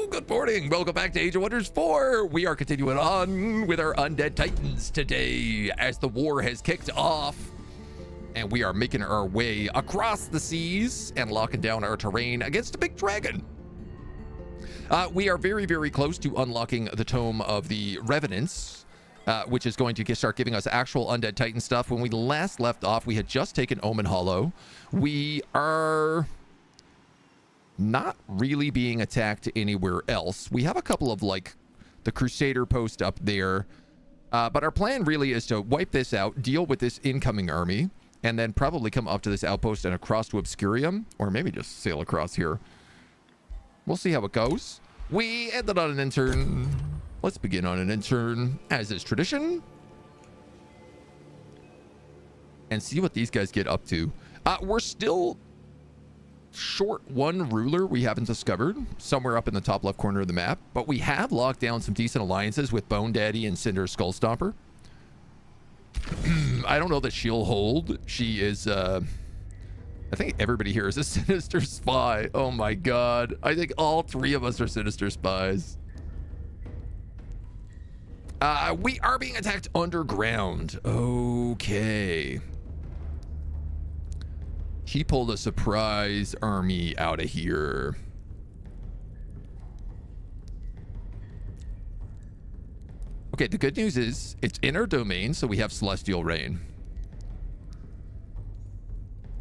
Good morning. Welcome back to Age of Wonders 4. We are continuing on with our Undead Titans today as the war has kicked off. And we are making our way across the seas and locking down our terrain against a big dragon. We are very, very close to unlocking the Tome of the Revenants, which is going to start giving us actual Undead Titan stuff. When we last left off, we had just taken Omen Hollow. We are not really being attacked anywhere else. We have a couple of, like, the Crusader post up there. But our plan really is to wipe this out, deal with this incoming army, and then probably come up to this outpost and across to Obscurium, or maybe just sail across here. We'll see how it goes. We ended on an intern. Let's begin on an intern, as is tradition. And see what these guys get up to. We're still short one ruler we haven't discovered, somewhere up in the top left corner of the map. But we have locked down some decent alliances with Bone Daddy and Cinder Skullstomper. I don't know that she'll hold. She is, I think everybody here is a Sinister Spy. Oh my god. I think all three of us are Sinister Spies. We are being attacked underground. Okay. He pulled a surprise army out of here. Okay, the good news is it's in our domain, so we have Celestial Rain.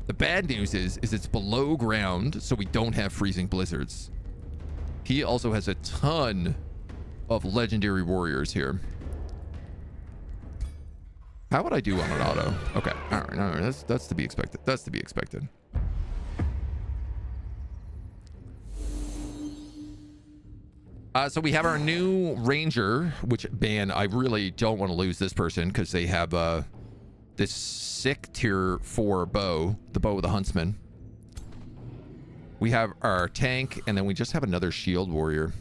The bad news is it's below ground, so we don't have freezing blizzards. He also has a ton of legendary warriors here. How would I do on an auto? Okay, all right, that's to be expected. That's to be expected. So we have our new ranger, which, man, I really don't want to lose this person because they have this sick tier 4 bow, the bow of the huntsman. We have our tank, and then we just have another shield warrior.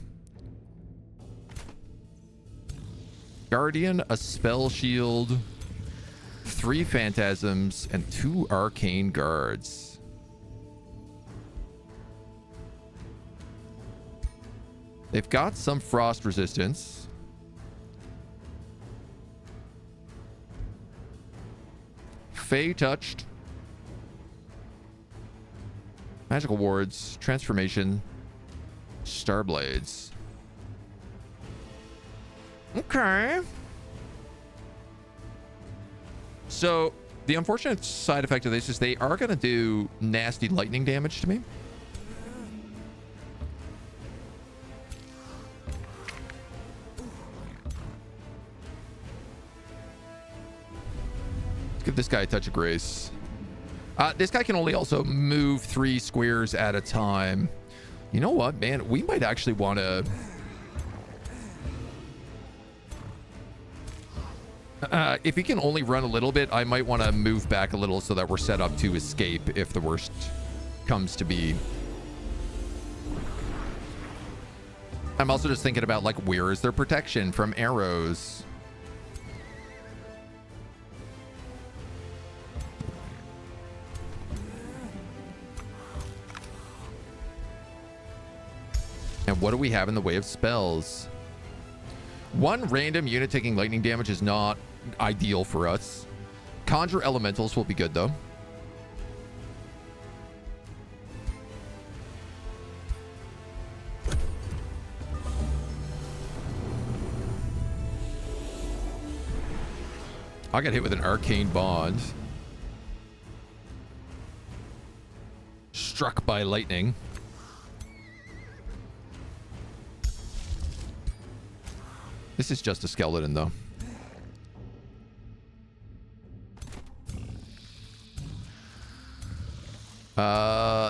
Guardian, a spell shield, 3 phantasms, and 2 arcane guards. They've got some frost resistance. Fey touched. Magical wards, transformation, starblades. Okay. So the unfortunate side effect of this is they are going to do nasty lightning damage to me. Let's give this guy a touch of grace. This guy can only also move 3 squares at a time. You know what, man? We might actually want to... if he can only run a little bit, I might want to move back a little so that we're set up to escape if the worst comes to be. I'm also just thinking about, like, where is their protection from arrows? And what do we have in the way of spells? One random unit taking lightning damage is not ideal for us. Conjure elementals will be good, though. I got hit with an arcane bond. Struck by lightning. This is just a skeleton, though.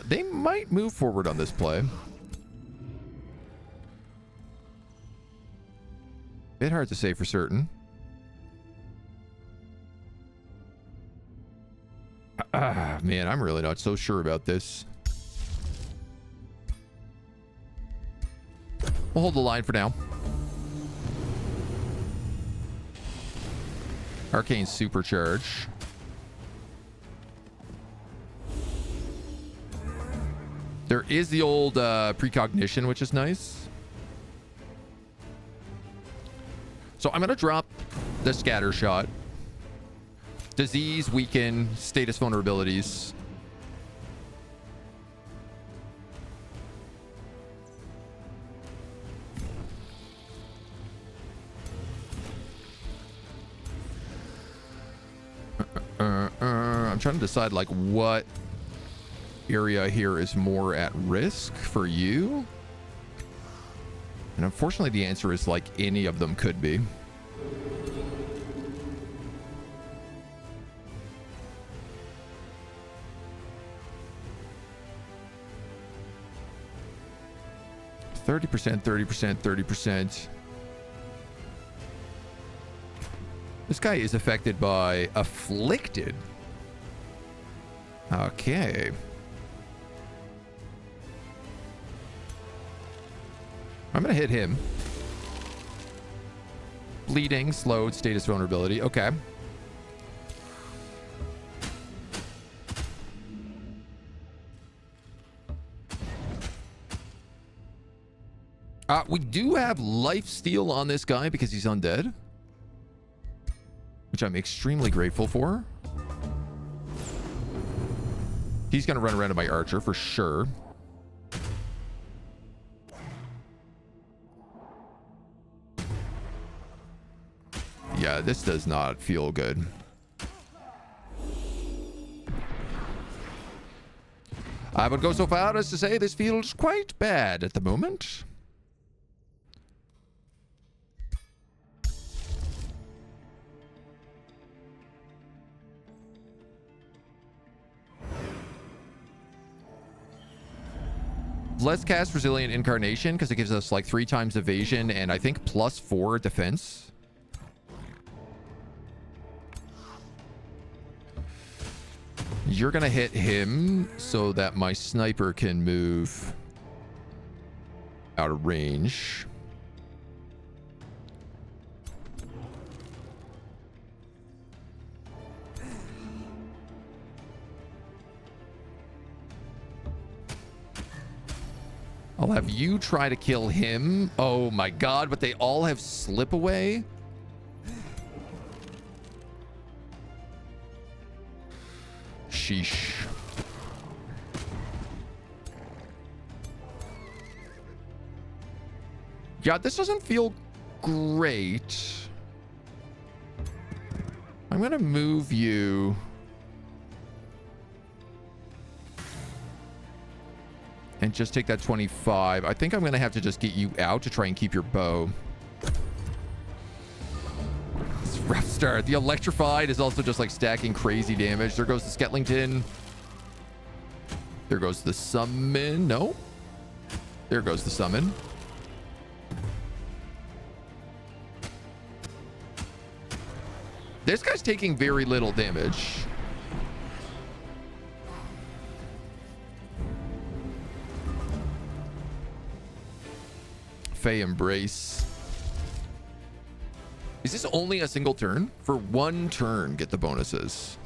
They might move forward on this play. Bit hard to say for certain. Man, I'm really not so sure about this. We'll hold the line for now. Arcane supercharge. There is the old precognition, which is nice. So I'm going to drop the scatter shot. Disease, weaken, status vulnerabilities. I'm trying to decide like what area here is more at risk for you. And unfortunately the answer is like any of them could be. %, 30%, 30%. This guy is affected by afflicted. Okay. I'm gonna hit him. Bleeding, slowed, status vulnerability. Okay. We do have life steal on this guy because he's undead, which I'm extremely grateful for. He's gonna run around to my archer for sure. Yeah, this does not feel good. I would go so far as to say this feels quite bad at the moment. Let's cast Resilient Incarnation because it gives us like 3 times evasion and I think +4 defense. You're gonna hit him so that my sniper can move out of range. I'll have you try to kill him. Oh my god, but they all have slip away. Sheesh. Yeah, this doesn't feel great. I'm gonna move you. And just take that 25. I think I'm going to have to just get you out to try and keep your bow. It's a rough start. The electrified is also just like stacking crazy damage. There goes the Sketlington. There goes the summon. No. There goes the summon. This guy's taking very little damage. Fey Embrace. Is this only a single turn? For 1 turn, get the bonuses.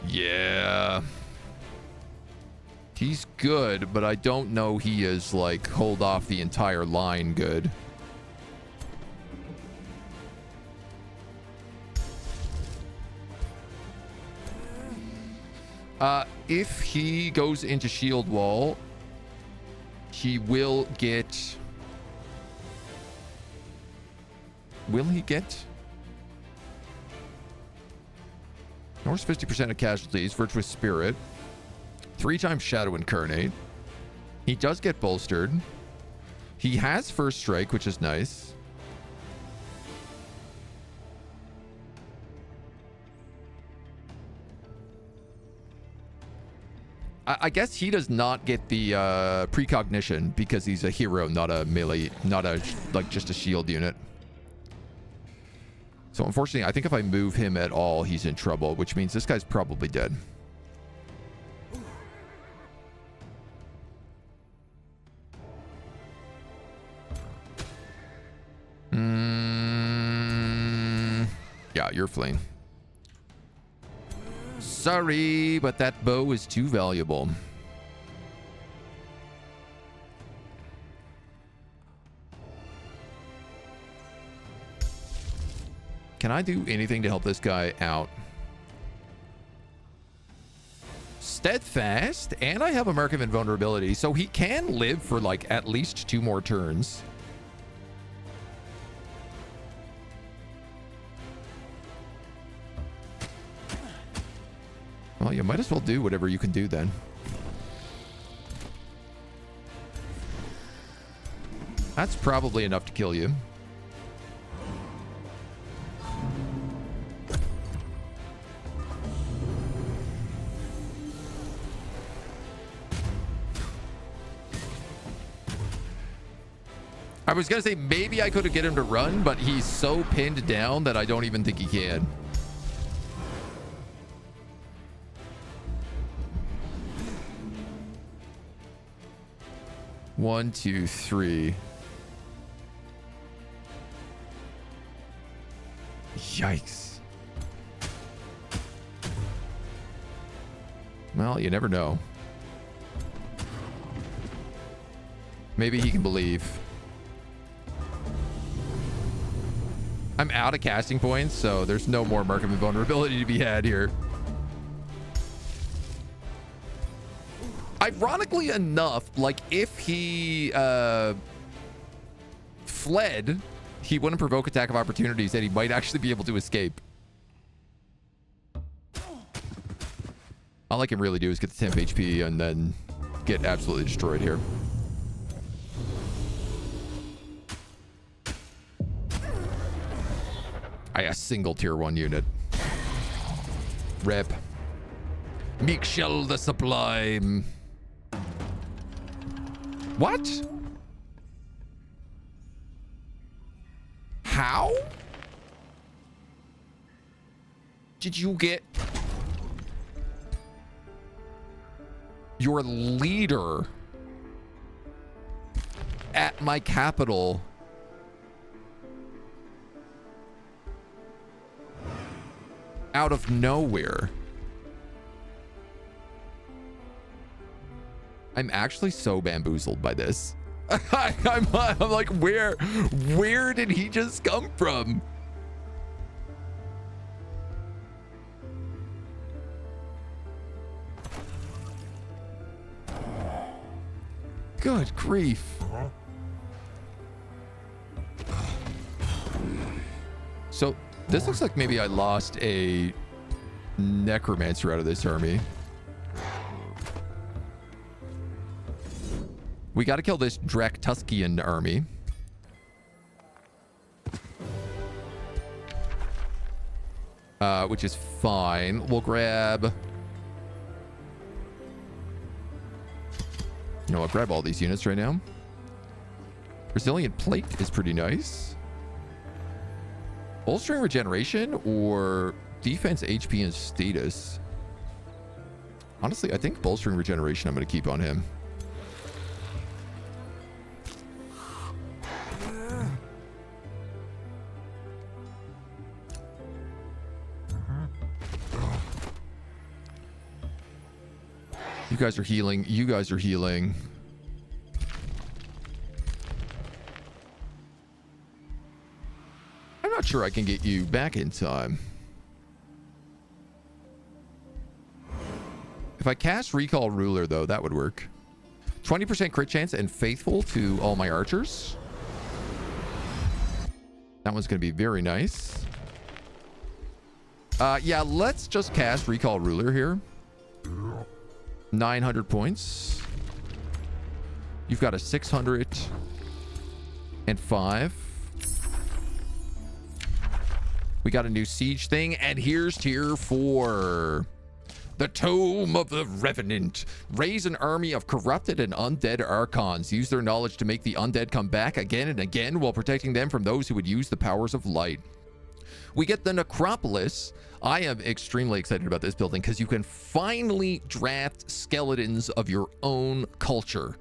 Yeah. He's good, but I don't know he is like hold off the entire line good. If he goes into shield wall, he will get... Will he get? Ignores 50% of casualties. Virtuous Spirit. 3 times Shadow Incarnate. He does get bolstered. He has First Strike, which is nice. I guess he does not get the precognition because he's a hero, not a melee, not a like just a shield unit. So unfortunately, I think if I move him at all, he's in trouble, which means this guy's probably dead. Yeah, you're fleeing. Sorry, but that bow is too valuable. Can I do anything to help this guy out? Steadfast, and I have a Mark of Invulnerability, so he can live for like at least 2 more turns. Well, you might as well do whatever you can do then. That's probably enough to kill you. I was gonna say maybe I could have get him to run, but he's so pinned down that I don't even think he can. One, two, three. Yikes. Well, you never know. Maybe he can believe. I'm out of casting points, so there's no more Mark of Invulnerability to be had here. Ironically enough, like if he fled, he wouldn't provoke attack of opportunities and he might actually be able to escape. All I can really do is get the 10 HP and then get absolutely destroyed here. A single tier 1 unit. Rip. Meekshell the Sublime. What? How did you get your leader at my capital out of nowhere? I'm actually so bamboozled by this. I'm like, where did he just come from? Good grief. So this looks like maybe I lost a necromancer out of this army. We got to kill this Draktuskian army. Which is fine. We'll grab... No, I'll grab all these units right now. Resilient Plate is pretty nice. Bolstering regeneration or defense, HP, and status. Honestly, I think bolstering regeneration I'm going to keep on him. You guys are healing. You guys are healing. I'm not sure I can get you back in time. If I cast Recall Ruler, though, that would work. 20% crit chance and faithful to all my archers. That one's going to be very nice. Yeah, let's just cast Recall Ruler here. 900 points. You've got a 605. We got a new siege thing, and here's tier 4. The Tome of the Revenant. Raise an army of corrupted and undead archons. Use their knowledge to make the undead come back again and again while protecting them from those who would use the powers of light. We get the Necropolis. I am extremely excited about this building because you can finally draft skeletons of your own culture,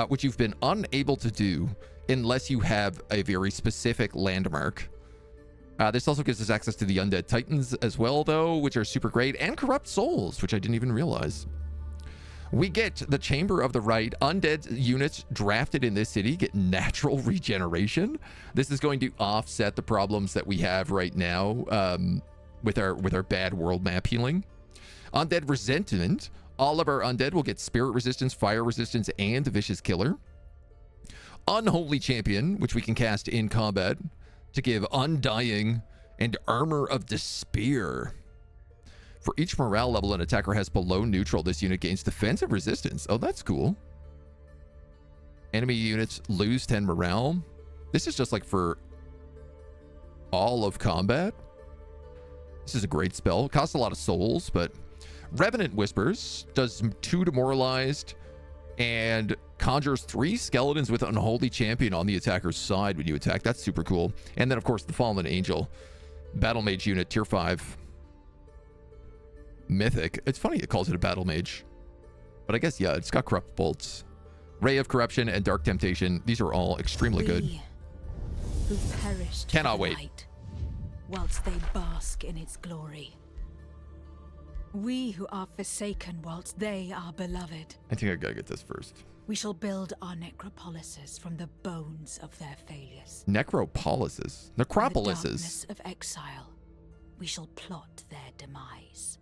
which you've been unable to do unless you have a very specific landmark. This also gives us access to the Undead Titans as well, though, which are super great, and Corrupt Souls, which I didn't even realize. We get the Chamber of the Right. Undead units drafted in this city get natural regeneration. This is going to offset the problems that we have right now with our bad world map healing. Undead Resentment. All of our undead will get spirit resistance, fire resistance, and vicious killer. Unholy Champion, which we can cast in combat to give undying and armor of despair. For each morale level an attacker has below neutral, this unit gains defensive resistance. Oh, that's cool. Enemy units lose 10 morale. This is just like for all of combat. This is a great spell. It costs a lot of souls, but Revenant Whispers does 2 demoralized and conjures 3 skeletons with Unholy Champion on the attacker's side when you attack. That's super cool. And then, of course, the Fallen Angel. Battle Mage unit, tier 5. Mythic. It's funny it calls it a Battle Mage. But I guess, yeah, it's got Corrupt Bolts. Ray of Corruption and Dark Temptation. These are all extremely good. Who perished Cannot for the wait. light, whilst they bask in its glory. We who are forsaken whilst they are beloved. I think I gotta get this first. We shall build our necropolises from the bones of their failures. Necropolises. In the Necropolises. darkness of exile, we shall plot their demise.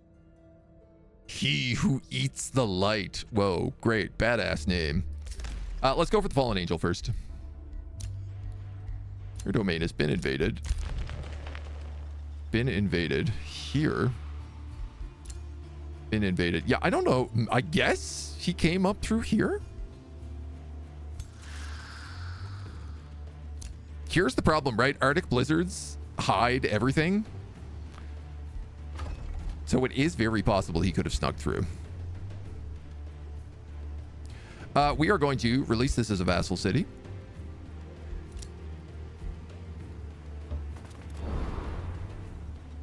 He who eats the light. Whoa, great. Badass name. Let's go for the Fallen Angel first. Your domain has been invaded. Been invaded. Here. Been invaded. Yeah, I don't know. I guess he came up through here. Here's the problem, right? Arctic blizzards hide everything. So it is very possible he could have snuck through. We are going to release this as a vassal city.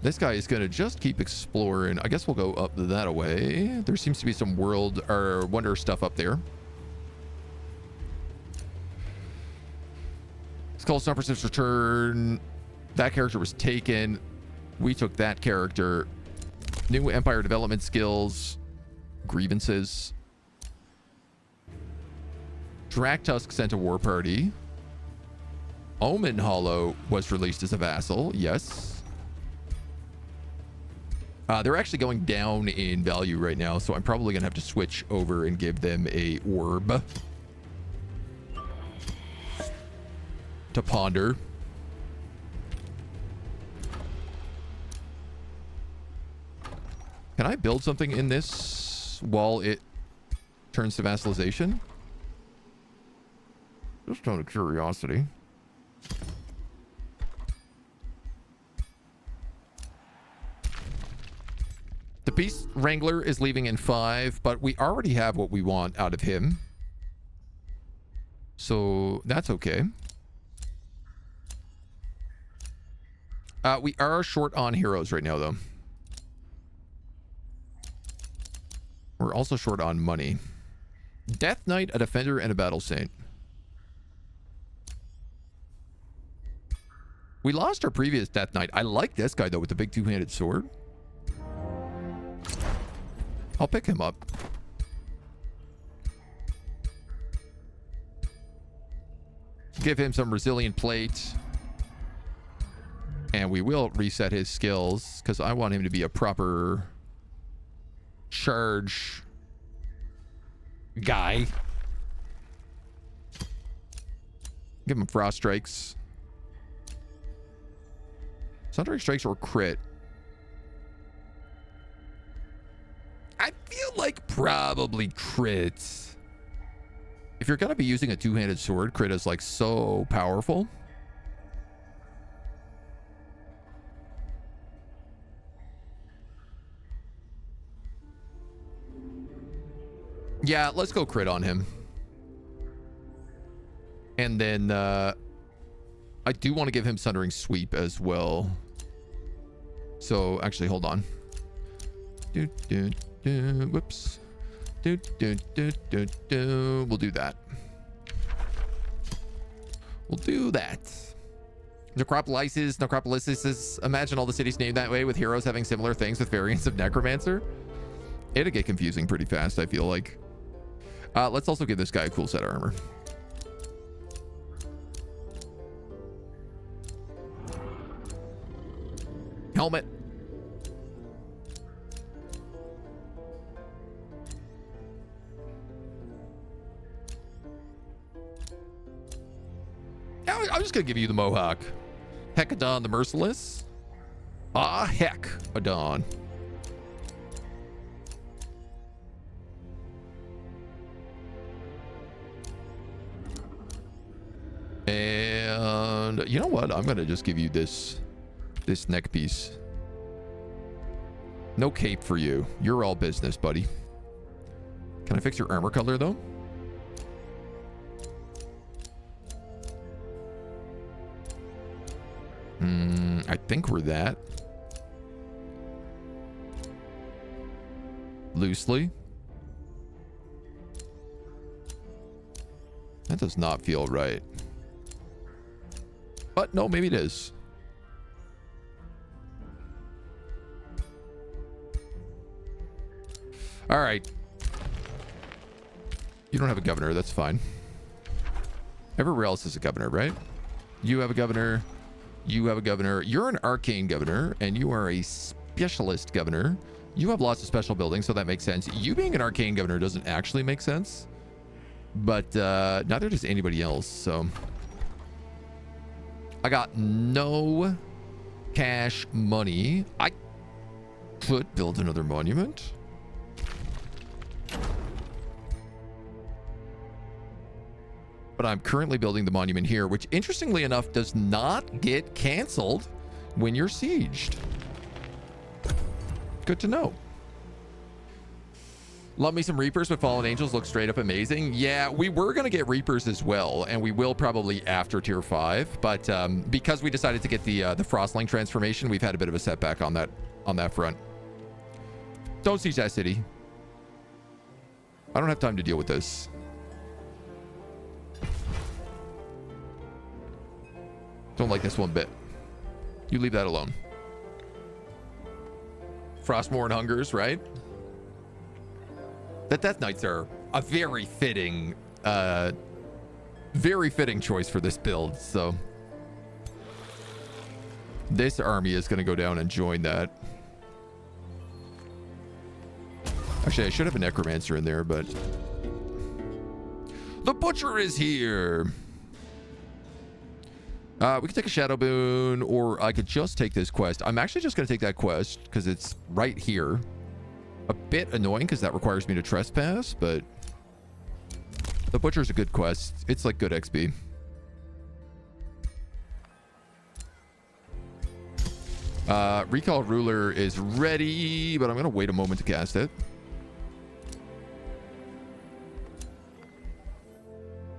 This guy is going to just keep exploring. I guess we'll go up that way. There seems to be some world or wonder stuff up there. Skull Stomper's return. That character was taken. We took that character. New Empire development skills. Grievances. Draktusk sent a war party. Omen Hollow was released as a vassal. Yes. They're actually going down in value right now, so I'm probably going to have to switch over and give them a orb to ponder. Can I build something in this while it turns to vassalization? Just out of curiosity. The Beast Wrangler is leaving in 5, but we already have what we want out of him. So that's okay. We are short on heroes right now, though. We're also short on money. Death Knight, a Defender, and a Battle Saint. We lost our previous Death Knight. I like this guy, though, with the big two-handed sword. I'll pick him up. Give him some resilient plate. And we will reset his skills because I want him to be a proper charge guy. Give him Frost Strikes. Sundering Strikes or crit. I feel like probably crit. If you're going to be using a two-handed sword, crit is like so powerful. Yeah, let's go crit on him. And then I do want to give him Sundering Sweep as well. So actually, hold on. Whoops. We'll do that. We'll do that. Necropolises. Imagine all the cities named that way with heroes having similar things with variants of Necromancer. It'll get confusing pretty fast, I feel like. Let's also give this guy a cool set of armor. Helmet. I'm just gonna give you the mohawk. Heckadon the Merciless. Ah, heck, Adon. And you know what? I'm gonna just give you this neck piece. No cape for you. You're all business, buddy. Can I fix your armor color though? I think we're that. Loosely. That does not feel right. But no, maybe it is. All right. You don't have a governor. That's fine. Everywhere else is a governor, right? You have a governor. You have a governor. You're an arcane governor, and you are a specialist governor. You have lots of special buildings, so that makes sense. You being an arcane governor doesn't actually make sense. But neither does anybody else, so... I got no cash money. I could build another monument. But I'm currently building the monument here, which interestingly enough does not get canceled when you're sieged. Good to know. Love me some Reapers, but Fallen Angels look straight up amazing. Yeah, we were going to get Reapers as well, and we will probably after tier 5. But because we decided to get the Frostling transformation, we've had a bit of a setback on that front. Don't siege that city. I don't have time to deal with this. Don't like this one bit. You leave that alone. Frostmourne Hungers, right? That Death Knights are a very fitting choice for this build. So this army is going to go down and join that. Actually, I should have a Necromancer in there, but the Butcher is here. We could take a Shadow Boon, or I could just take this quest. I'm actually just going to take that quest because it's right here. A bit annoying because that requires me to trespass, but the Butcher's a good quest. It's like good XP. Recall Ruler is ready, but I'm going to wait a moment to cast it.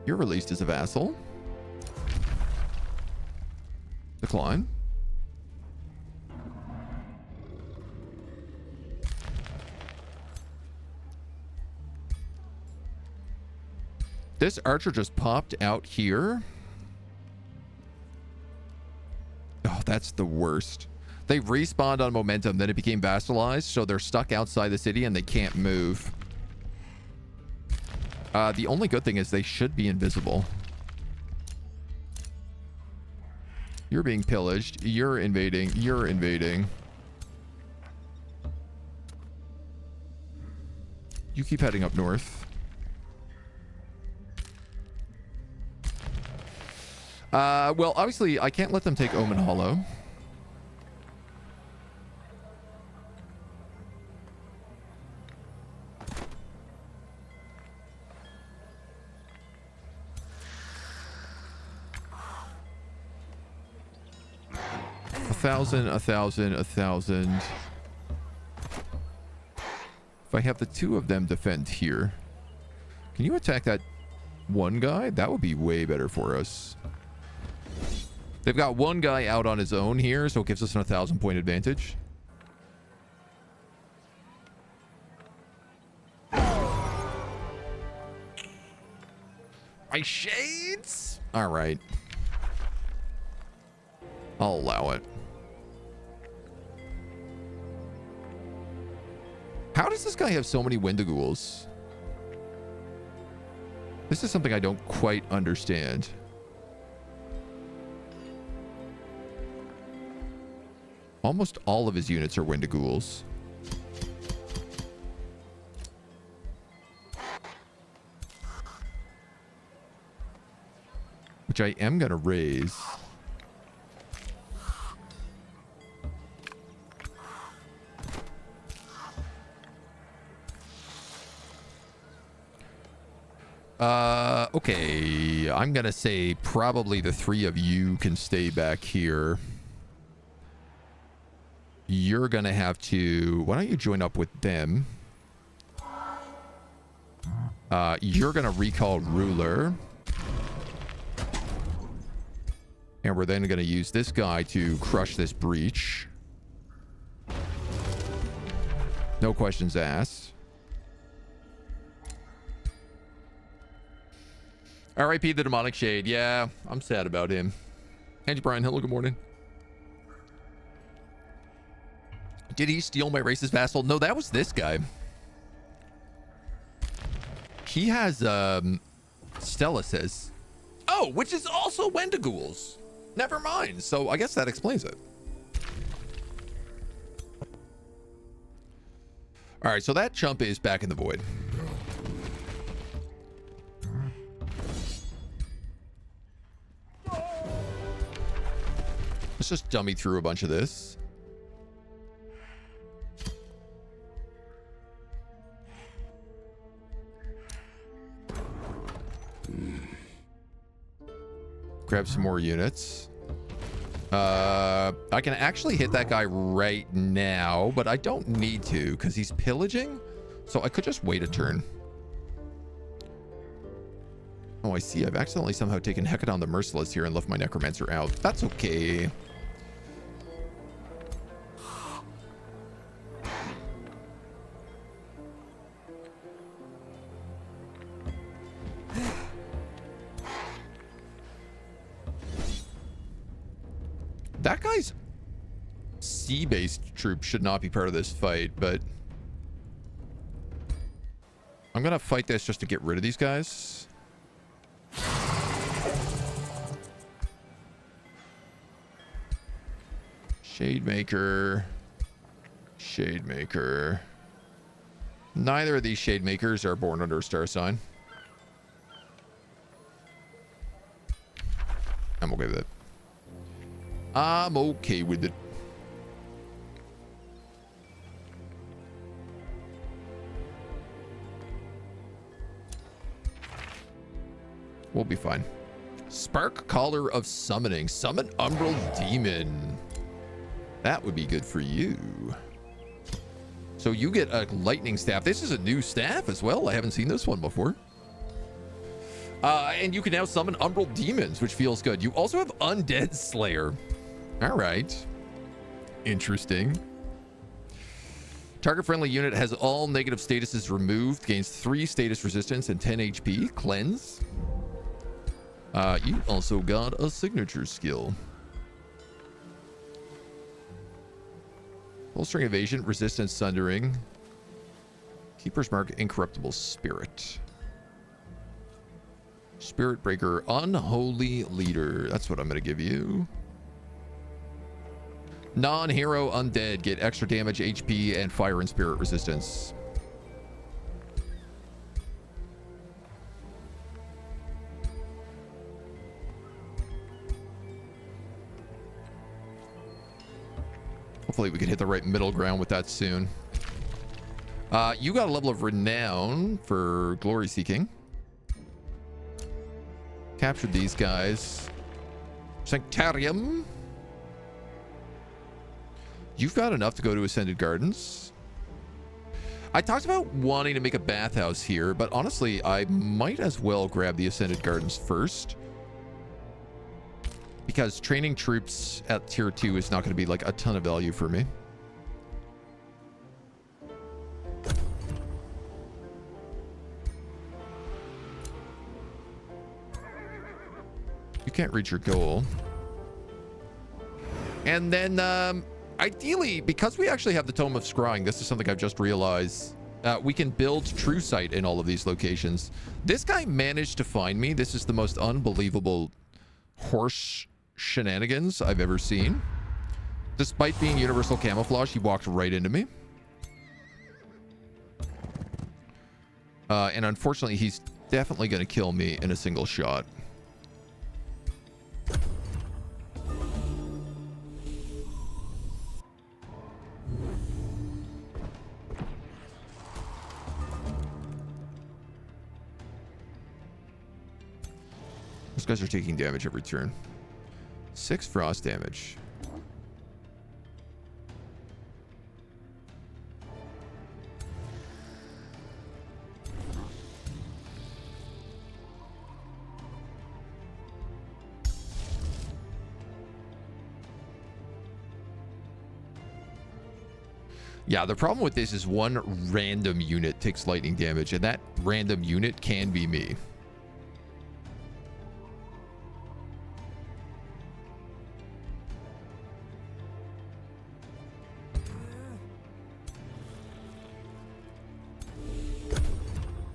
You're released as a vassal. Decline. This archer just popped out here. Oh, that's the worst. They respawned on momentum, then it became vassalized, so they're stuck outside the city and they can't move. The only good thing is they should be invisible. You're being pillaged. You're invading. You're invading. You keep heading up north. Well, obviously, I can't let them take Omen Hollow. A thousand. If I have the two of them defend here, can you attack that one guy? That would be way better for us. They've got one guy out on his own here, so it gives us an 1,000-point advantage. My shades? All right. I'll allow it. How does this guy have so many Wendigools? This is something I don't quite understand. Almost all of his units are Wendigools. Which I am going to raise. Okay. I'm going to say probably the three of you can stay back here. You're going to have to... Why don't you join up with them? You're going to recall Ruler. And we're then going to use this guy to crush this breach. No questions asked. R.I.P. the Demonic Shade. Yeah, I'm sad about him. Andy Brian, hello, good morning. Did he steal my racist vassal? No, that was this guy. He has, Stella says. Oh, which is also Wendigools. Never mind. So I guess that explains it. All right, so that chump is back in the void. Let's just dummy through a bunch of this. Grab some more units. I can actually hit that guy right now, but I don't need to because he's pillaging. So I could just wait a turn. Oh, I see. I've accidentally somehow taken Hecadon the Merciless here and left my Necromancer out. That's okay. That guy's sea-based troop should not be part of this fight, but I'm gonna fight this just to get rid of these guys. Shademaker. Shademaker. Neither of these Shademakers are born under a star sign. I'm okay with it. I'm okay with it. We'll be fine. Spark Collar of Summoning. Summon Umbral Demon. That would be good for you. So you get a lightning staff. This is a new staff as well. I haven't seen this one before. And you can now summon Umbral Demons, which feels good. You also have Undead Slayer. All right. Interesting. Target friendly unit has all negative statuses removed, gains 3 status resistance and 10 HP. Cleanse. You also got a signature skill. Bolstering evasion, resistance sundering. Keeper's Mark, incorruptible spirit. Spirit Breaker, unholy leader. That's what I'm going to give you. Non-hero undead, get extra damage, HP, and fire and spirit resistance. Hopefully we can hit the right middle ground with that soon. You got a level of renown for glory seeking. Captured these guys. Sanctarium. You've got enough to go to Ascended Gardens. I talked about wanting to make a bathhouse here, but honestly, I might as well grab the Ascended Gardens first. Because training troops at tier 2 is not going to be like a ton of value for me. You can't reach your goal. And then, ideally, because we actually have the Tome of Scrying, this is something I've just realized. We can build True Sight in all of these locations. This guy managed to find me. This is the most unbelievable horse shenanigans I've ever seen. Despite being universal camouflage, he walked right into me. And unfortunately, he's definitely going to kill me in a single shot. Those guys are taking damage every turn. 6 frost damage. Yeah, the problem with this is one random unit takes lightning damage, and that random unit can be me.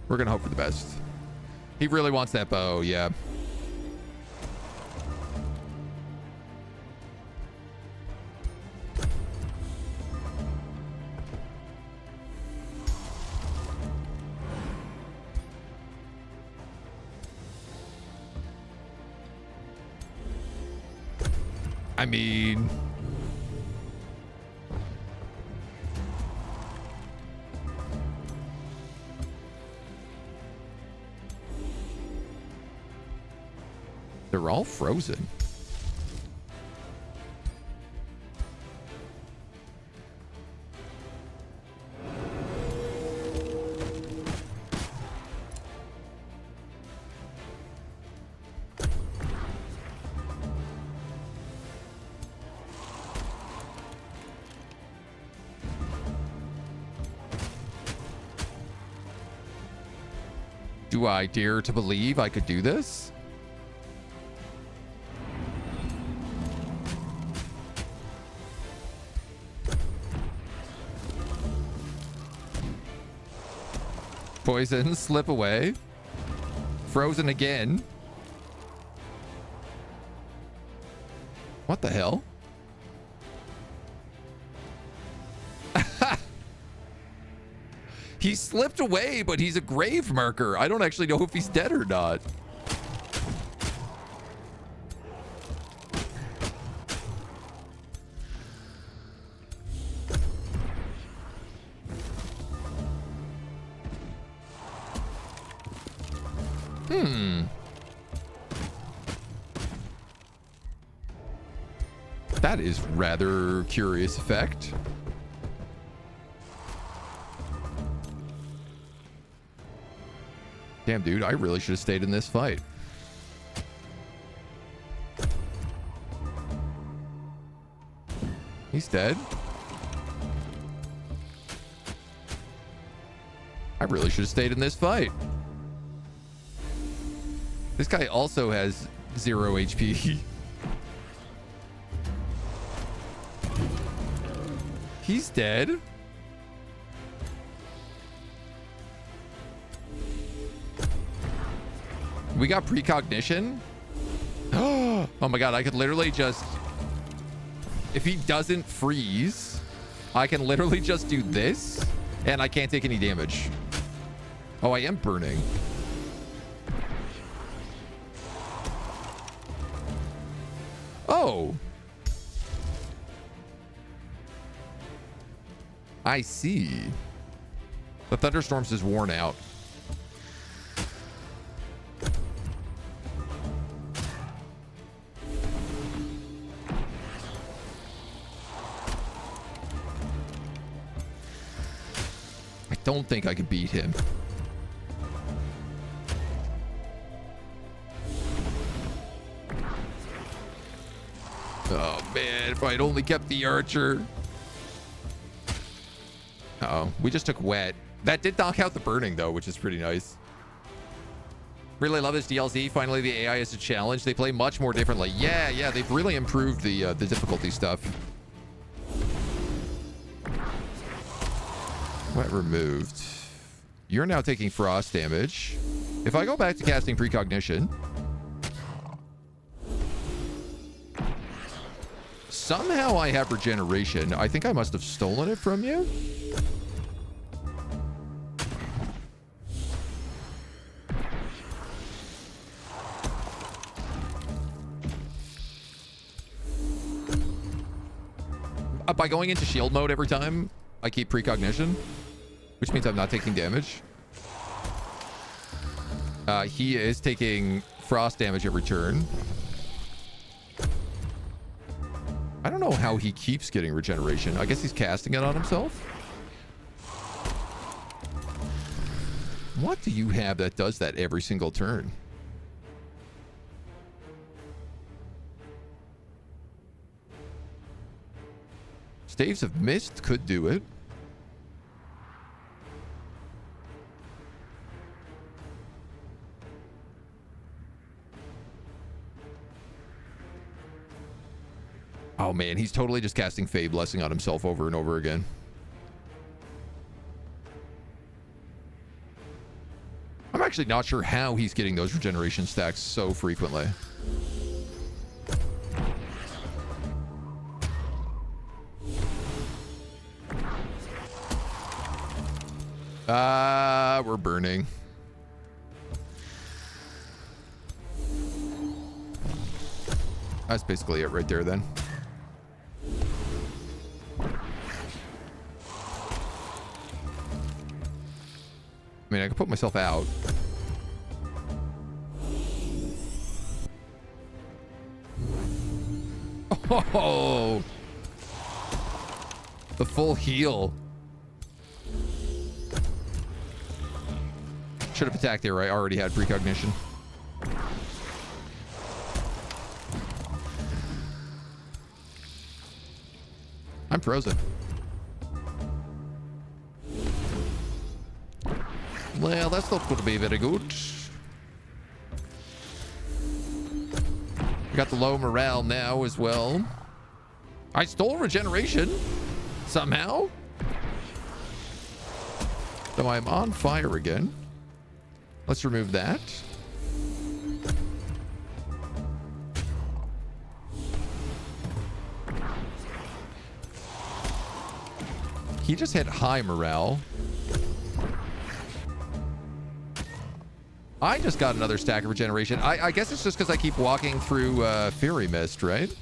We're gonna hope for the best. He really wants that bow, yeah. I mean... they're all frozen. Do I dare to believe I could do this? Poison, slip away. Frozen again. What the hell? He slipped away, but he's a grave marker. I don't actually know if he's dead or not. That is rather curious effect. Damn, dude, I really should have stayed in this fight. He's dead. I really should have stayed in this fight. This guy also has 0 HP. He's dead. We got precognition. Oh my god, I could literally just... if he doesn't freeze, I can literally just do this, and I can't take any damage. Oh, I am burning. Oh. I see. The thunderstorms is worn out. I don't think I could beat him. Oh man, if I'd only kept the archer. Uh-oh, we just took wet. That did knock out the burning though, which is pretty nice. Really love this DLC. Finally, the AI is a challenge. They play much more differently. Yeah, they've really improved the difficulty stuff. Wet removed. You're now taking frost damage. If I go back to casting precognition, somehow I have regeneration. I think I must have stolen it from you. By going into shield mode every time I keep precognition, which means I'm not taking damage. He is taking frost damage every turn. I don't know how he keeps getting regeneration. I guess he's casting it on himself. What do you have that does that every single turn? Staves of Mist could do it. Oh man, he's totally just casting Fey Blessing on himself over and over again. I'm actually not sure how he's getting those regeneration stacks so frequently. We're burning. That's basically it right there then. I mean, I could put myself out. Oh, the full heal. Should have attacked there. I already had precognition. I'm frozen. Well, that's not going to be very good. We got the low morale now as well. I stole regeneration somehow. So I'm on fire again. Let's remove that. He just had high morale. I just got another stack of regeneration. I guess it's just because I keep walking through Fairy Mist, right?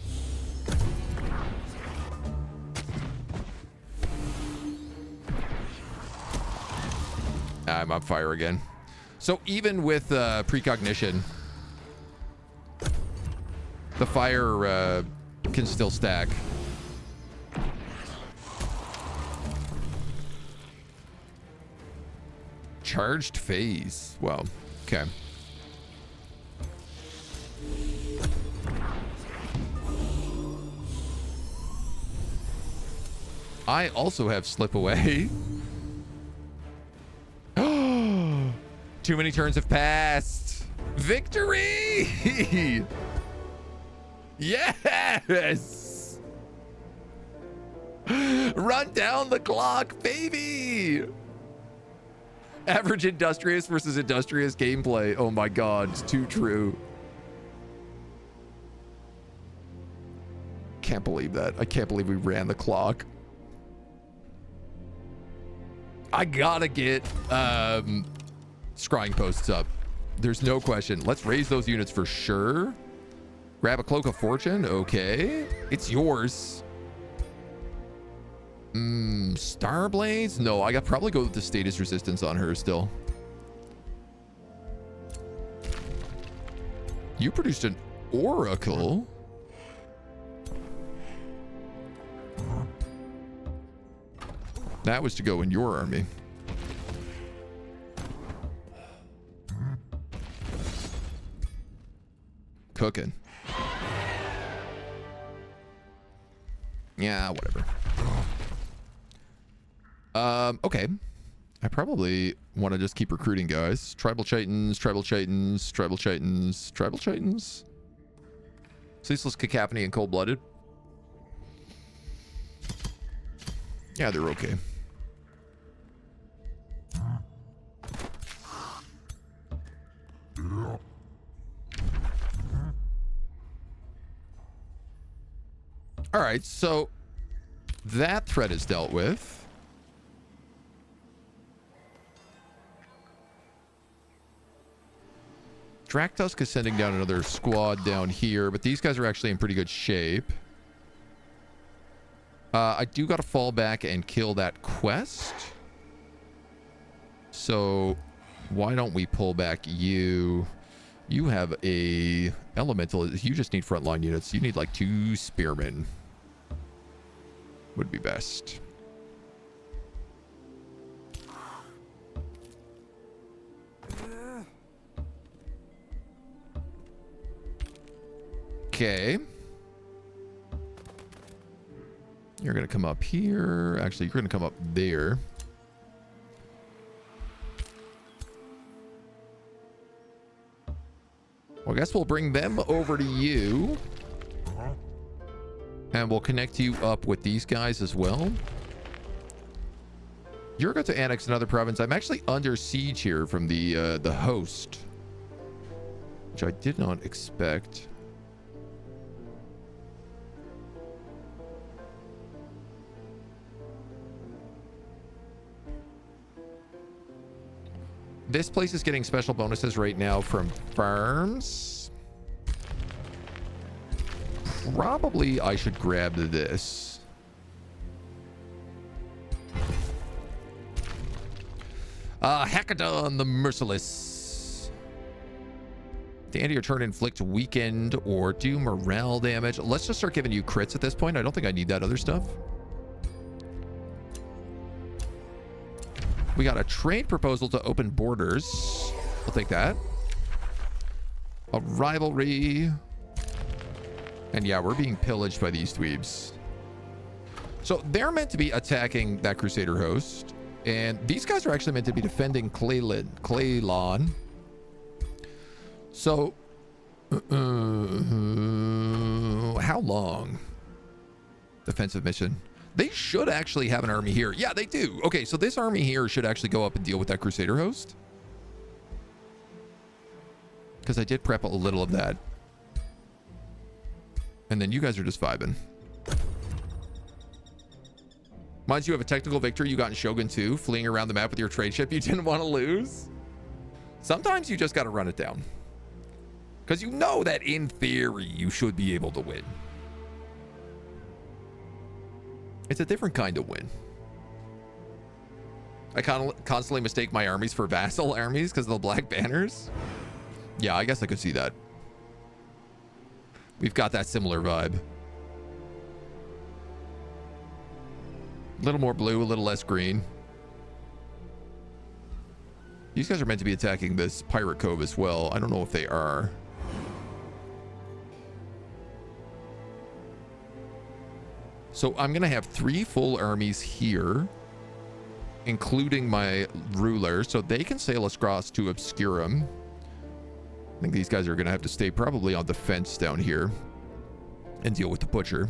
I'm on fire again. So even with precognition, the fire can still stack. Charged phase. Wow. Okay. I also have slip away. Too many turns have passed. Victory! Yes! Run down the clock, baby! Average industrious versus industrious gameplay. Oh my god, it's too true. Can't believe that. I can't believe we ran the clock. I gotta get scrying posts up. There's no question. Let's raise those units for sure. Grab a Cloak of Fortune. Okay. It's yours. Starblades? No, I got probably go with the status resistance on her still. You produced an Oracle. That was to go in your army. Cooking. Yeah, whatever. Okay. I probably want to just keep recruiting guys. Tribal Chitons, Tribal Chitons, Tribal Chitons, Tribal Chitons. Ceaseless Cacophony and Cold-Blooded. Yeah, they're okay. All right, so that threat is dealt with. Draktusk is sending down another squad down here, but these guys are actually in pretty good shape. I do got to fall back and kill that quest. So why don't we pull back you? You have a elemental. You just need frontline units. You need like 2 spearmen. Would be best. Okay. You're going to come up here. Actually, you're going to come up there. Well, I guess we'll bring them over to you. And we'll connect you up with these guys as well. You're going to annex another province. I'm actually under siege here from the host, which I did not expect. This place is getting special bonuses right now from farms. Probably I should grab this. Hackathon the Merciless. At the end of your turn, inflict weakened or do morale damage. Let's just start giving you crits at this point. I don't think I need that other stuff. We got a trade proposal to open borders. We'll take that. A rivalry. And yeah, we're being pillaged by these dweebs. So they're meant to be attacking that Crusader host. And these guys are actually meant to be defending Claylon. So, how long? Defensive mission. They should actually have an army here. Yeah, they do. Okay, so this army here should actually go up and deal with that Crusader host. Because I did prep a little of that. And then you guys are just vibing. Mind you have a technical victory you got in Shogun 2, fleeing around the map with your trade ship you didn't want to lose. Sometimes you just got to run it down. Because you know that in theory you should be able to win. It's a different kind of win. I constantly mistake my armies for vassal armies because of the black banners. Yeah, I guess I could see that. We've got that similar vibe. A little more blue, a little less green. These guys are meant to be attacking this pirate cove as well. I don't know if they are. So I'm going to have 3 full armies here, including my ruler, so they can sail across to Obscurum. I think these guys are going to have to stay probably on the fence down here and deal with the butcher.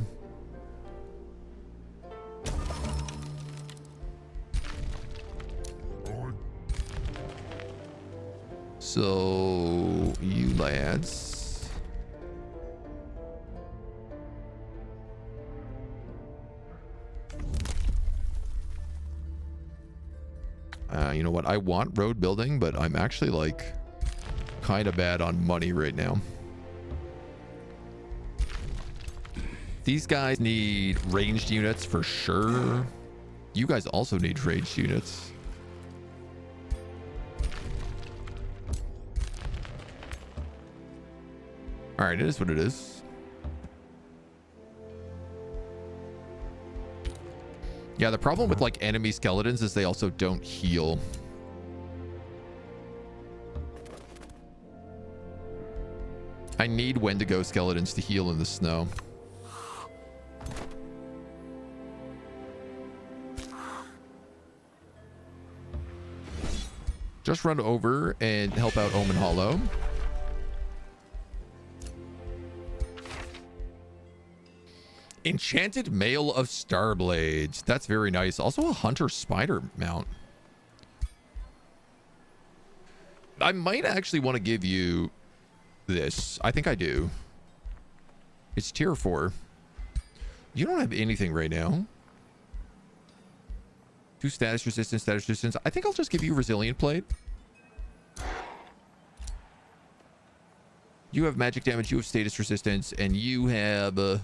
So, you lads. You know what? I want road building, but I'm actually like kind of bad on money right now. These guys need ranged units for sure. You guys also need ranged units. All right, it is what it is. Yeah, the problem with like enemy skeletons is they also don't heal. I need Wendigo skeletons to heal in the snow. Just run over and help out Omen Hollow. Enchanted Mail of Starblades. That's very nice. Also a Hunter Spider mount. I might actually want to give you this. I think I do. It's tier 4. You don't have anything right now. 2 status resistance, status resistance. I think I'll just give you Resilient Plate. You have magic damage, you have status resistance, and you have... we'll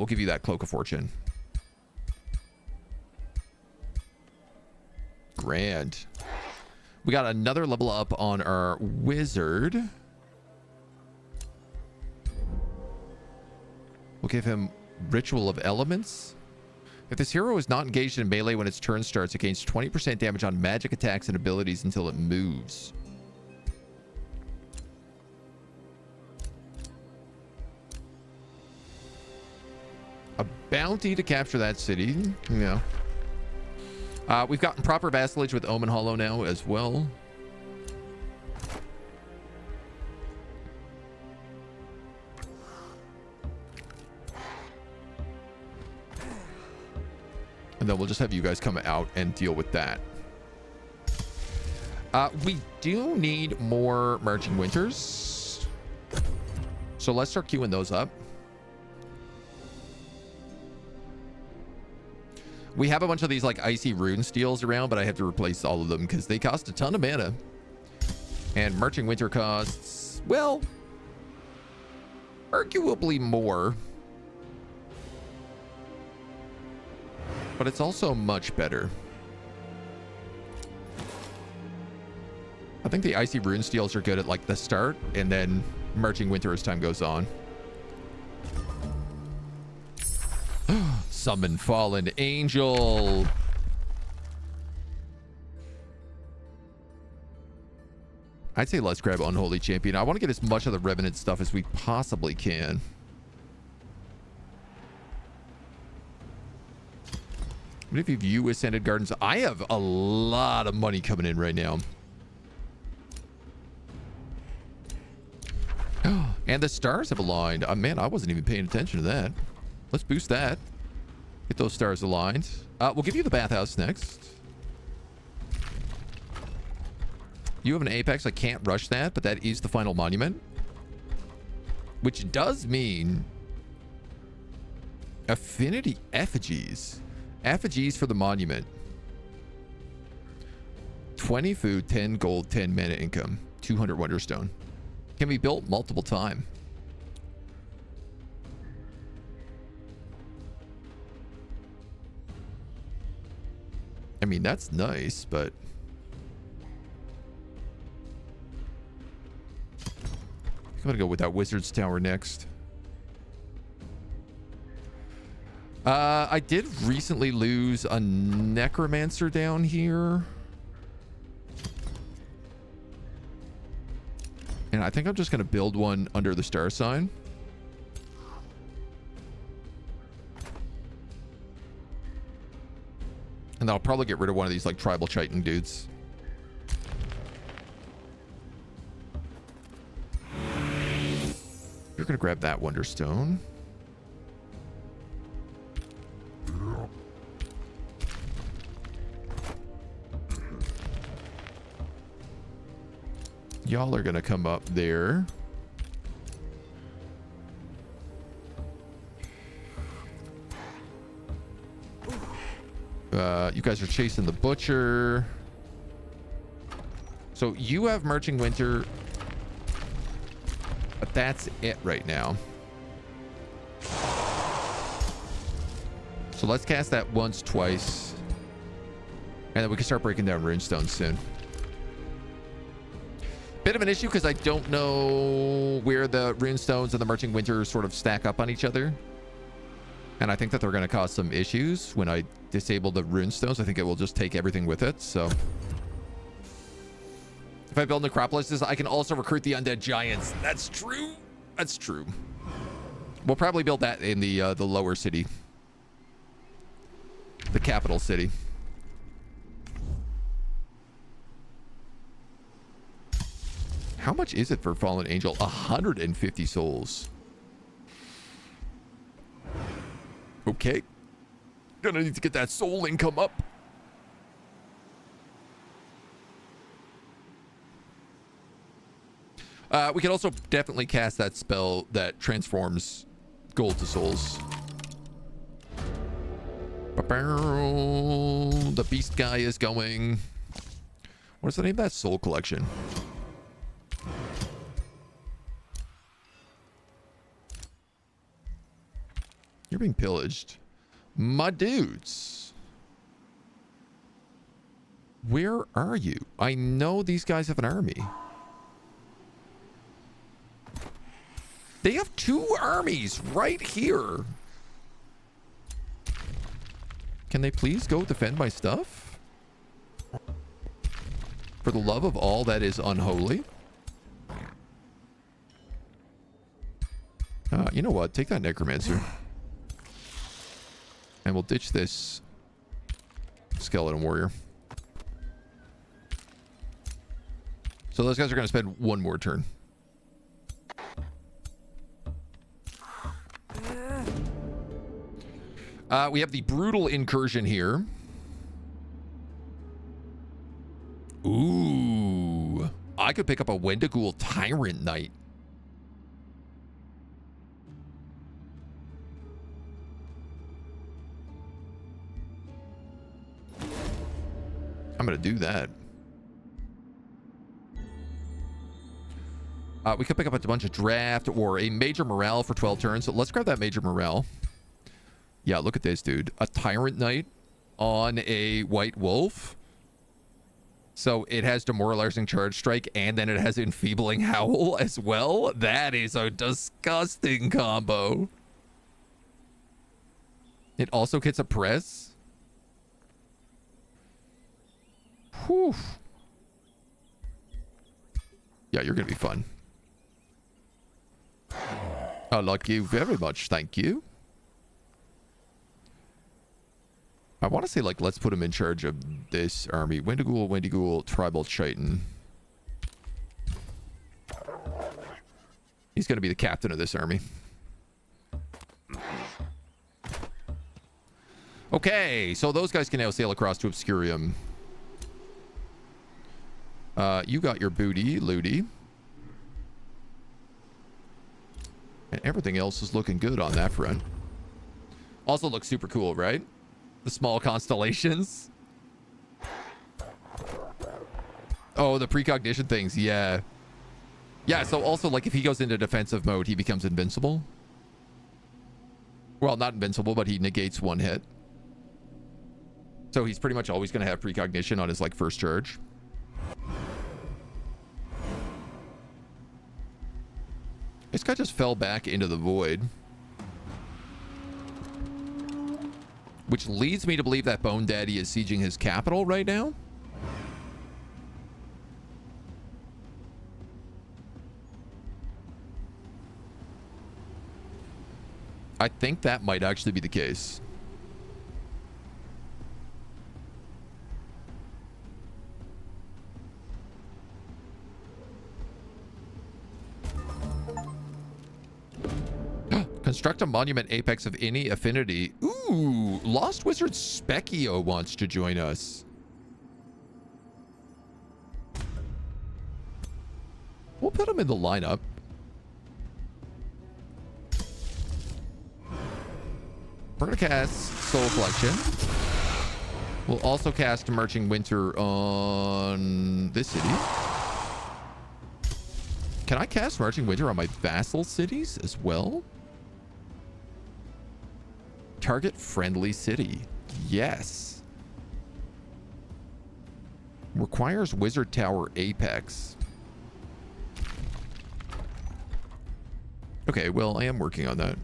give you that Cloak of Fortune. Grand. We got another level up on our wizard. We'll give him Ritual of Elements. If this hero is not engaged in melee when its turn starts, it gains 20% damage on magic attacks and abilities until it moves. A bounty to capture that city. Yeah. We've gotten proper vassalage with Omen Hollow now as well. And then we'll just have you guys come out and deal with that. We do need more Marching Winters. So let's start queuing those up. We have a bunch of these like icy rune steels around, but I have to replace all of them because they cost a ton of mana. And Marching Winter costs, well, arguably more. But it's also much better. I think the icy rune steels are good at like the start, and then Marching Winter as time goes on. Summon Fallen Angel. I'd say let's grab Unholy Champion. I want to get as much of the Revenant stuff as we possibly can. What if you view Ascended Gardens? I have a lot of money coming in right now. And the stars have aligned. Man, I wasn't even paying attention to that. Let's boost that. Get those stars aligned. We'll give you the bathhouse next. You have an Apex. I can't rush that, but that is the final monument. Which does mean Affinity Effigies. Effigies for the monument. 20 food, 10 gold, 10 mana income, 200 Wonderstone. Can be built multiple times. I mean, that's nice, but I'm gonna go with that Wizard's Tower next. I did recently lose a Necromancer down here. And I think I'm just gonna build one under the star sign. And then I'll probably get rid of one of these like tribal chitin dudes. You're gonna grab that Wonderstone. Y'all are gonna come up there. You guys are chasing the butcher. So you have Marching Winter, but that's it right now. So let's cast that once, twice, and then we can start breaking down runestones soon. Bit of an issue because I don't know where the runestones and the Marching Winter sort of stack up on each other. And I think that they're going to cause some issues when I disable the runestones. I think it will just take everything with it. So if I build necropolises, I can also recruit the undead giants. That's true. That's true. We'll probably build that in the lower city, the capital city. How much is it for Fallen Angel? 150 souls. Okay. Gonna need to get that soul income up. We can also definitely cast that spell that transforms gold to souls. The beast guy is going. What's the name of that soul collection? You're being pillaged. My dudes. Where are you? I know these guys have an army. They have 2 armies right here. Can they please go defend my stuff? For the love of all that is unholy. You know what? Take that necromancer. And we'll ditch this skeleton warrior. So those guys are going to spend 1 more turn. We have the brutal incursion here. Ooh. I could pick up a Wendigool Tyrant Knight. I'm going to do that. We could pick up a bunch of draft or a major morale for 12 turns. So let's grab that major morale. Yeah, look at this, dude. A Tyrant Knight on a White Wolf. So it has Demoralizing Charge Strike, and then it has Enfeebling Howl as well. That is a disgusting combo. It also gets a press. Whew. Yeah, you're going to be fun. I like you very much, thank you. I want to say, like, let's put him in charge of this army. Wendigool, Tribal Chitin. He's going to be the captain of this army. Okay, so those guys can now sail across to Obscurium. You got your booty, looty. And everything else is looking good on that front. Also looks super cool, right? The small constellations. Oh, the precognition things. Yeah. Yeah, so also, like, if he goes into defensive mode, he becomes invincible. Well, not invincible, but he negates 1 hit. So he's pretty much always going to have precognition on his, like, first charge. This guy just fell back into the void. Which leads me to believe that Bone Daddy is sieging his capital right now. I think that might actually be the case. Construct a monument apex of any affinity. Ooh, Lost Wizard Specchio wants to join us. We'll put him in the lineup. We're going to cast Soul Collection. We'll also cast Marching Winter on this city. Can I cast Marching Winter on my vassal cities as well? Target friendly city. Yes. Requires Wizard Tower Apex. Okay, well, I am working on that.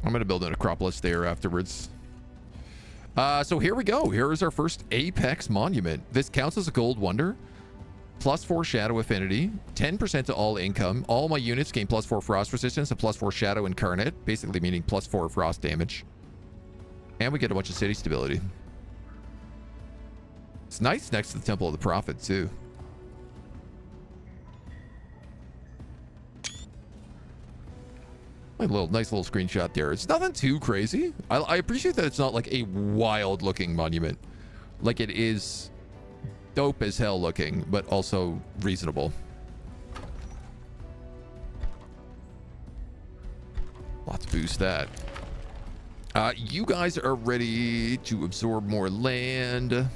I'm going to build an Acropolis there afterwards. So here we go. Here is our first Apex Monument. This counts as a gold wonder. +4 Shadow Affinity. 10% to all income. All my units gain +4 Frost Resistance and +4 Shadow Incarnate. Basically meaning +4 Frost damage. And we get a bunch of city stability. It's nice next to the Temple of the Prophet, too. Nice little screenshot there. It's nothing too crazy. I appreciate that it's not like a wild looking monument. Like it is dope as hell looking, but also reasonable. Let's boost that. You guys are ready to absorb more land.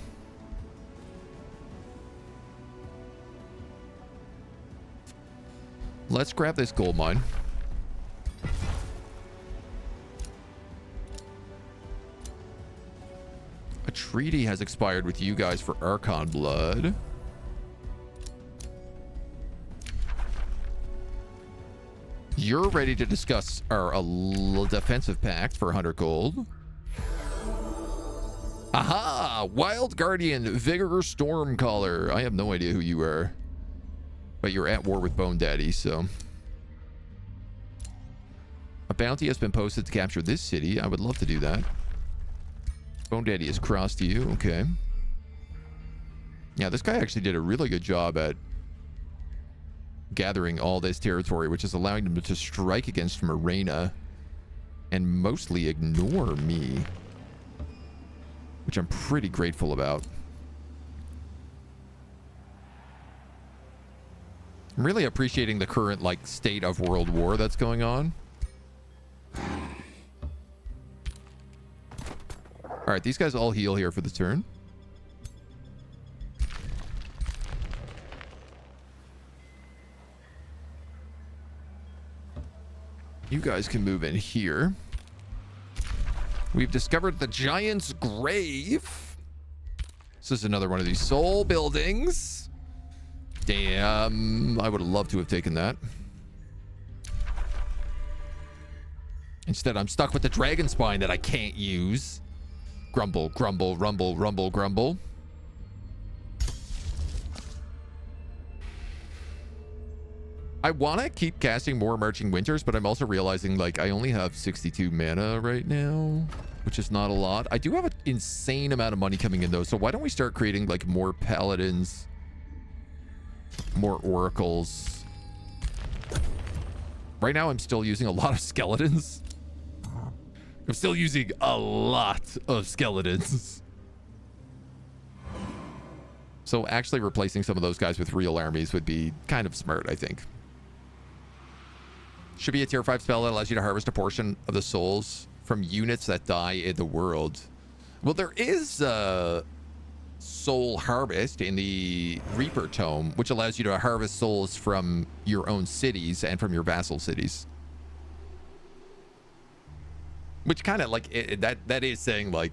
Let's grab this gold mine. A treaty has expired with you guys for Archon blood. You're ready to discuss our defensive pact for 100 gold. Aha! Wild Guardian, Vigor Stormcaller. I have no idea who you are. But you're at war with Bone Daddy, so... A bounty has been posted to capture this city. I would love to do that. Bone Daddy has crossed you. Okay. Yeah, this guy actually did a really good job at gathering all this territory, which is allowing them to strike against Morena and mostly ignore me, which I'm pretty grateful about. I'm really appreciating the current like state of world war that's going on. All right, these guys all heal here for the turn. You guys can move in here. We've discovered the Giant's Grave. This is another one of these soul buildings. Damn, I would have loved to have taken that. Instead, I'm stuck with the Dragon Spine that I can't use. Grumble, grumble, rumble, rumble, grumble. I want to keep casting more Marching Winters, but I'm also realizing, like, I only have 62 mana right now, which is not a lot. I do have an insane amount of money coming in, though, so why don't we start creating, like, more Paladins, more Oracles. Right now, I'm still using a lot of Skeletons. I'm still using a lot of Skeletons. So actually replacing some of those guys with real armies would be kind of smart, I think. Should be a tier 5 spell that allows you to harvest a portion of the souls from units that die in the world. Well, there is soul harvest in the Reaper Tome, which allows you to harvest souls from your own cities and from your vassal cities. Which kind of like that is saying like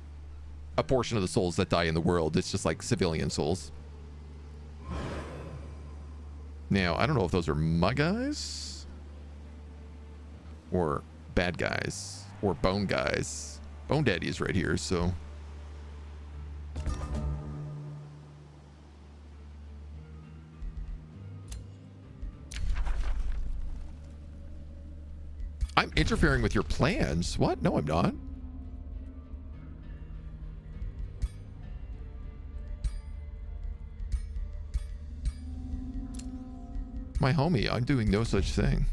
a portion of the souls that die in the world. It's just like civilian souls. Now, I don't know if those are my guys or bad guys or bone guys. Bone Daddy is right here, so. I'm interfering with your plans. What? No, I'm not. My homie, I'm doing no such thing.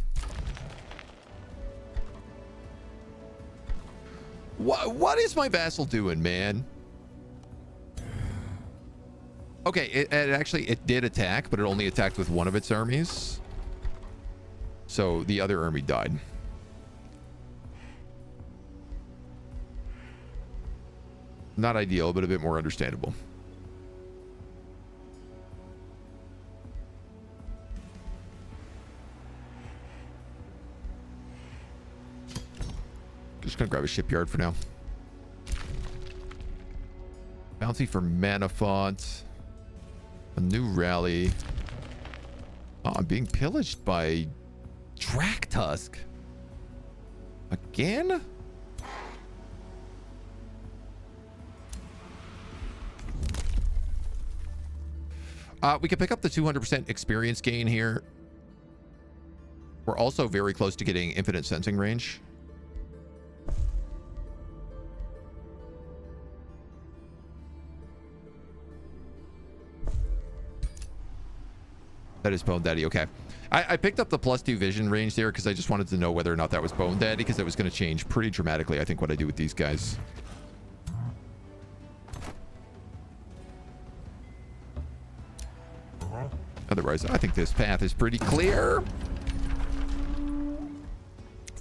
What is my vassal doing, man? Okay, it did attack, but it only attacked with one of its armies. So the other army died. Not ideal, but a bit more understandable. Just gonna grab a shipyard for now. Bounty for Mana Font. A new rally. Oh, I'm being pillaged by Draktusk. Again? We can pick up the 200% experience gain here. We're also very close to getting infinite sensing range. That is Bone Daddy, okay. I picked up the +2 vision range there because I just wanted to know whether or not that was bone dead, because it was going to change pretty dramatically, I think, what I do with these guys. Otherwise, I think this path is pretty clear.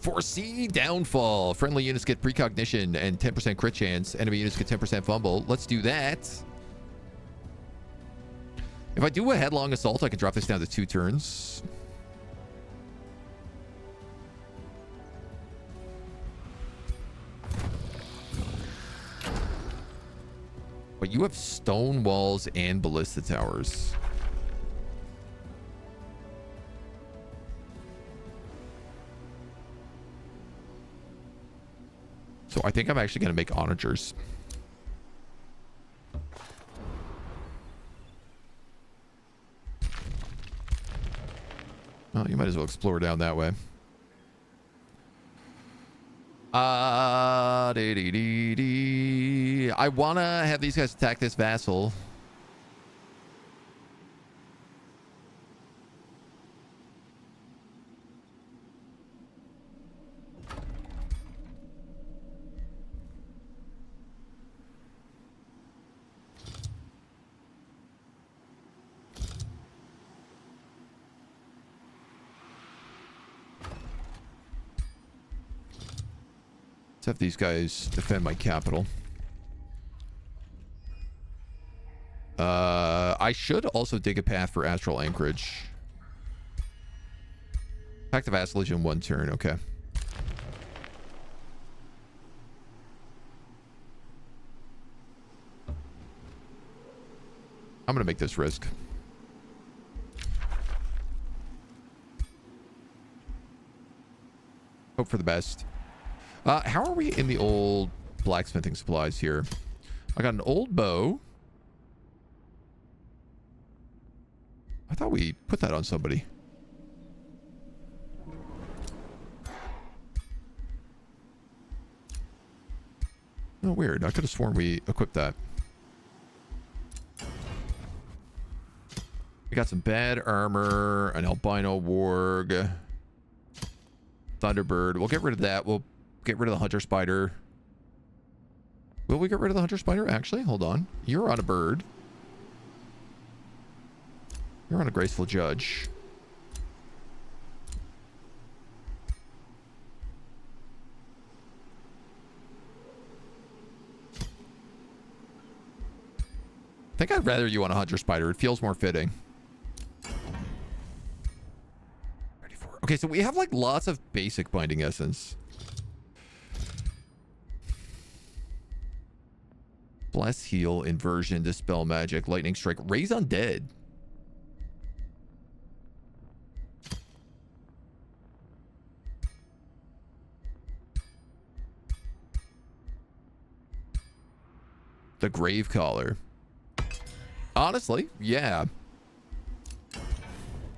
Foresee downfall. Friendly units get precognition and 10% crit chance. Enemy units get 10% fumble. Let's do that. If I do a headlong assault, I can drop this down to 2 turns. But you have stone walls and ballista towers. So I think I'm actually going to make onagers. Well, you might as well explore down that way. I want to have these guys attack this vassal. Let's have these guys defend my capital. I should also dig a path for astral anchorage. Pact of vassalage in 1 turn. Okay. I'm gonna make this risk. Hope for the best. How are we in the old blacksmithing supplies here? I got an old bow. I thought we put that on somebody. Oh, weird. I could have sworn we equipped that. We got some bad armor, an albino warg, thunderbird. We'll get rid of that. We'll get rid of the hunter spider. Will we get rid of the hunter spider? Actually, hold on. You're on a bird. You're on a graceful judge. I think I'd rather you on a hunter spider. It feels more fitting. 34. Okay, so we have like lots of basic binding essence. Bless, heal, inversion, dispel magic, lightning strike, raise undead. The grave collar. Honestly, yeah.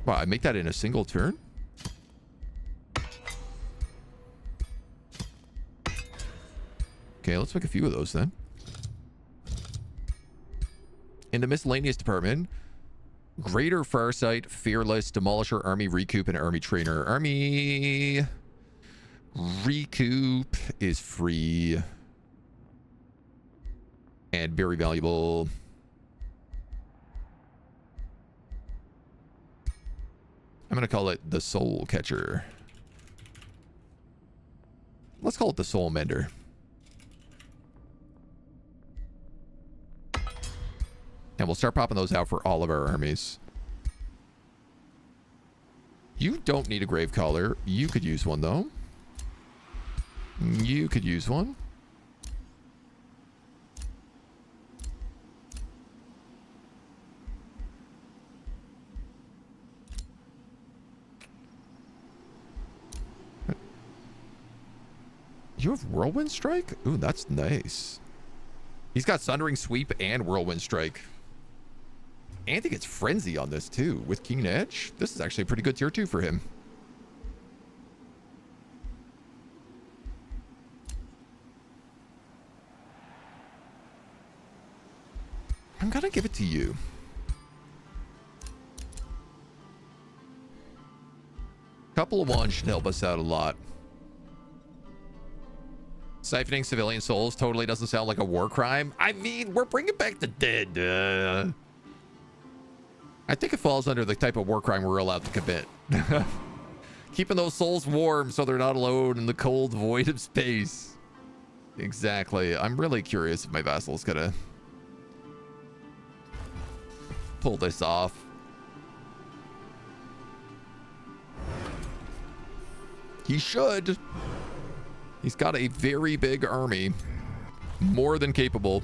Wow, I make that in a single turn? Okay, let's make a few of those then. In the miscellaneous department, Greater Farsight, Fearless, Demolisher, Army Recoup, and Army Trainer. Army Recoup is free and very valuable. I'm going to call it the Soul Catcher. Let's call it the Soul Mender. And we'll start popping those out for all of our armies. You don't need a grave collar. You could use one, though. You could use one. You have Whirlwind Strike? Ooh, that's nice. He's got Sundering Sweep and Whirlwind Strike. And he gets Frenzy on this, too, with Keen Edge. This is actually a pretty good tier 2 for him. I'm gonna give it to you. Couple of ones should help us out a lot. Siphoning civilian souls totally doesn't sound like a war crime. I mean, we're bringing back the dead. I think it falls under the type of war crime we're allowed to commit. Keeping those souls warm so they're not alone in the cold void of space. Exactly. I'm really curious if my vassal's gonna pull this off. He should. He's got a very big army. More than capable.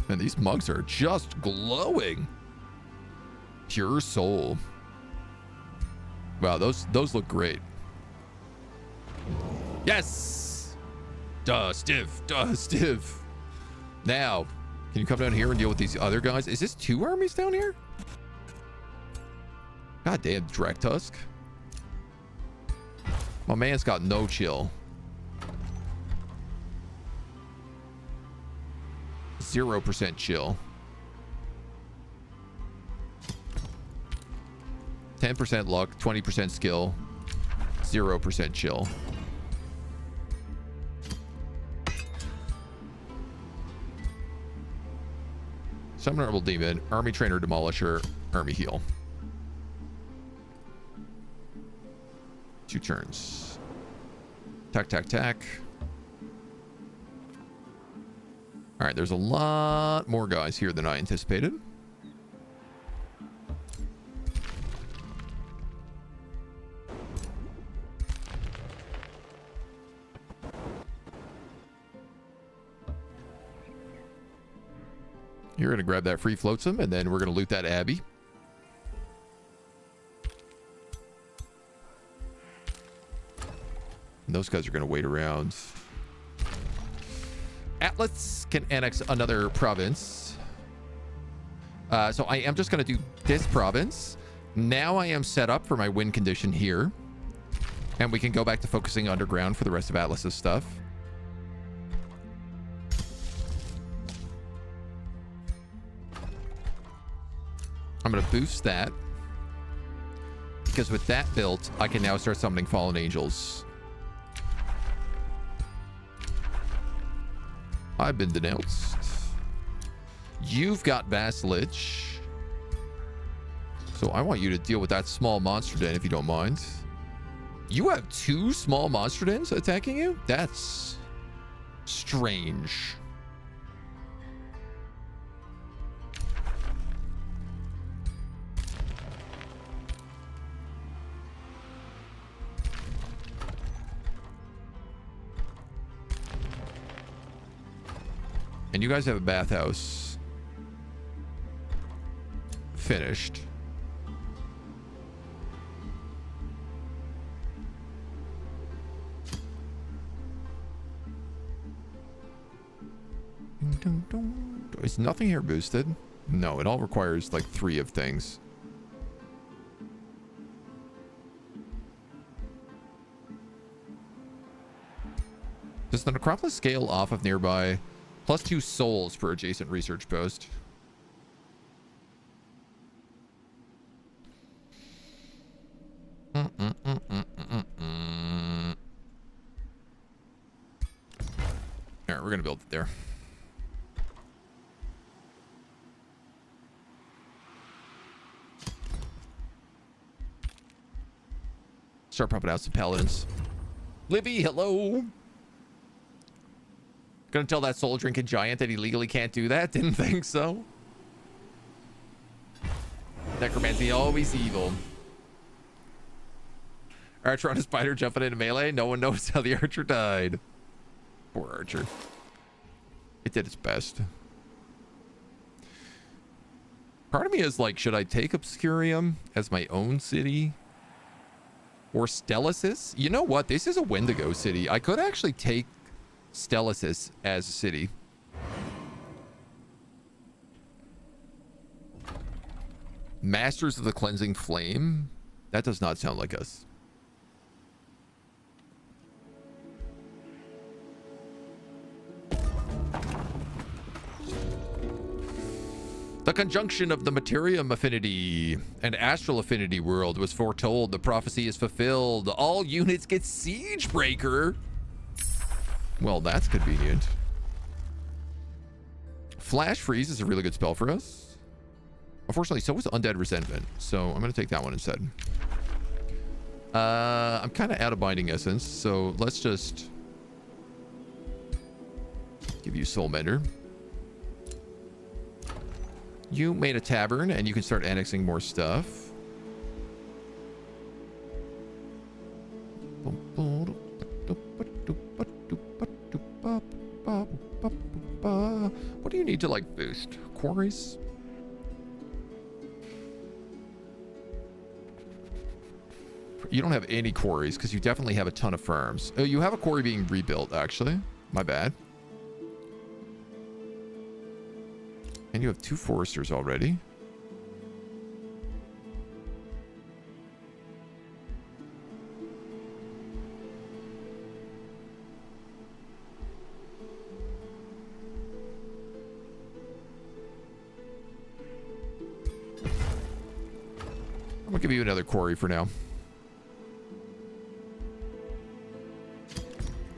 And these mugs are just glowing. Pure soul. Wow, those look great. Yes! Duh, stiff. Now, can you come down here and deal with these other guys? Is this 2 armies down here? God damn, Drek Tusk. My man's got no chill. 0% chill. 10% luck, 20% skill, 0% chill. Summonable Demon, Army Trainer Demolisher, Army Heal. 2 turns. Tack. All right, there's a lot more guys here than I anticipated. You're going to grab that free flotsome, and then we're going to loot that abbey. And those guys are going to wait around. Atlas can annex another province. So I am just going to do this province. Now I am set up for my win condition here. And we can go back to focusing underground for the rest of Atlas's stuff. I'm going to boost that. Because with that built, I can now start summoning fallen angels. I've been denounced. You've got vassalage. So I want you to deal with that small monster den if you don't mind. You have 2 small monster dens attacking you? That's strange. And you guys have a bathhouse finished. Is nothing here boosted? No, it all requires like 3 of things. Does the necropolis scale off of nearby? +2 souls per adjacent research post. All right, we're gonna build it there. Start pumping out some paladins. Libby, hello. Gonna tell that soul drinking giant that he legally can't do that? Didn't think so. Necromancy, always evil. Archon and spider jumping into melee. No one knows how the archer died. Poor archer. It did its best. Part of me is like, should I take Obscurium as my own city? Or Stellasis? You know what? This is a Wendigo city. I could actually take Stellasis as a city. Masters of the Cleansing Flame? That does not sound like us. The The conjunction of the Materium Affinity and Astral Affinity world was foretold. The prophecy is fulfilled. All units get Siegebreaker. Well, that's convenient. Flash Freeze is a really good spell for us. Unfortunately, so was Undead Resentment. So I'm going to take that one instead. I'm kind of out of Binding Essence. So let's just give you Soul Mender. You made a tavern, and you can start annexing more stuff. What do you need to, like, boost? Quarries? You don't have any quarries, because you definitely have a ton of farms. Oh, you have a quarry being rebuilt, actually. My bad. And you have 2 foresters already. I'm gonna give you another quarry for now.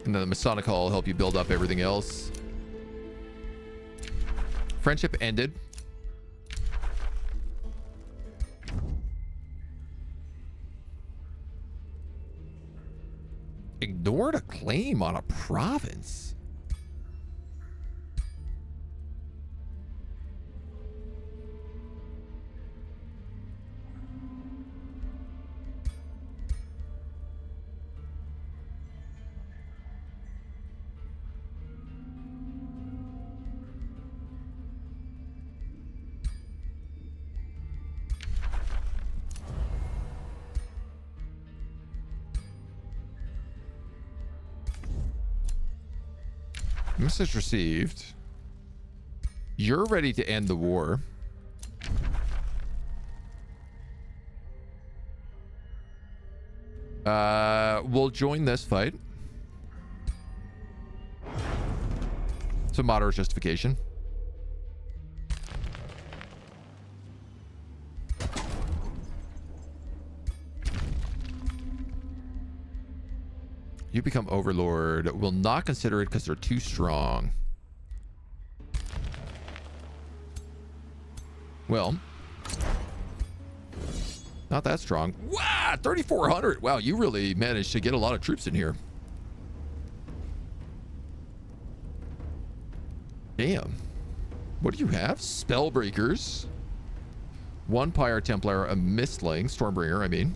And then the Masonic Hall will help you build up everything else. Friendship ended. Ignored a claim on a province. Message received. You're ready to end the war. We'll join this fight. It's a moderate justification. You become Overlord. Will not consider it because they're too strong. Well, not that strong. Wow, 3,400. Wow, you really managed to get a lot of troops in here. Damn. What do you have? Spellbreakers. 1 Pyre Templar, a Mistling, Stormbringer, I mean.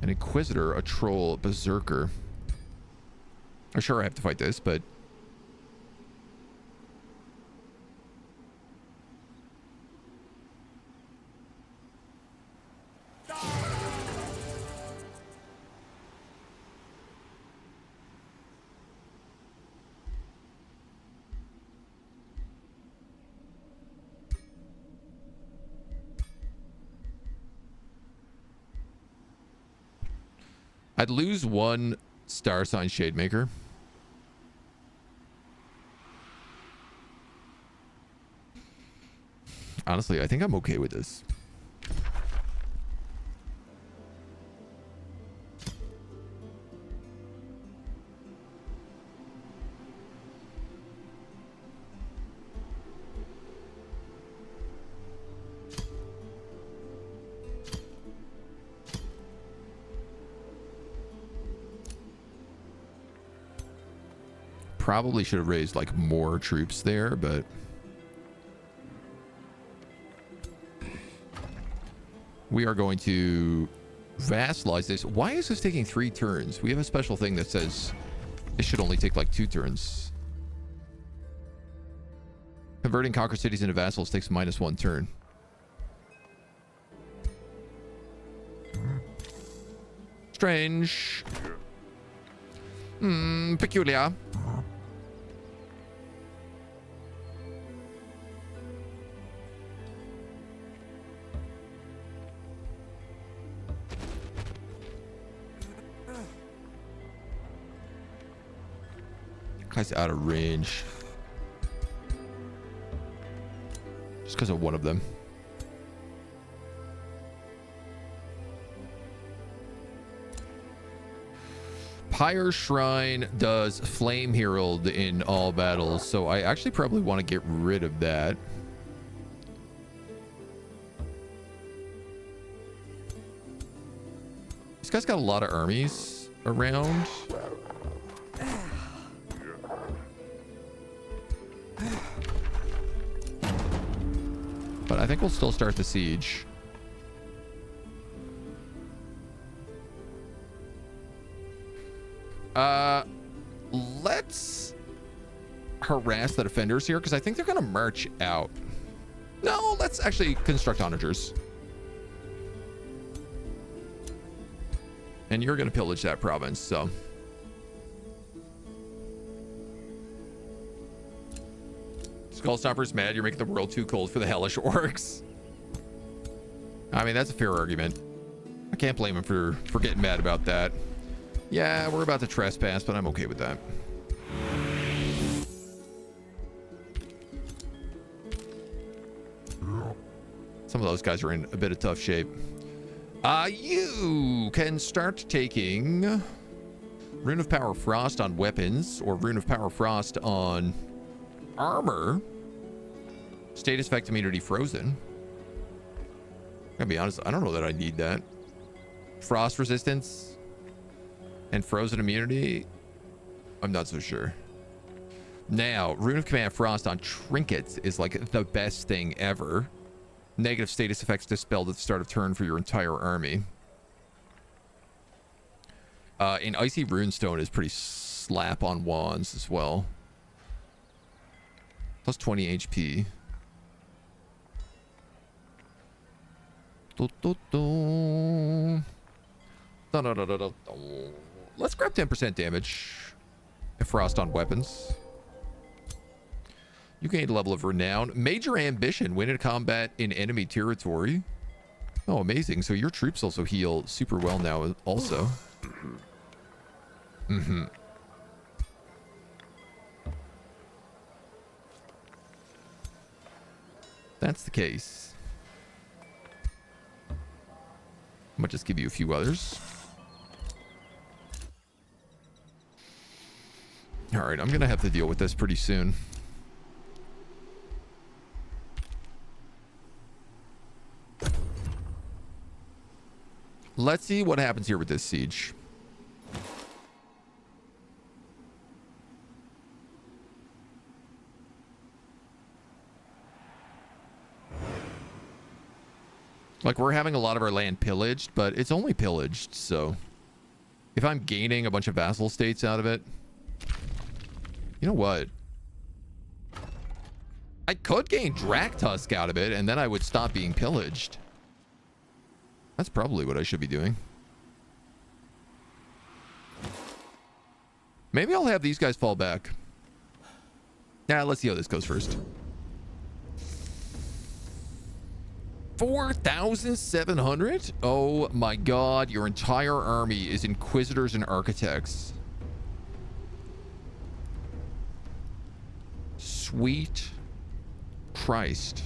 An Inquisitor, a Troll, a Berserker. I'm sure I have to fight this, but... I'd lose 1 Star Sign Shademaker. Honestly, I think I'm okay with this. Probably should have raised like more troops there, but we are going to vassalize this. Why is this taking 3 turns? We have a special thing that says this should only take like 2 turns. Converting conquered cities into vassals takes -1 turn. Strange. Peculiar. Guy's out of range. Just because of one of them. Pyre Shrine does Flame Herald in all battles, so I actually probably want to get rid of that. This guy's got a lot of armies around. But I think we'll still start the siege. Let's harass the defenders here, because I think they're going to march out. No, let's actually construct onagers. And you're going to pillage that province, so. Skullstomper's mad you're making the world too cold for the hellish orcs. I mean, that's a fair argument. I can't blame him for getting mad about that. Yeah, we're about to trespass, but I'm okay with that. Some of those guys are in a bit of tough shape. You can start taking Rune of Power Frost on weapons, or Rune of Power Frost on armor. Status effect immunity frozen. I'm gonna be honest, I don't know that I need that. Frost resistance and frozen immunity, I'm not so sure. Now, Rune of Command Frost on trinkets is like the best thing ever. Negative status effects dispelled at the start of turn for your entire army. And Icy Runestone is pretty slap on wands as well. Plus 20 HP. Let's grab 10% damage. And Frost on weapons. You gained a level of renown. Major ambition. Win in combat in enemy territory. Oh, amazing. So your troops also heal super well now also. Mm-hmm. That's the case. I might just give you a few others. All right, I'm going to have to deal with this pretty soon. Let's see what happens here with this siege. Like, we're having a lot of our land pillaged, but it's only pillaged, so if I'm gaining a bunch of vassal states out of it, you know what? I could gain Draktusk out of it, and then I would stop being pillaged. That's probably what I should be doing. Maybe I'll have these guys fall back. Yeah, let's see how this goes first. 4,700? Oh my god, your entire army is Inquisitors and Architects. Sweet Christ.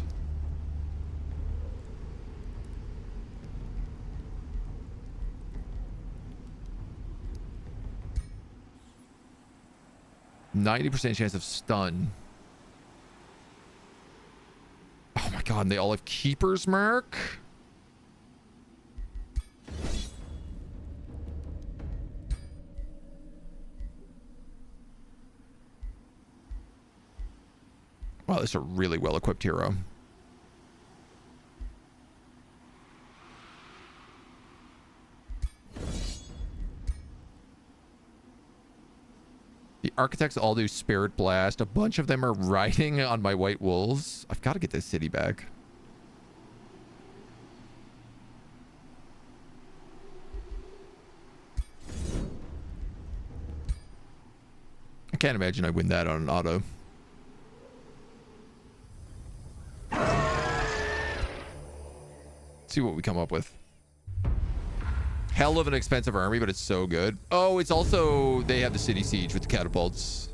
%90 chance of stun. Oh my god, and they all have Keeper's Mark? Wow, this is a really well-equipped hero. The Architects all do Spirit Blast. A bunch of them are riding on my White Wolves. I've got to get this city back. I can't imagine I win that on an auto. See what we come up with. Hell of an expensive army, but it's so good. Oh, it's also, they have the city siege with the catapults.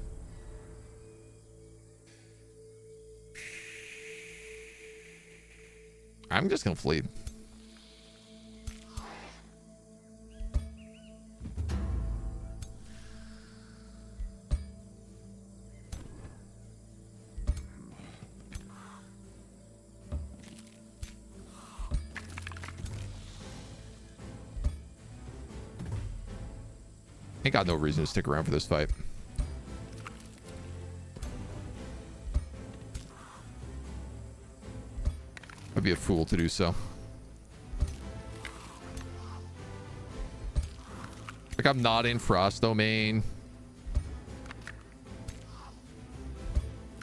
I'm just gonna flee. Ain't got no reason to stick around for this fight. I'd be a fool to do so. Like, I'm not in Frost Domain.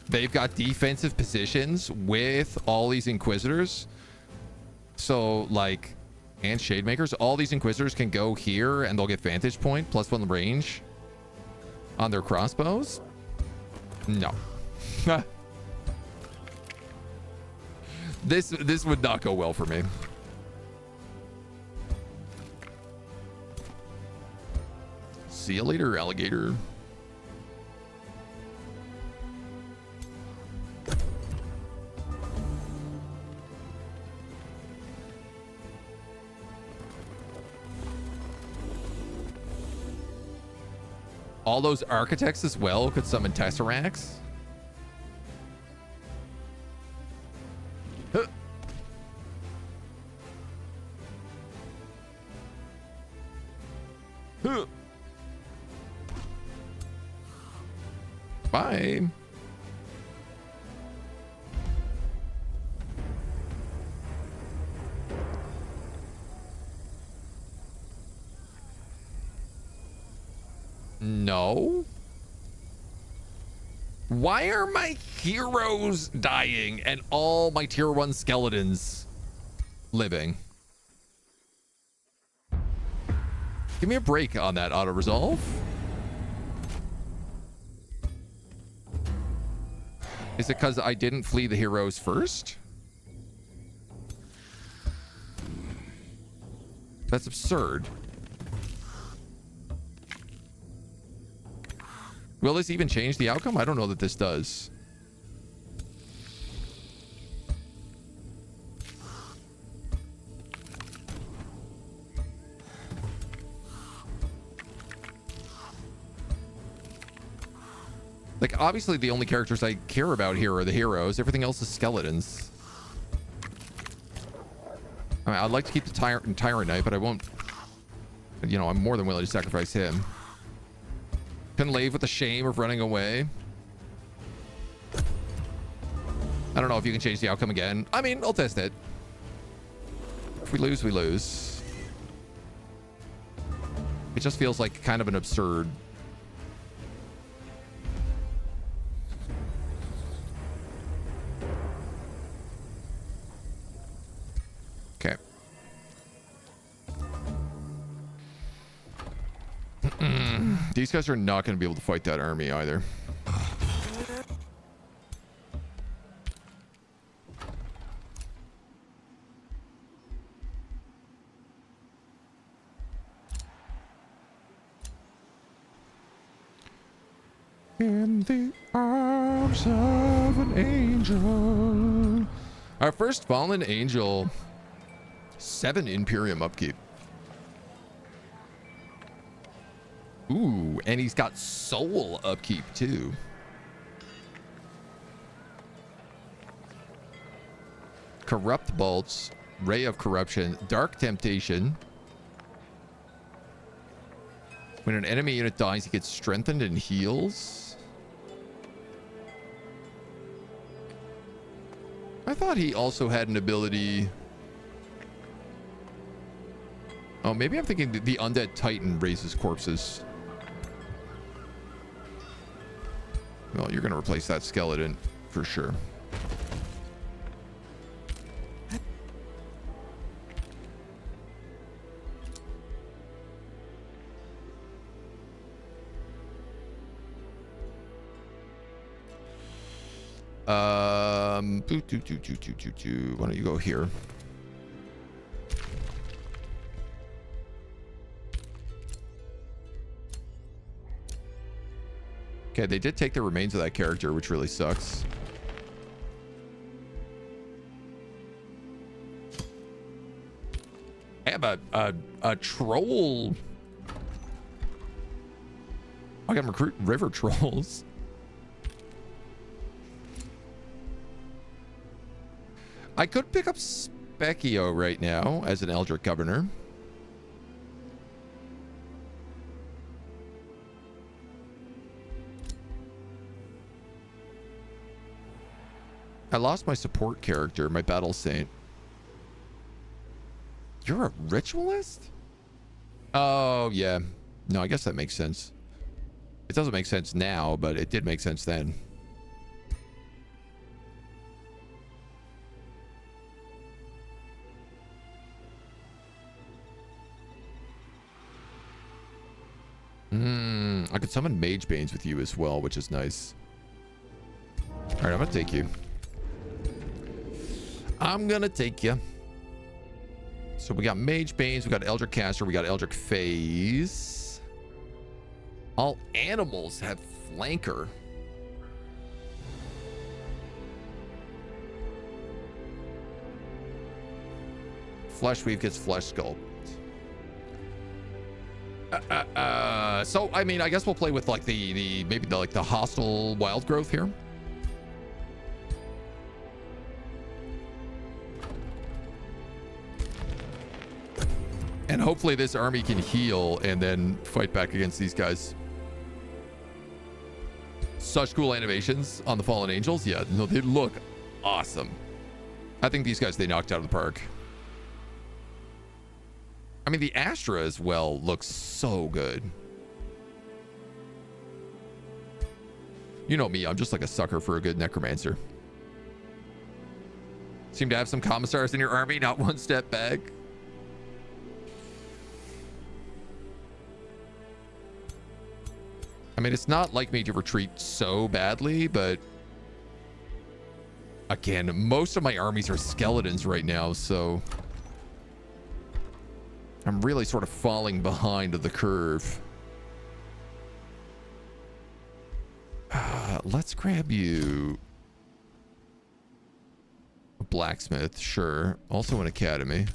They've got defensive positions with all these Inquisitors. So, like, and Shademakers. All these Inquisitors can go here and they'll get vantage point plus 1 range on their crossbows. No. This would not go well for me. See you later, alligator. All those architects as well could summon Tesseracts. Huh. Huh. Bye. No. Why are my heroes dying and all my tier 1 skeletons living? Give me a break on that auto resolve. Is it because I didn't flee the heroes first? That's absurd. Will this even change the outcome? I don't know that this does. Like, obviously the only characters I care about here are the heroes. Everything else is skeletons. I mean, I'd like to keep the Tyrant Knight, but I won't... You know, I'm more than willing to sacrifice him. Can leave with the shame of running away. I don't know if you can change the outcome again. I mean, I'll test it. If we lose, we lose. It just feels like kind of an absurd... Okay. These guys are not going to be able to fight that army either. In the arms of an angel. Our first fallen angel. 7 Imperium upkeep. Ooh, and he's got soul upkeep too. Corrupt bolts, ray of corruption, dark temptation. When an enemy unit dies, he gets strengthened and heals. I thought he also had an ability. Oh, maybe I'm thinking the Undead Titan raises corpses. Well, you're going to replace that skeleton for sure. Why don't you go here? Okay, they did take the remains of that character, which really sucks. have a troll. I can recruit river trolls. I could pick up Specchio right now as an Eldritch Governor. I lost my support character, my Battle Saint. You're a ritualist? Oh, yeah. No, I guess that makes sense. It doesn't make sense now, but it did make sense then. I could summon Mage Banes with you as well, which is nice. All right, I'm gonna take you. I'm gonna take you. So we got Mage Banes, we got Eldritch Caster, we got Eldritch Phase. All animals have Flanker. Flesh Weave gets Flesh Sculpt. So I mean, I guess we'll play with like the maybe the like the hostile wild growth here. And hopefully this army can heal and then fight back against these guys. Such cool animations on the Fallen Angels. Yeah, no, they look awesome. I think these guys, they knocked out of the park. I mean, the Astra as well looks so good. You know me, I'm just like a sucker for a good necromancer. Seem to have some commissars in your army, not one step back. I mean, it's not like me to retreat so badly, but again, most of my armies are skeletons right now, so I'm really sort of falling behind the curve. Let's grab you. A blacksmith, sure. Also an academy.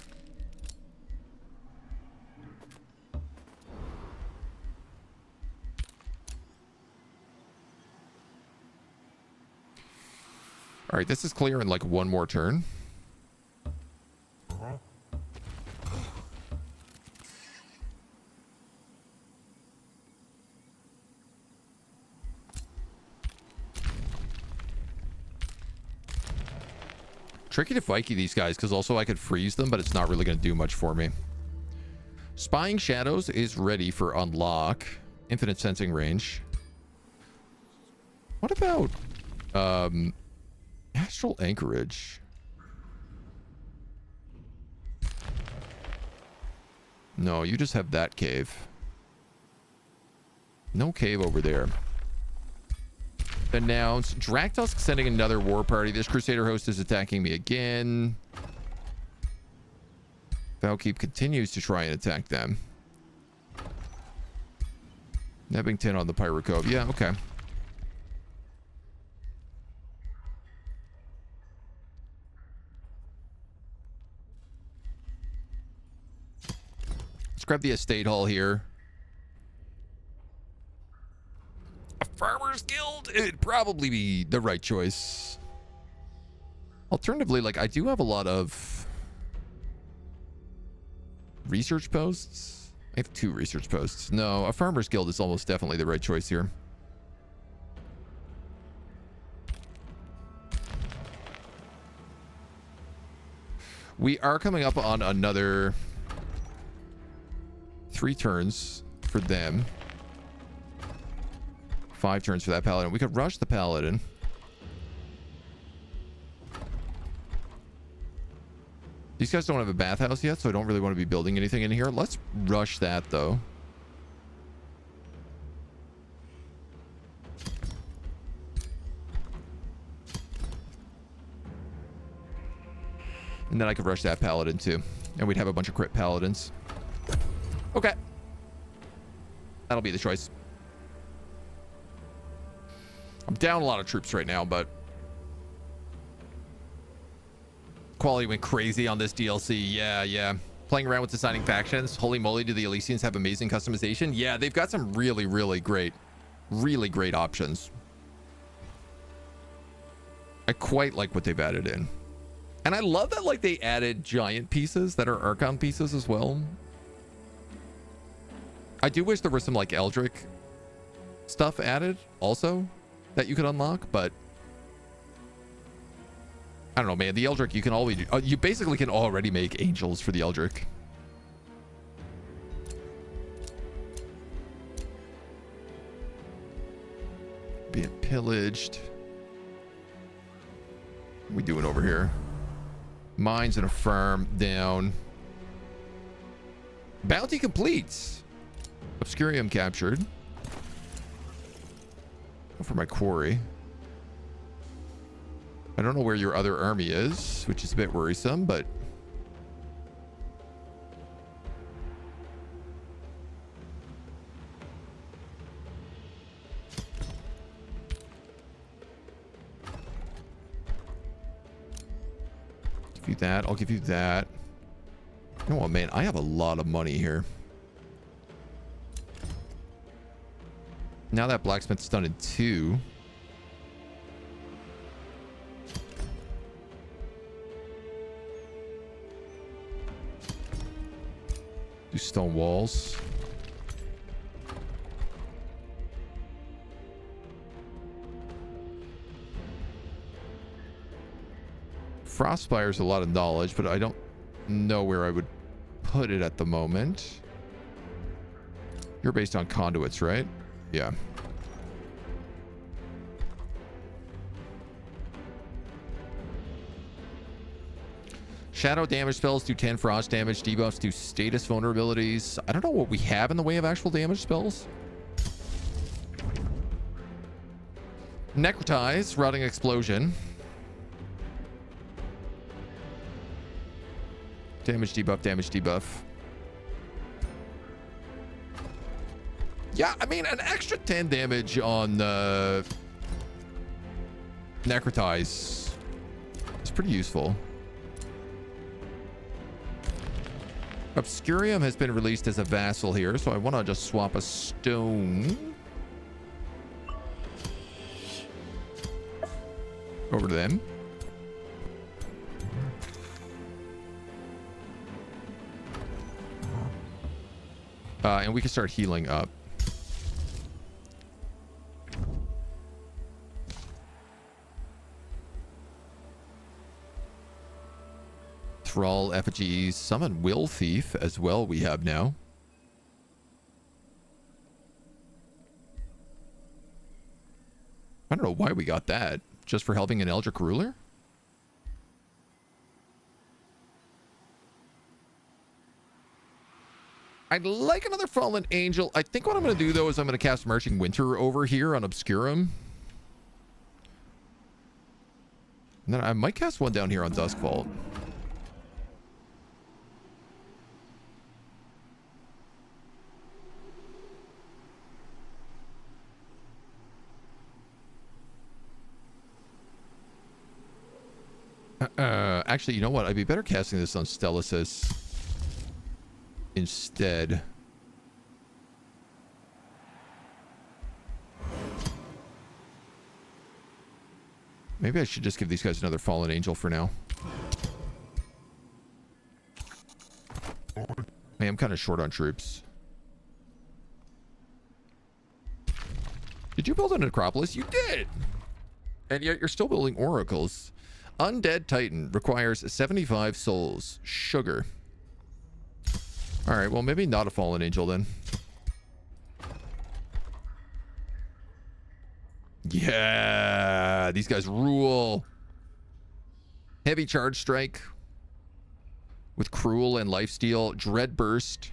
All right, this is clear in like one more turn. Tricky to Viking these guys because also I could freeze them, but it's not really going to do much for me. Spying Shadows is ready for unlock. Infinite sensing range. What about Astral Anchorage? No, you just have that cave. No cave over there. Announce Draktusk sending another war party. This Crusader host is attacking me again. Valkeep continues to try and attack them. Nebbington on the Pirate Cove. Yeah, okay. Let's grab the estate hall here. A farmer's guild? It'd probably be the right choice. Alternatively, like, I do have a lot of research posts. I have 2 research posts. No, a farmer's guild is almost definitely the right choice here. We are coming up on another 3 turns for them. 5 turns for that paladin. We could rush the paladin. These guys don't have a bathhouse yet, so I don't really want to be building anything in here. Let's rush that, though. And then I could rush that paladin, too. And we'd have a bunch of crit paladins. Okay. That'll be the choice. I'm down a lot of troops right now, but quality went crazy on this DLC. Yeah. Playing around with designing factions. Holy moly, do the Elysians have amazing customization? Yeah, they've got some really great options. I quite like what they've added in. And I love that, like, they added giant pieces that are Archon pieces as well. I do wish there was some, like, Eldritch stuff added also that you could unlock, but I don't know, man. The Eldritch, you can always do, you basically can already make angels for the Eldritch. Being pillaged. What are we doing over here? Mines and a farm down. Bounty complete. Obscurium captured. Go for my quarry. I don't know where your other army is, which is a bit worrisome, but give you that. I'll give you that. You know what, man? I have a lot of money here. Now that blacksmith's done in 2. Do stone walls. Frostspire's a lot of knowledge, but I don't know where I would put it at the moment. You're based on conduits, right? Yeah. Shadow damage spells do 10 frost damage. Debuffs do status vulnerabilities. I don't know what we have in the way of actual damage spells. Necrotize, rotting explosion. Damage debuff, damage debuff. Yeah, I mean, an extra 10 damage on Necrotize is pretty useful. Obscurium has been released as a vassal here, so I want to just swap a stone over to them. And we can start healing up. Thrall, effigies, summon Will Thief as well we have now. I don't know why we got that. Just for helping an Eldritch ruler? I'd like another Fallen Angel. I think what I'm going to do, though, is I'm going to cast Marching Winter over here on Obscurum. And then I might cast one down here on Duskvault. Actually, you know what? I'd be better casting this on Stellasis instead. Maybe I should just give these guys another Fallen Angel for now. Hey, I'm kind of short on troops. Did you build a necropolis? You did! And yet you're still building oracles. Undead Titan requires 75 souls. Sugar. Alright, well, maybe not a Fallen Angel then. Yeah, these guys rule. Heavy charge strike with cruel and lifesteal. Dread burst.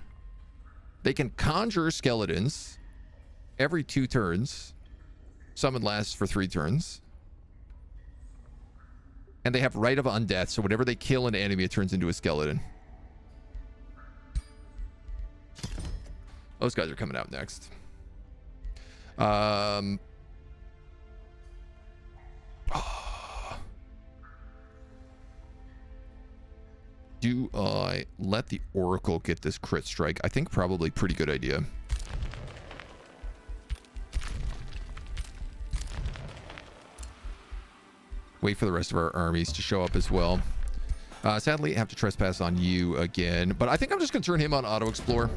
They can conjure skeletons every 2 turns. Summon lasts for 3 turns. And they have Rite of Undeath, so whenever they kill an enemy, it turns into a skeleton. Those guys are coming out next. Do I let the Oracle get this crit strike? I think probably pretty good idea. Wait for the rest of our armies to show up as well. Sadly, I have to trespass on you again, but I think I'm just going to turn him on auto explore.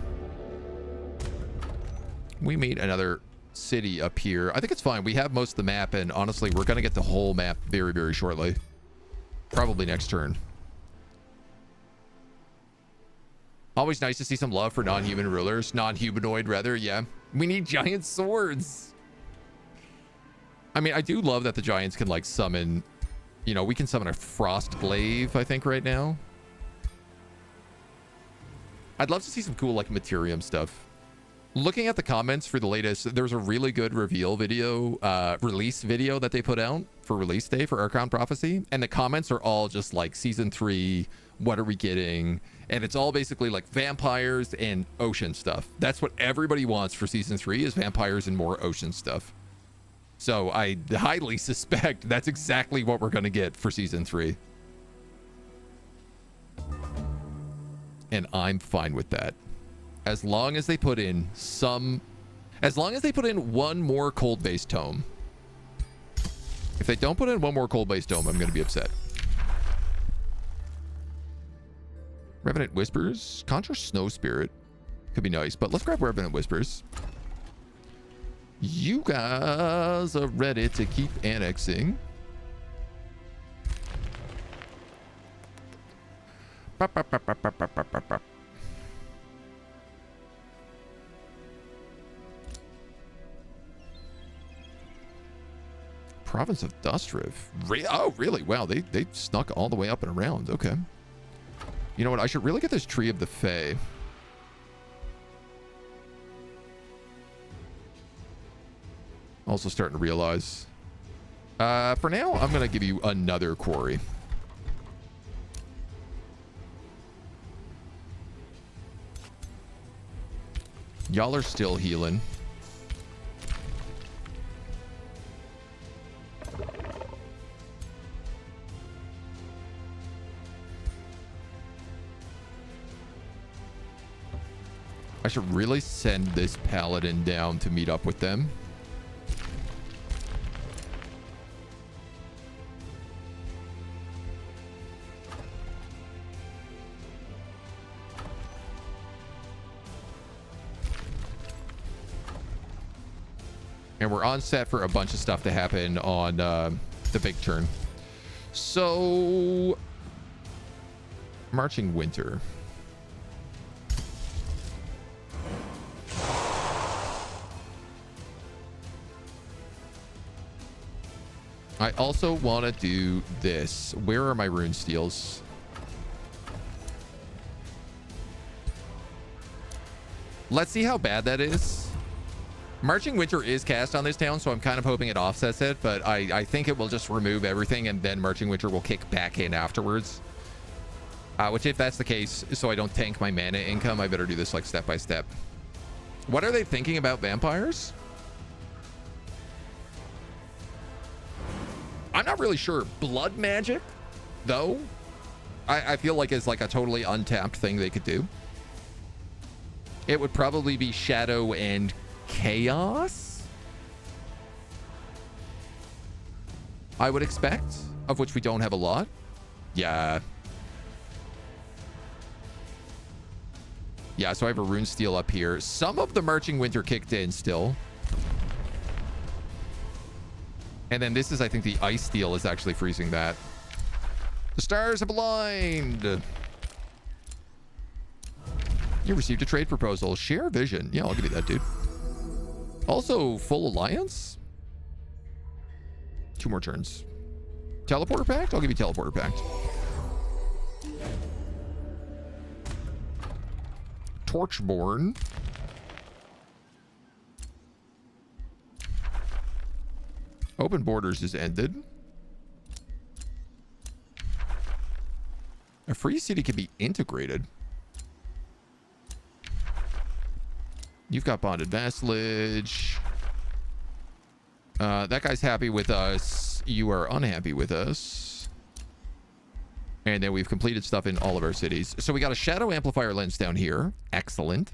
We meet another city up here. I think it's fine. We have most of the map, and honestly, we're going to get the whole map very, very shortly. Probably next turn. Always nice to see some love for non-human rulers. Non-humanoid, rather, yeah. We need giant swords. I mean, I do love that the giants can, like, summon... You know, we can summon a frost glaive, I think, right now. I'd love to see some cool, like, Materium stuff. Looking at the comments for the latest, there's a really good reveal video, release video that they put out for release day for Archon Prophecy. And the comments are all just like, Season 3, what are we getting? And it's all basically like vampires and ocean stuff. That's what everybody wants for Season 3 is vampires and more ocean stuff. So I highly suspect that's exactly what we're going to get for Season 3. And I'm fine with that. As long as they put in one more cold-based tome. If they don't put in one more cold-based tome, I'm going to be upset. Revenant Whispers. Conjure Snow Spirit. Could be nice, but let's grab Revenant Whispers. You guys are ready to keep annexing. Province of Dustriv. Oh, really? Wow, they snuck all the way up and around. Okay. You know what? I should really get this Tree of the Fae. Also starting to realize. For now, I'm going to give you another quarry. Y'all are still healing. I should really send this paladin down to meet up with them. And we're on set for a bunch of stuff to happen on the big turn. So, Marching Winter. I also want to do this. Where are my rune steels? Let's see how bad that is. Marching Winter is cast on this town, so I'm kind of hoping it offsets it, but I think it will just remove everything, and then Marching Winter will kick back in afterwards. Which, if that's the case, so I don't tank my mana income, I better do this like step by step. What are they thinking about vampires? I'm not really sure. Blood magic, though, I feel like is like a totally untapped thing they could do. It would probably be Shadow and Chaos, I would expect, of which we don't have a lot. Yeah. Yeah, so I have a rune steel up here. Some of the Marching Winter kicked in still. And then this is, I think, the ice steel is actually freezing that. The stars have aligned. You received a trade proposal. Share vision. Yeah, I'll give you that, dude. Also, full alliance. 2 more turns. Teleporter pact? I'll give you teleporter pact. Torchborn. Open borders is ended. A free city can be integrated. You've got bonded vassalage. That guy's happy with us. You are unhappy with us. And then we've completed stuff in all of our cities. So we got a shadow amplifier lens down here. Excellent.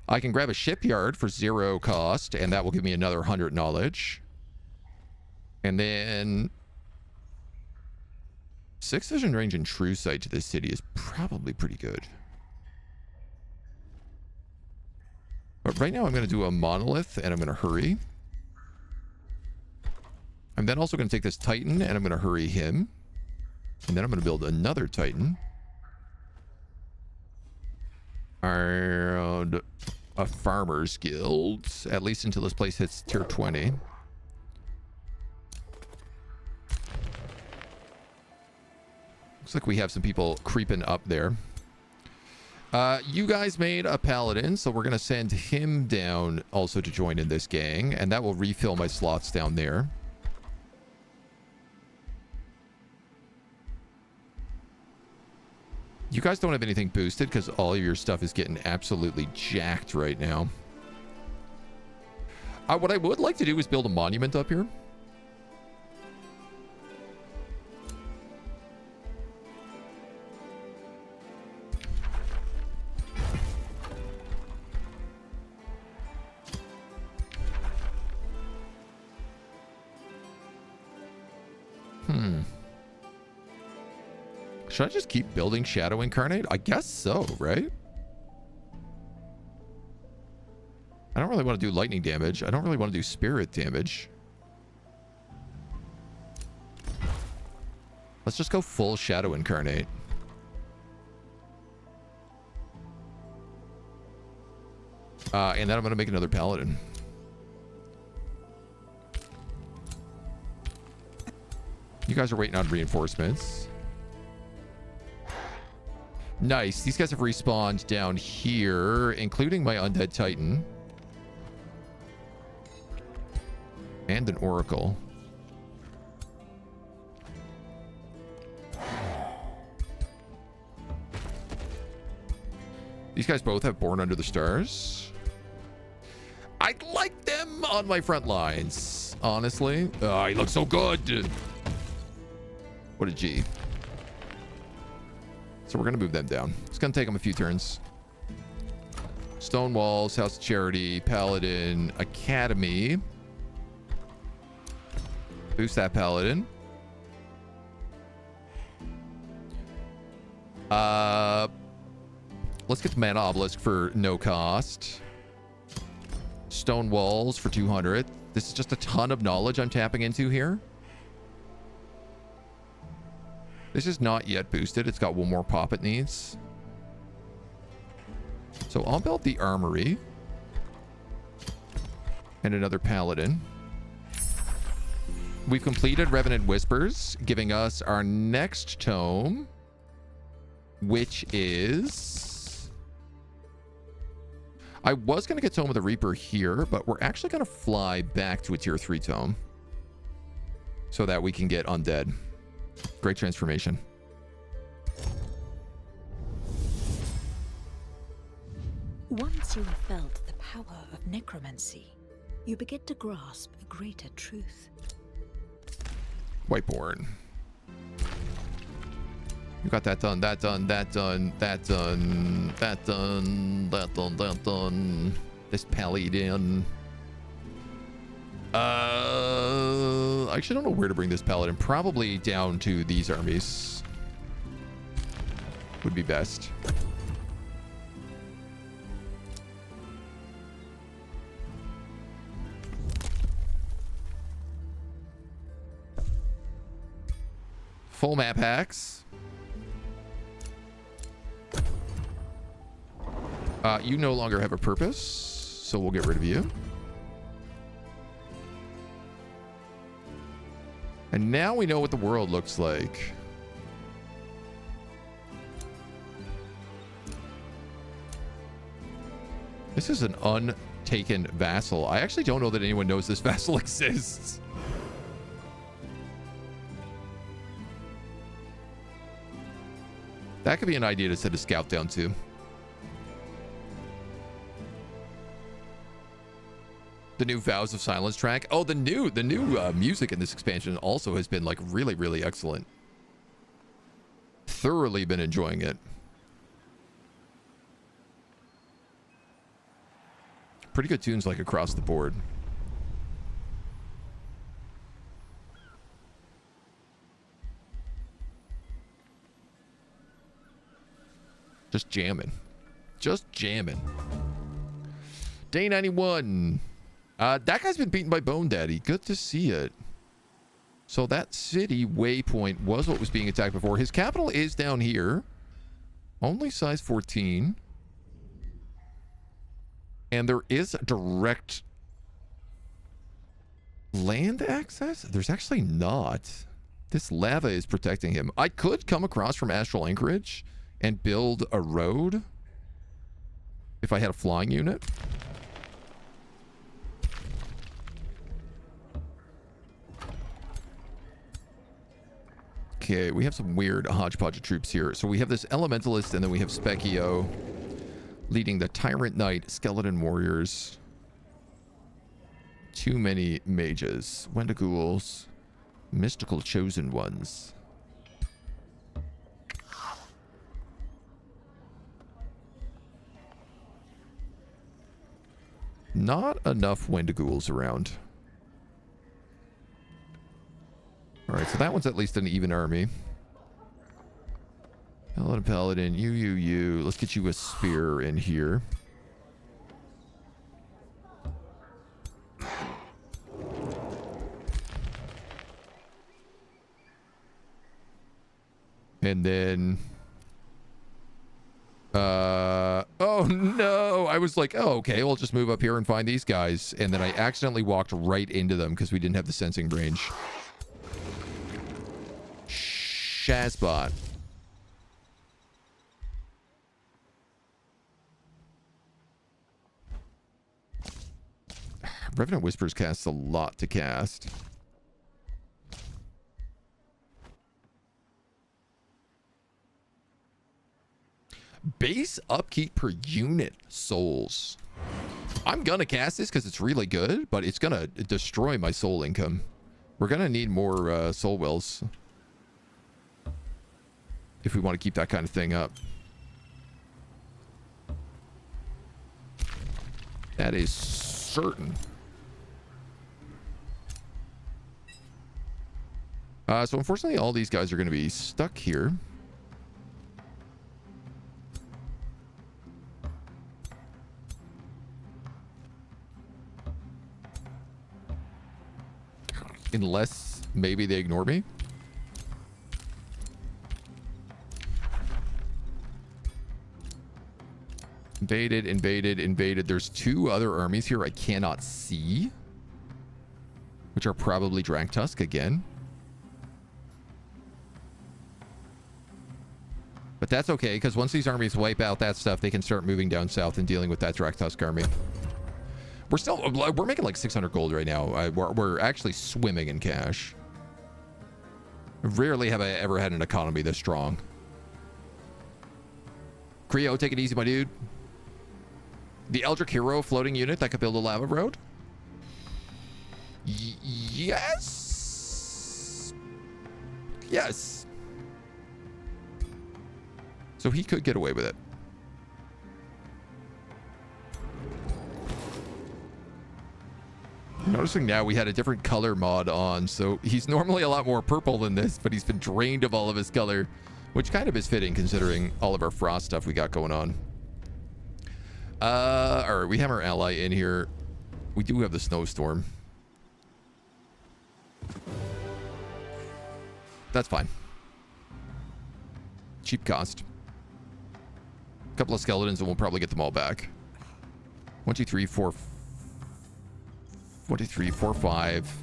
I can grab a shipyard for 0 cost, and that will give me another 100 knowledge. And then 6 vision range and true sight to this city is probably pretty good. But right now I'm going to do a monolith, and I'm going to hurry. I'm then also going to take this Titan, and I'm going to hurry him. And then I'm going to build another Titan. And a farmer's guild, at least until this place hits tier 20. Looks like we have some people creeping up there. You guys made a paladin, so we're going to send him down also to join in this gang. And that will refill my slots down there. You guys don't have anything boosted because all of your stuff is getting absolutely jacked right now. What I would like to do is build a monument up here. Should I just keep building Shadow Incarnate? I guess so, right? I don't really want to do lightning damage. I don't really want to do spirit damage. Let's just go full Shadow Incarnate. And then I'm going to make another paladin. You guys are waiting on reinforcements. Nice. These guys have respawned down here, including my Undead Titan. And an Oracle. These guys both have Born Under the Stars. I'd like them on my front lines, honestly. Oh, he looks so good. What a G. So we're going to move them down. It's going to take them a few turns. Stone Walls, House of Charity, Paladin, Academy. Boost that Paladin. Let's get the Mana Obelisk for no cost. Stone Walls for 200. This is just a ton of knowledge I'm tapping into here. This is not yet boosted. It's got one more pop it needs. So I'll build the Armory. And another Paladin. We've completed Revenant Whispers, giving us our next tome, which is... I was going to get Tome of the Reaper here, but we're actually going to fly back to a tier 3 tome so that we can get Undead. Great transformation. Once you have felt the power of necromancy, you begin to grasp a greater truth. Whiteborn. You got that done, that done, that done, that done, that done, that done, that done. This Paladin. I actually don't know where to bring this Paladin. Probably down to these armies. Would be best. Full map hacks. You no longer have a purpose, so we'll get rid of you. And now we know what the world looks like. This is an untaken vassal. I actually don't know that anyone knows this vassal exists. That could be an idea to send a scout down to. The new Vows of Silence track. Oh, the new music in this expansion also has been like really, really excellent. thoroughly been enjoying it. Pretty good tunes like across the board. Just jamming. Just jamming. Day 91. That guy's been beaten by Bone Daddy. Good to see it. So that city waypoint was what was being attacked before. His capital is down here. Only size 14. And there is direct land access? There's actually not. This lava is protecting him. I could come across from Astral Anchorage and build a road if I had a flying unit. Okay, we have some weird hodgepodge of troops here. So we have this Elementalist, and then we have Specchio leading the Tyrant Knight, Skeleton Warriors. Too many mages. Wendigools. Mystical Chosen Ones. Not enough Wendigools around. Alright, so that one's at least an even army. Paladin, you. Let's get you a spear in here. And then... oh no! I was like, oh, okay, we'll just move up here and find these guys. And then I accidentally walked right into them because we didn't have the sensing range. Shazbot. Revenant Whispers casts a lot to cast. Base upkeep per unit souls. I'm gonna cast this because it's really good, but it's gonna destroy my soul income. We're gonna need more soul wells if we want to keep that kind of thing up. That is certain. So unfortunately, all these guys are going to be stuck here. Unless maybe they ignore me. Invaded. There's two other armies here I cannot see, which are probably Draktusk again. But that's okay, because once these armies wipe out that stuff, they can start moving down south and dealing with that Draktusk army. We're making like 600 gold right now. We're actually swimming in cash. Rarely have I ever had an economy this strong. Creo, take it easy, my dude. The Eldritch Hero floating unit that could build a lava road? Yes. Yes. So he could get away with it. Noticing now we had a different color mod on, so he's normally a lot more purple than this, but he's been drained of all of his color, which kind of is fitting considering all of our frost stuff we got going on. All right, we have our ally in here. We do have the snowstorm. That's fine. Cheap cost. A couple of skeletons and we'll probably get them all back. 1, 2, 3, 4. 1, 2, 3, 4, 5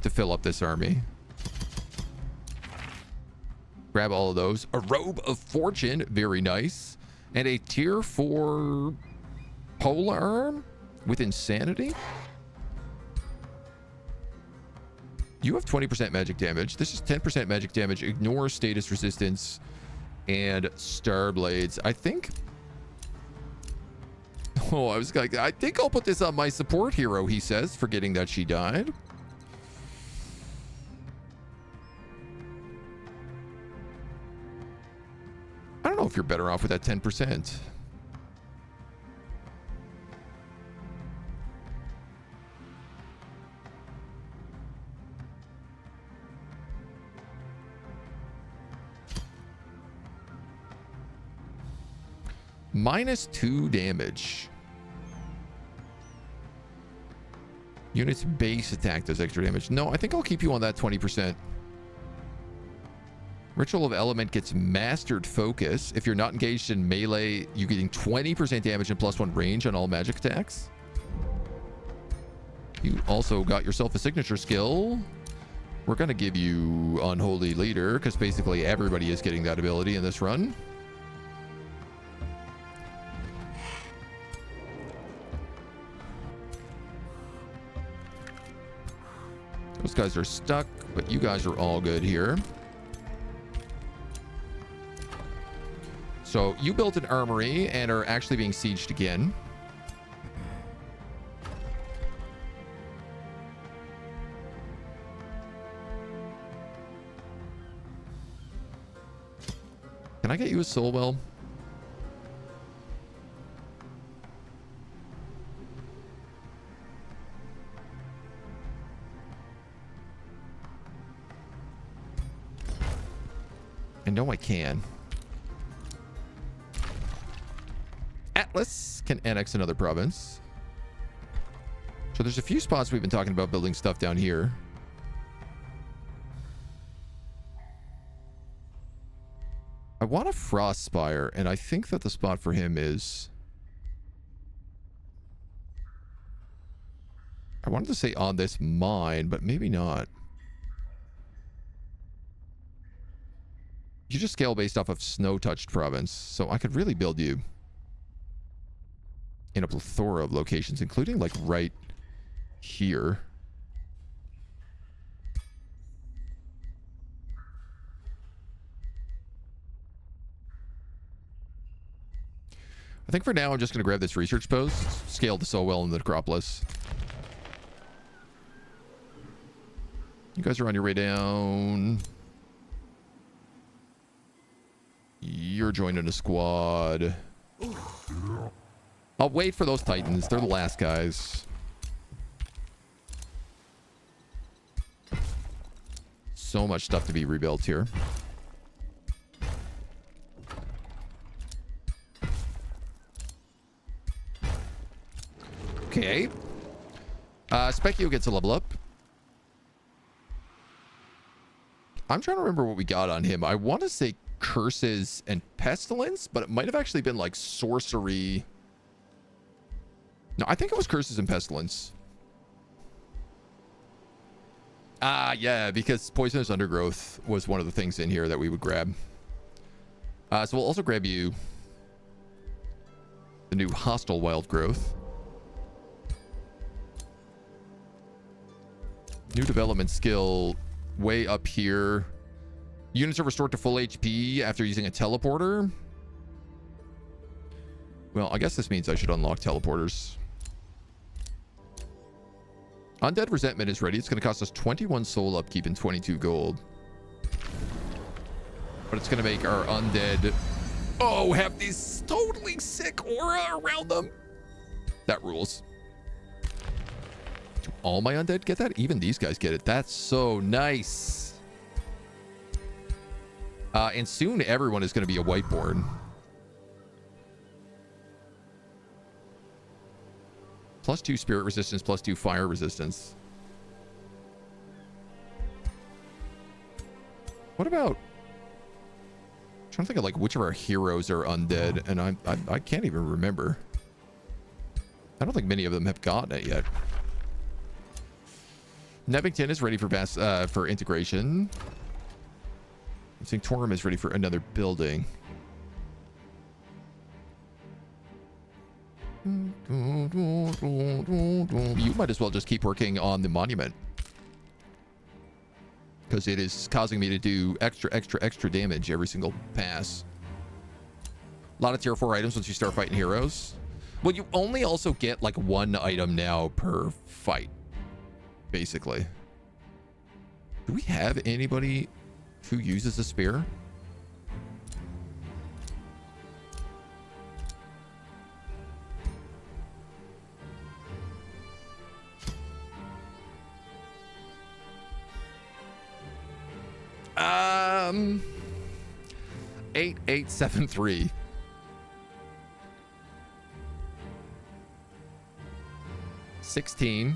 to fill up this army. Grab all of those. A robe of fortune, very nice. And a tier 4 polar arm with insanity. You have 20% magic damage. This is 10% magic damage. Ignore status resistance and star blades. I think. Oh, I was like, I think I'll put this on my support hero, he says, forgetting that she died. if you're better off with that 10%. -2 damage. Unit's base attack does extra damage. No, I think I'll keep you on that 20%. Ritual of Element gets mastered focus. If you're not engaged in melee, you're getting 20% damage and +1 range on all magic attacks. You also got yourself a signature skill. We're going to give you Unholy Leader, because basically everybody is getting that ability in this run. Those guys are stuck, but you guys are all good here. So you built an armory and are actually being sieged again. Can I get you a soul well? I know I can. Atlas can annex another province. So there's a few spots we've been talking about building stuff down here. I want a Frost Spire, and I think that the spot for him is... I wanted to say on this mine, but maybe not. You just scale based off of snow-touched province, so I could really build you in a plethora of locations, including like right here. I think for now I'm just going to grab this research post, scale the so well in the necropolis. You guys are on your way down. You're joining a squad. I'll wait for those Titans. They're the last guys. So much stuff to be rebuilt here. Okay. Specchio gets a level up. I'm trying to remember what we got on him. I want to say curses and pestilence, but it might have actually been like sorcery. No, I think it was curses and pestilence. Yeah, because poisonous undergrowth was one of the things in here that we would grab. So we'll also grab you the new hostile wild growth. New development skill way up here. Units are restored to full HP after using a teleporter. Well, I guess this means I should unlock teleporters. Undead Resentment is ready. It's going to cost us 21 soul upkeep and 22 gold. But it's going to make our undead... Oh, have this totally sick aura around them. That rules. Do all my undead get that? Even these guys get it. That's so nice. And soon everyone is going to be a whiteborn. +2 spirit resistance, +2 fire resistance. What about... I'm trying to think of like which of our heroes are undead, and I can't even remember. I don't think many of them have gotten it yet. Nevington is ready for integration. I think Torum is ready for another building. You might as well just keep working on the monument, because it is causing me to do extra damage every single pass. A lot of tier 4 items once you start fighting heroes. Well, you only also get like 1 item now per fight, basically. Do we have anybody who uses a spear? 8873. $16.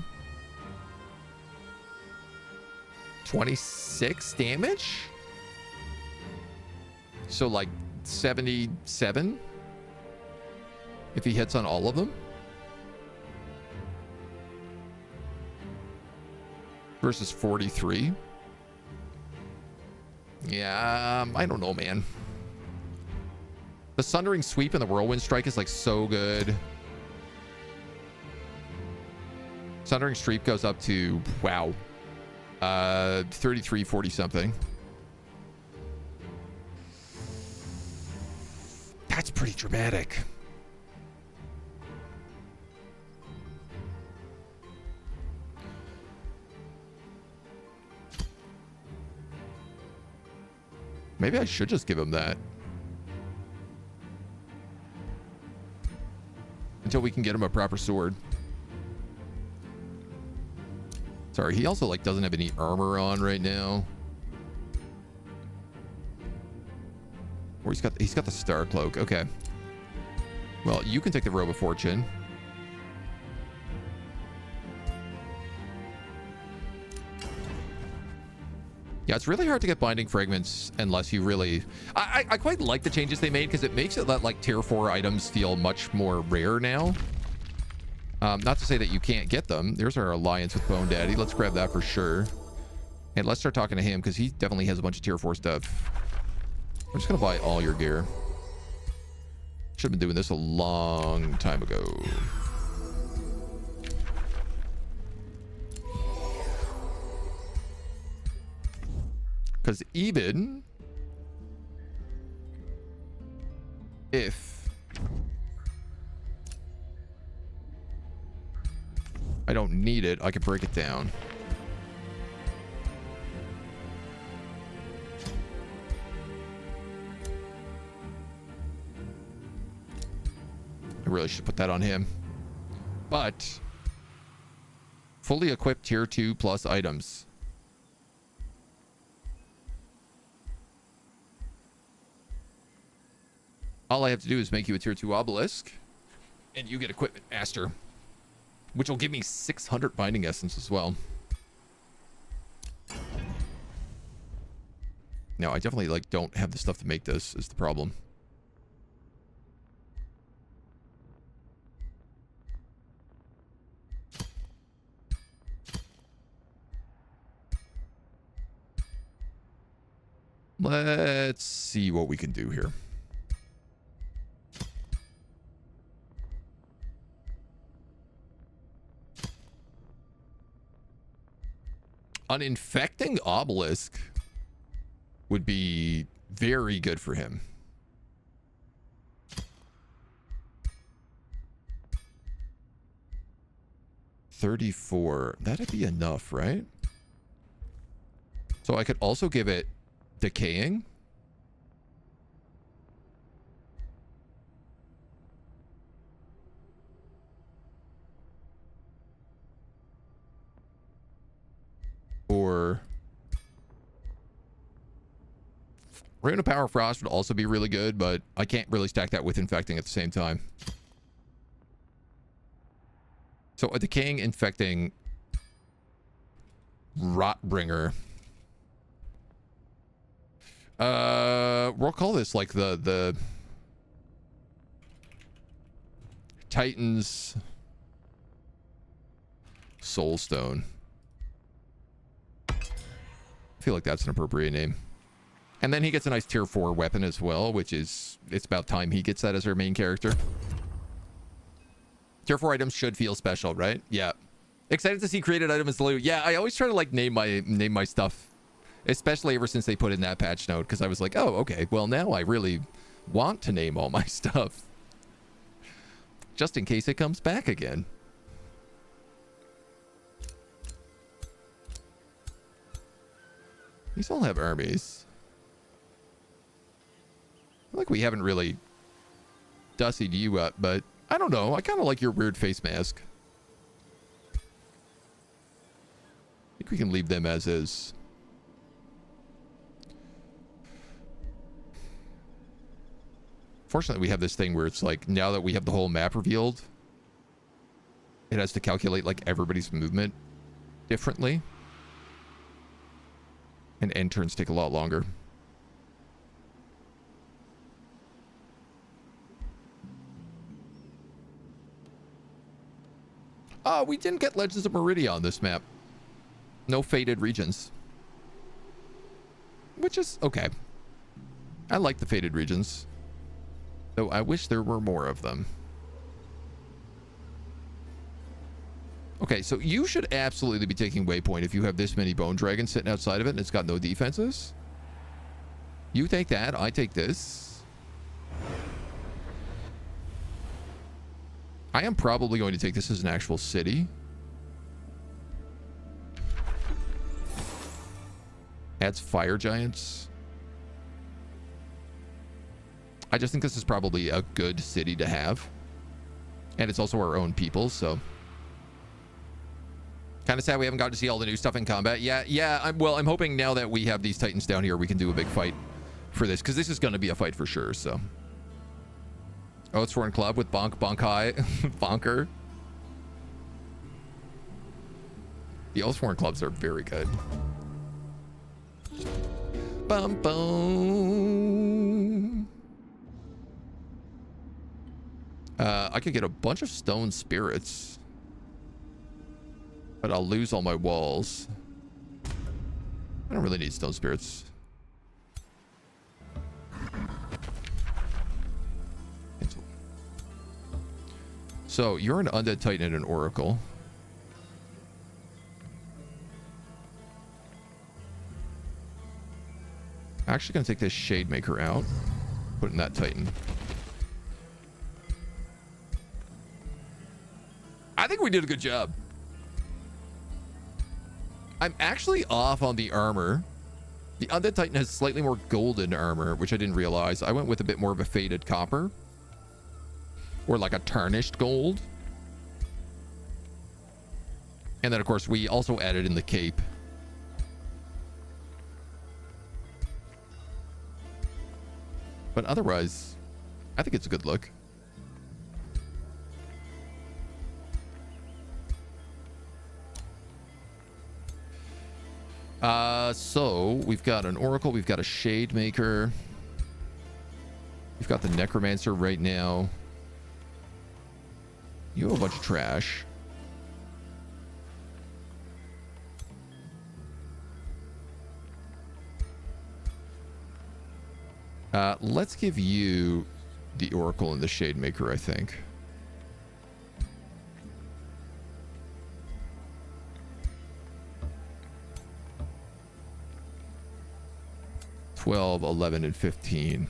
26 damage? So like 77? If he hits on all of them? Versus 43? Yeah, I don't know, man. The Sundering Sweep and the Whirlwind Strike is like so good. Sundering Sweep goes up to, wow, 33, 40 something. That's pretty dramatic. Maybe I should just give him that. Until we can get him a proper sword. Sorry, he also like doesn't have any armor on right now. Or he's got the Star Cloak. Okay. Well, you can take the Robe of Fortune. Yeah, it's really hard to get binding fragments unless you really... I quite like the changes they made because it makes it that like tier 4 items feel much more rare now. Not to say that you can't get them. There's our alliance with Bone Daddy. Let's grab that for sure. And let's start talking to him because he definitely has a bunch of tier 4 stuff. I'm just going to buy all your gear. Should have been doing this a long time ago. Because even if I don't need it, I can break it down. I really should put that on him. But fully equipped tier 2 plus items. All I have to do is make you a tier 2 obelisk, and you get equipment master, which will give me 600 binding essence as well. No, I definitely like don't have the stuff to make this is the problem. Let's see what we can do here. An infecting obelisk would be very good for him. $34. That'd be enough, right? So I could also give it decaying. Or Rain of Power Frost would also be really good, but I can't really stack that with infecting at the same time. So a decaying, infecting, Rotbringer. We'll call this like the Titan's Soulstone. I feel like that's an appropriate name. And then he gets a nice tier 4 weapon as well, which is, it's about time he gets that as our main character. Tier 4 items should feel special, right? Yeah. Excited to see created items loot. Yeah, I always try to like name my stuff, especially ever since they put in that patch note, because I was like, oh, okay, well now I really want to name all my stuff. Just in case it comes back again. These all have armies. I feel like we haven't really dussied you up, but I don't know. I kind of like your weird face mask. I think we can leave them as is. Fortunately, we have this thing where it's like, now that we have the whole map revealed, it has to calculate like everybody's movement differently. And end turns take a lot longer. We didn't get Legends of Meridia on this map. No faded regions. Which is okay. I like the faded regions. Though I wish there were more of them. Okay, so you should absolutely be taking Waypoint if you have this many Bone Dragons sitting outside of it and it's got no defenses. You take that, I take this. I am probably going to take this as an actual city. Adds fire giants. I just think this is probably a good city to have. And it's also our own people, so. Kind of sad we haven't gotten to see all the new stuff in combat. Yeah, I'm hoping now that we have these Titans down here, we can do a big fight for this, because this is going to be a fight for sure, so. Oathsworn Club with Bonkai, Bonker. The Oathsworn Clubs are very good. Bum bum. I could get a bunch of stone spirits, but I'll lose all my walls. I don't really need stone spirits. So you're an Undead Titan and an Oracle. Actually gonna take this Shademaker out, put in that Titan. I think we did a good job. I'm actually off on the armor. The Undead Titan has slightly more golden armor, which I didn't realize. I went with a bit more of a faded copper. Or like a tarnished gold. And then, of course, we also added in the cape. But otherwise, I think it's a good look. So we've got an Oracle, we've got a Shademaker. We've got the Necromancer right now. You have a bunch of trash. Let's give you the Oracle and the Shademaker, I think. $12, $11, and $15.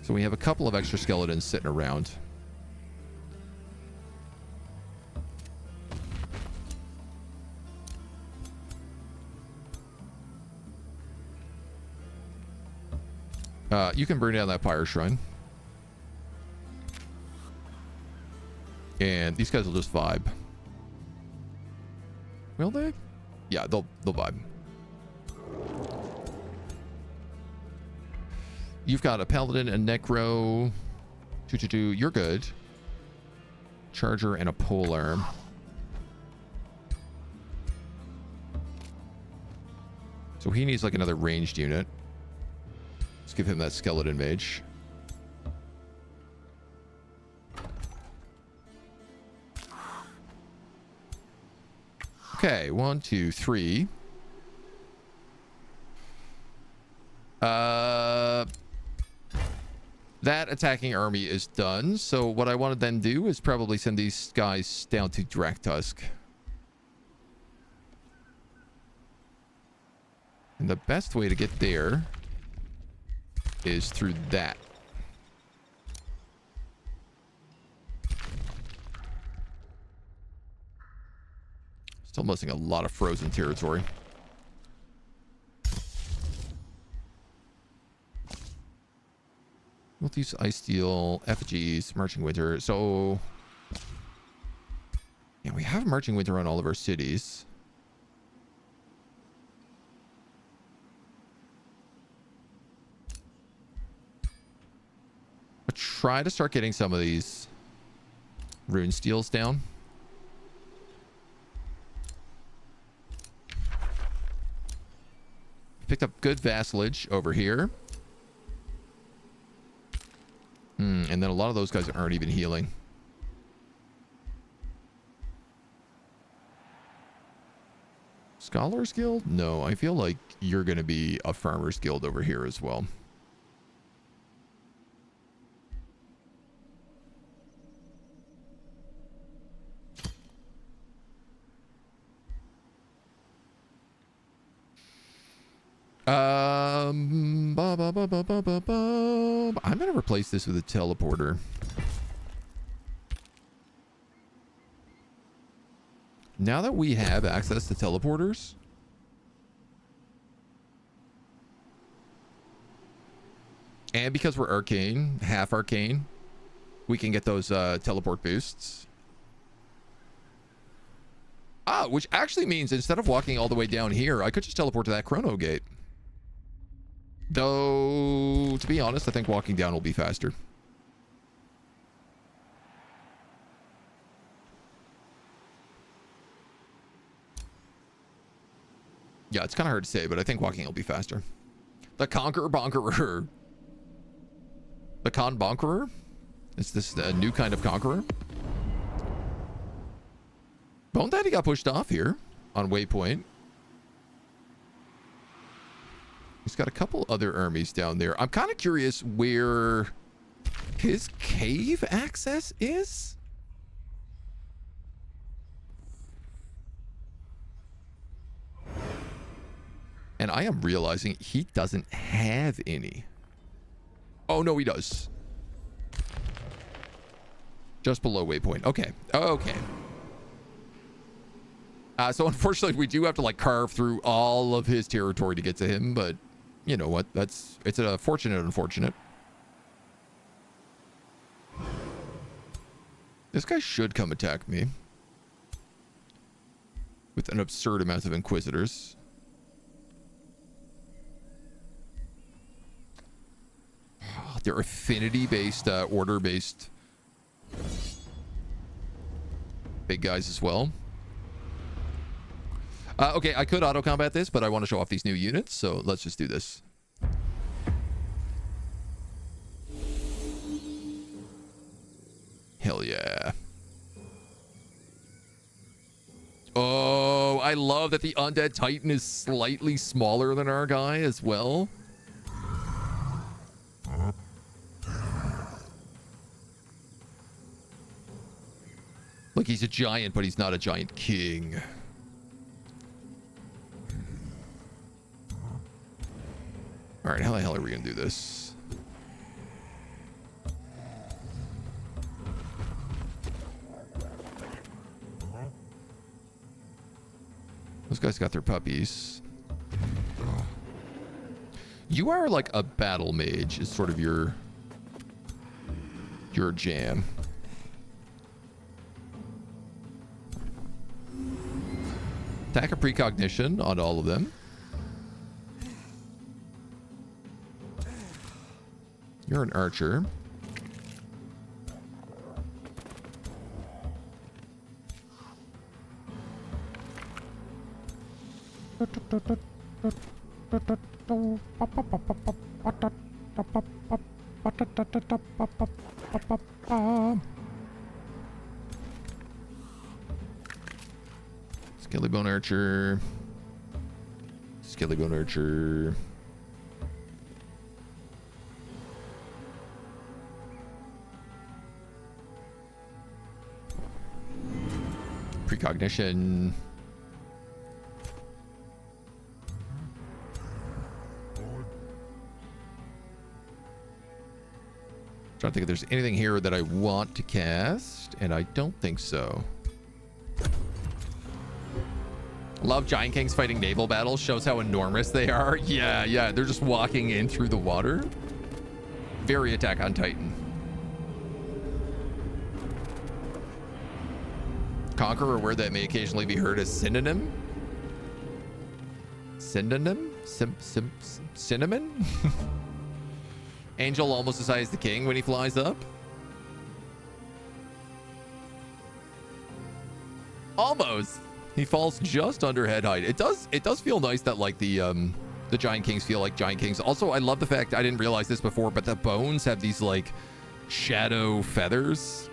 So we have a couple of extra skeletons sitting around. You can burn down that Pyre Shrine. And these guys will just vibe. Will they? Yeah, they'll vibe. You've got a Paladin, a Necro. 2-2-2. You're good. Charger and a Polearm. So he needs like another ranged unit. Let's give him that Skeleton Mage. Okay, 1, 2, 3. That attacking army is done. So what I want to then do is probably send these guys down to Draktusk. And the best way to get there is through that. Still missing a lot of frozen territory. Multis, Ice Steel, effigies, Marching Winter. So yeah, we have Marching Winter on all of our cities. try to start getting some of these rune steals down. Picked up good vassalage over here. And then a lot of those guys aren't even healing. Scholars Guild? No, I feel like you're going to be a Farmers Guild over here as well. I'm going to replace this with a teleporter. Now that we have access to teleporters, and because we're arcane, half arcane, we can get those teleport boosts. Which actually means instead of walking all the way down here, I could just teleport to that chrono gate. Though, to be honest, I think walking down will be faster. Yeah, it's kind of hard to say, but I think walking will be faster. The Conqueror Bonkerer. The Con Bonkerer? Is this a new kind of Conqueror? Bone Daddy got pushed off here on Waypoint. He's got a couple other armies down there. I'm kind of curious where his cave access is. And I am realizing he doesn't have any. Oh, no, he does. Just below Waypoint. Okay. Okay. So unfortunately, we do have to like carve through all of his territory to get to him, but you know what? It's a fortunate unfortunate. This guy should come attack me with an absurd amount of Inquisitors. They're affinity-based, order-based big guys as well. Okay, I could auto-combat this, but I want to show off these new units, so let's just do this. Hell yeah. Oh, I love that the Undead Titan is slightly smaller than our guy as well. Look, he's a giant, but he's not a giant king. All right, how the hell are we going to do this? Those guys got their puppies. You are like a battle mage is sort of your jam. Attack of precognition on all of them. You're an archer. Skellybone archer. Skellybone archer. Precognition. Trying to think if there's anything here that I want to cast, and I don't think so. Love Giant Kings fighting naval battles. Shows how enormous they are. Yeah, they're just walking in through the water. Very Attack on Titan. Conqueror, a word that may occasionally be heard as synonym. Synonym? Cinnamon? Angel almost as high as the king when he flies up. Almost. He falls just under head height. It does feel nice that like the Giant Kings feel like Giant Kings. Also, I love the fact, I didn't realize this before, but the bones have these like shadow feathers,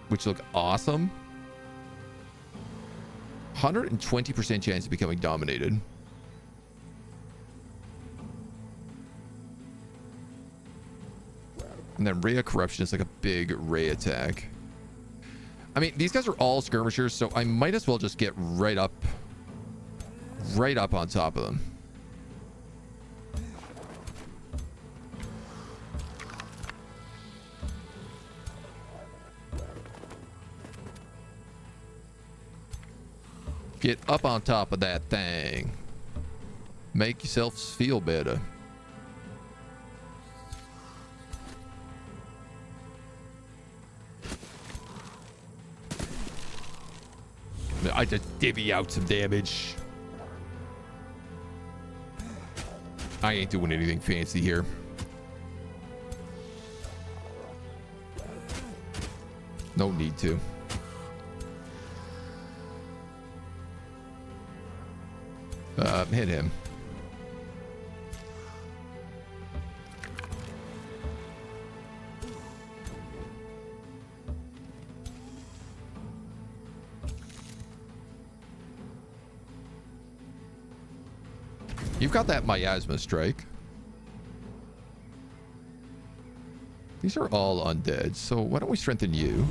which look awesome. 120% chance of becoming dominated. And then Ray of Corruption is like a big Ray attack. I mean, these guys are all skirmishers, so I might as well just get right up on top of them. Get up on top of that thing. Make yourselves feel better. I just divvy out some damage. I ain't doing anything fancy here. No need to. Hit him. You've got that miasma strike. These are all undead, so why don't we strengthen you?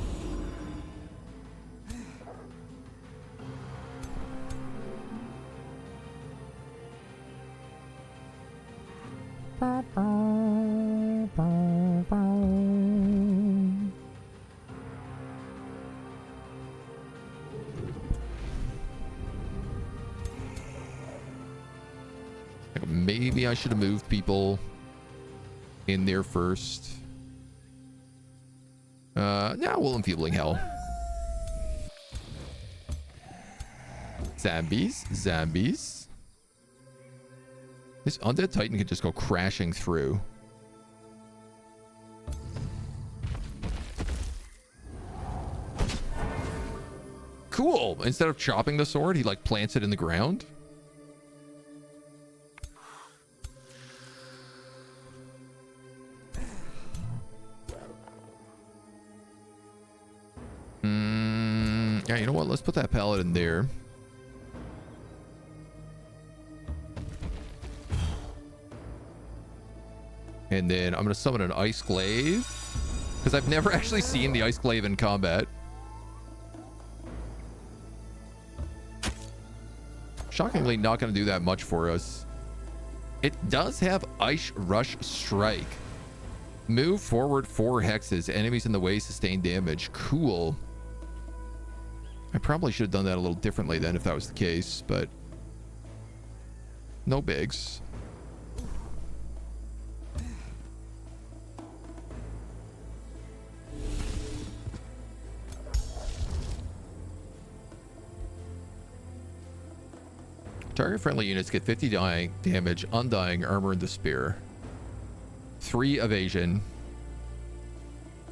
Maybe I should have moved people in there first. Now we'll enfeebling hell. Zombies. Zombies. This Undead Titan could just go crashing through. Cool. Instead of chopping the sword, he like plants it in the ground. Yeah, you know what? Let's put that paladin there. And then I'm going to summon an ice glaive, because I've never actually seen the ice glaive in combat. Shockingly, not going to do that much for us. It does have Ice Rush Strike. Move forward 4 hexes. Enemies in the way sustain damage. Cool. I probably should have done that a little differently then if that was the case, but no bigs. Target friendly units get 50 damage, undying, armor, and despair. 3 evasion.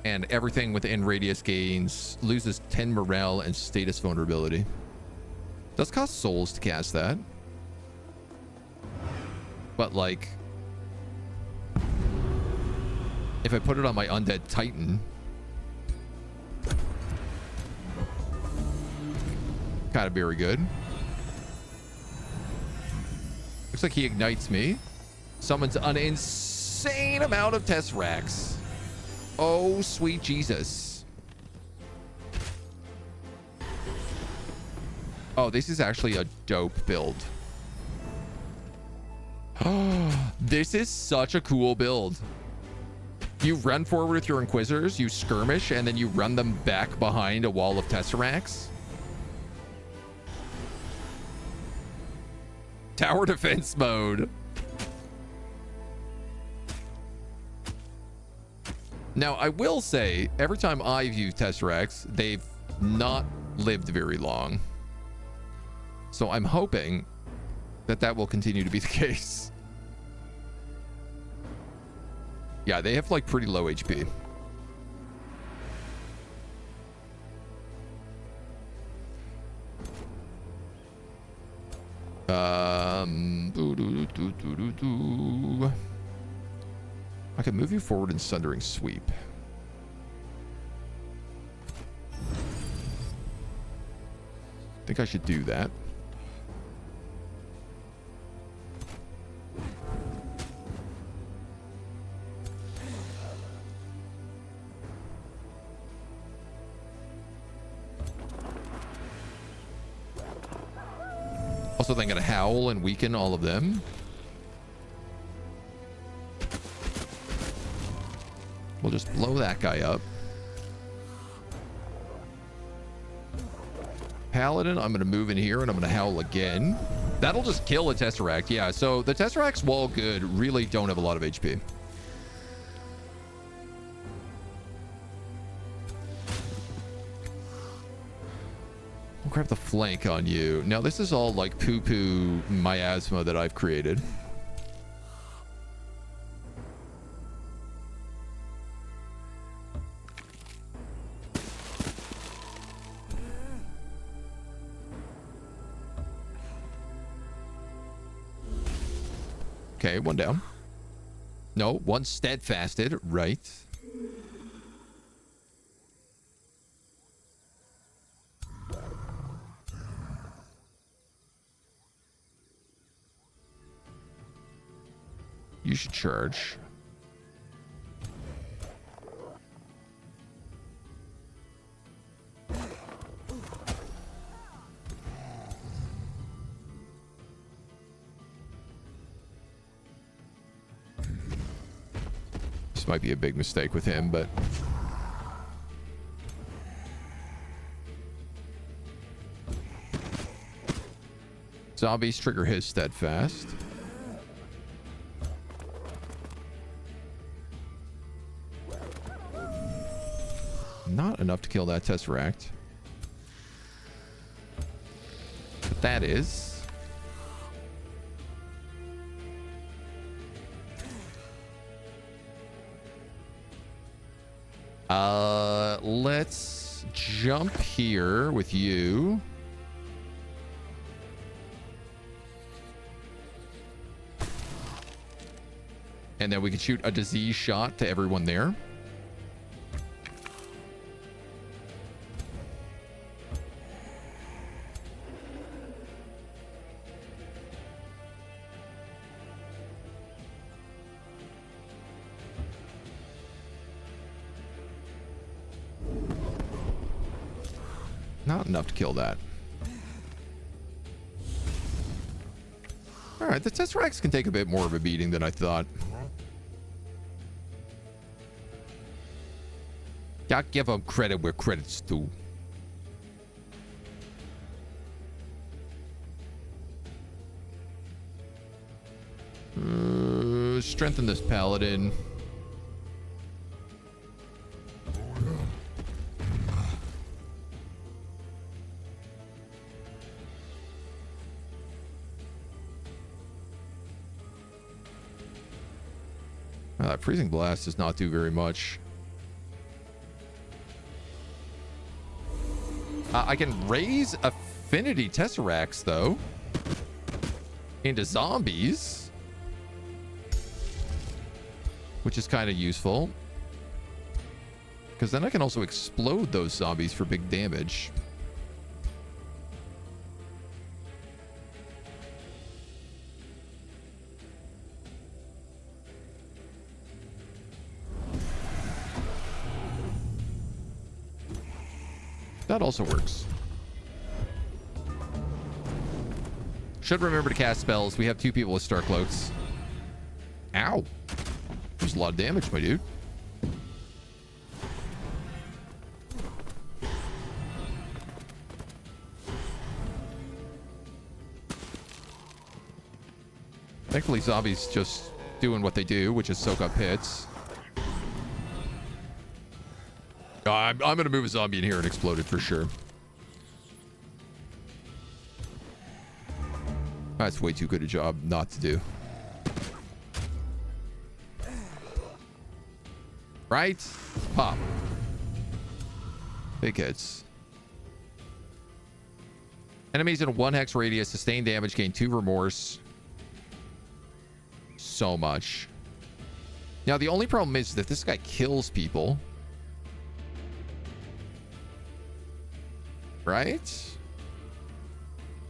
And everything within radius gains, loses 10 morale and status vulnerability. Does cost souls to cast that. But like, if I put it on my Undead Titan, kind of very good. Looks like he ignites me. Summons an insane amount of Tesseracts. Oh, sweet Jesus. Oh, this is actually a dope build. This is such a cool build. You run forward with your Inquisitors, you skirmish, and then you run them back behind a wall of Tesseracts. Tower defense mode. Now, I will say, every time I've used Tesseracts, they've not lived very long. So I'm hoping that that will continue to be the case. Yeah, they have like pretty low HP. I can move you forward in Sundering Sweep. I think I should do that. Also, then gonna howl and weaken all of them. We'll just blow that guy up. Paladin, I'm gonna move in here and I'm gonna howl again. That'll just kill a Tesseract. Yeah, so the Tesseracts, while good, really don't have a lot of HP. We'll grab the flank on you. Now, this is all like poo-poo miasma that I've created. Okay, one down. No, one steadfasted. Right. You should charge. This might be a big mistake with him, but... Zombies trigger his steadfast. Not enough to kill that Tesseract. But that is... let's jump here with you. And then we can shoot a disease shot to everyone there. Not enough to kill that. All right, the Tesseracts can take a bit more of a beating than I thought. Gotta give them credit where credit's due. Strengthen this paladin. Freezing Blast does not do very much. I can raise Affinity Tesseracts, though, into zombies, which is kind of useful, because then I can also explode those zombies for big damage. That also works. Should remember to cast spells. We have two people with Star Cloaks. Ow. There's a lot of damage, my dude. Thankfully, zombies just doing what they do, which is soak up hits. I'm going to move a zombie in here and explode it for sure. That's way too good a job not to do. Right? Pop. Big hits. Enemies in a 1 hex radius, sustain damage, gain 2 remorse. So much. Now, the only problem is that this guy kills people. Right?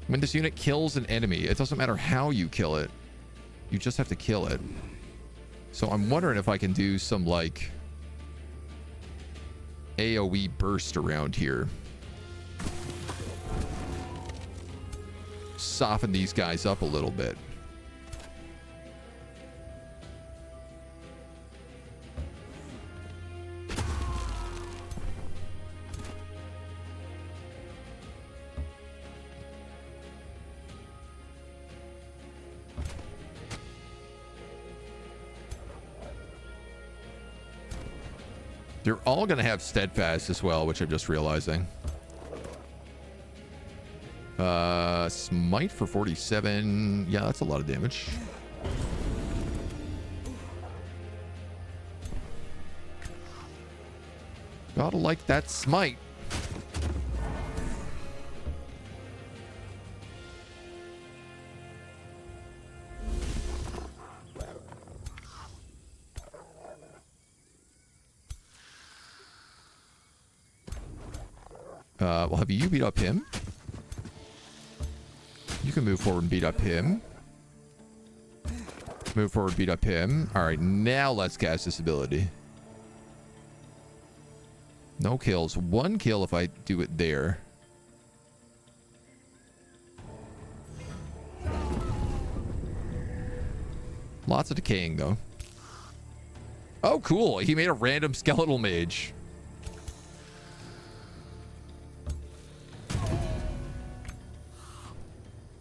When this unit kills an enemy, it doesn't matter how you kill it. You just have to kill it. So I'm wondering if I can do some, like, AoE burst around here. Soften these guys up a little bit. They're all going to have steadfast as well, which I'm just realizing. Smite for 47. Yeah, that's a lot of damage. Gotta like that smite. Well, have you beat up him? You can move forward and beat up him. Move forward, beat up him. All right, now let's cast this ability. No kills. 1 kill if I do it there. Lots of decaying, though. Oh, cool. He made a random skeletal mage.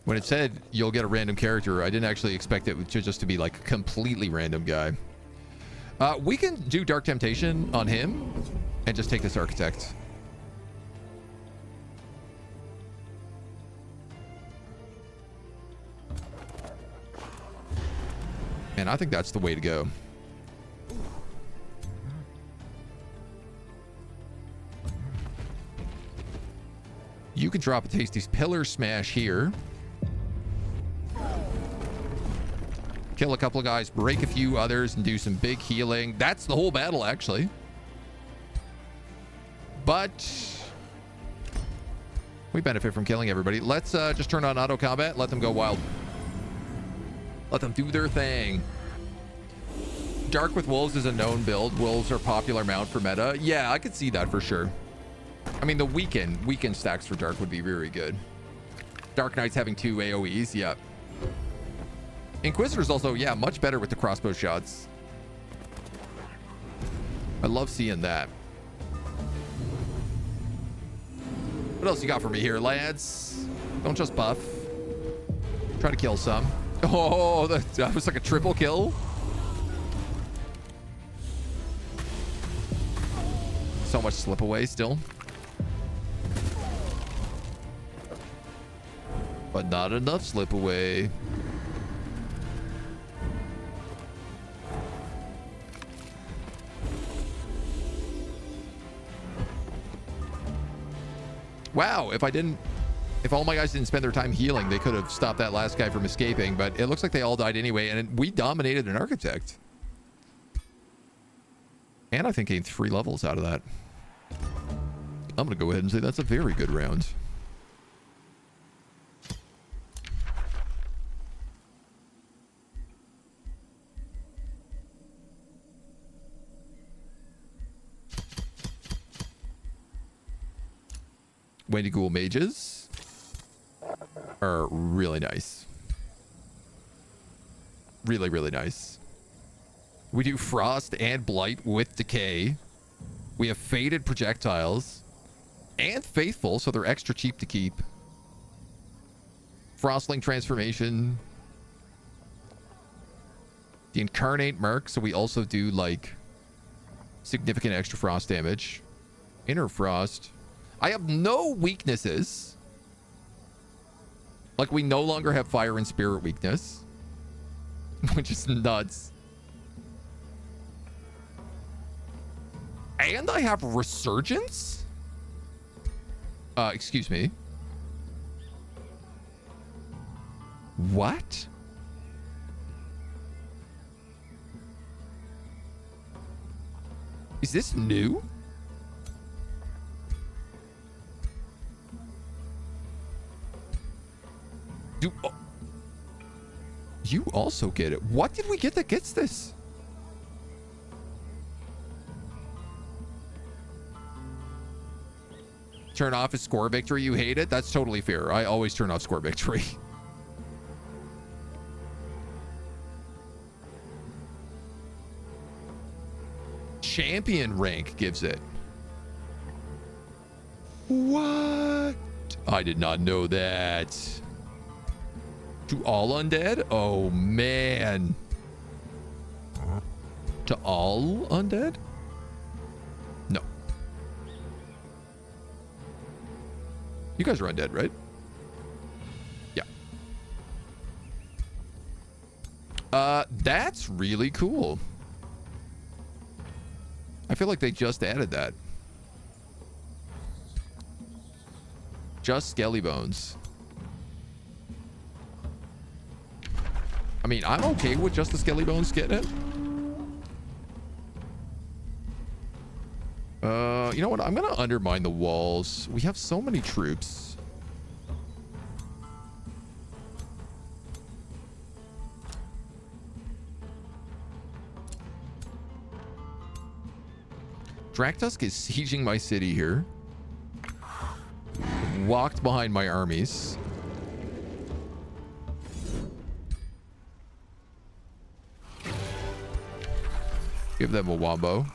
When it said you'll get a random character, I didn't actually expect it to just to be like a completely random guy. We can do Dark Temptation on him and just take this Architect. And I think that's the way to go. You can drop a tasty Pillar Smash here. Kill a couple of guys, break a few others, and do some big healing. That's the whole battle, actually. But we benefit from killing everybody. Let's just turn on auto combat. Let them go wild. Let them do their thing. Dark with Wolves is a known build. Wolves are popular mount for meta. Yeah, I could see that for sure. I mean, the weekend stacks for Dark would be very good. Dark Knights having 2 AoEs, yeah. Inquisitor's also, yeah, much better with the crossbow shots. I love seeing that. What else you got for me here, lads? Don't just buff. Try to kill some. Oh, that was like a triple kill. So much slip away still. But not enough slip away. Wow, if all my guys didn't spend their time healing, they could have stopped that last guy from escaping, but it looks like they all died anyway, and we dominated an Architect. And I think gained 3 levels out of that. I'm going to go ahead and say that's a very good round. Wendigool mages are really nice. Really, really nice. We do Frost and Blight with Decay. We have Faded Projectiles and Faithful, so they're extra cheap to keep. Frostling Transformation. The Incarnate Merc, so we also do like significant extra frost damage. Inner Frost. I have no weaknesses. Like, we no longer have Fire and Spirit weakness. Which is nuts. And I have Resurgence? Excuse me. What? Is this new? Oh, you also get it. What did we get that gets this? Turn off his score victory. You hate it? That's totally fair. I always turn off score victory. Champion rank gives it. What? I did not know that. To all undead? Oh, man. To all undead? No. You guys are undead, right? Yeah. That's really cool. I feel like they just added that. Just skelly bones. I mean, I'm okay with just the skelly bones getting it. You know what? I'm gonna undermine the walls. We have so many troops. Draktusk is sieging my city here. Walked behind my armies. Give them a wombo.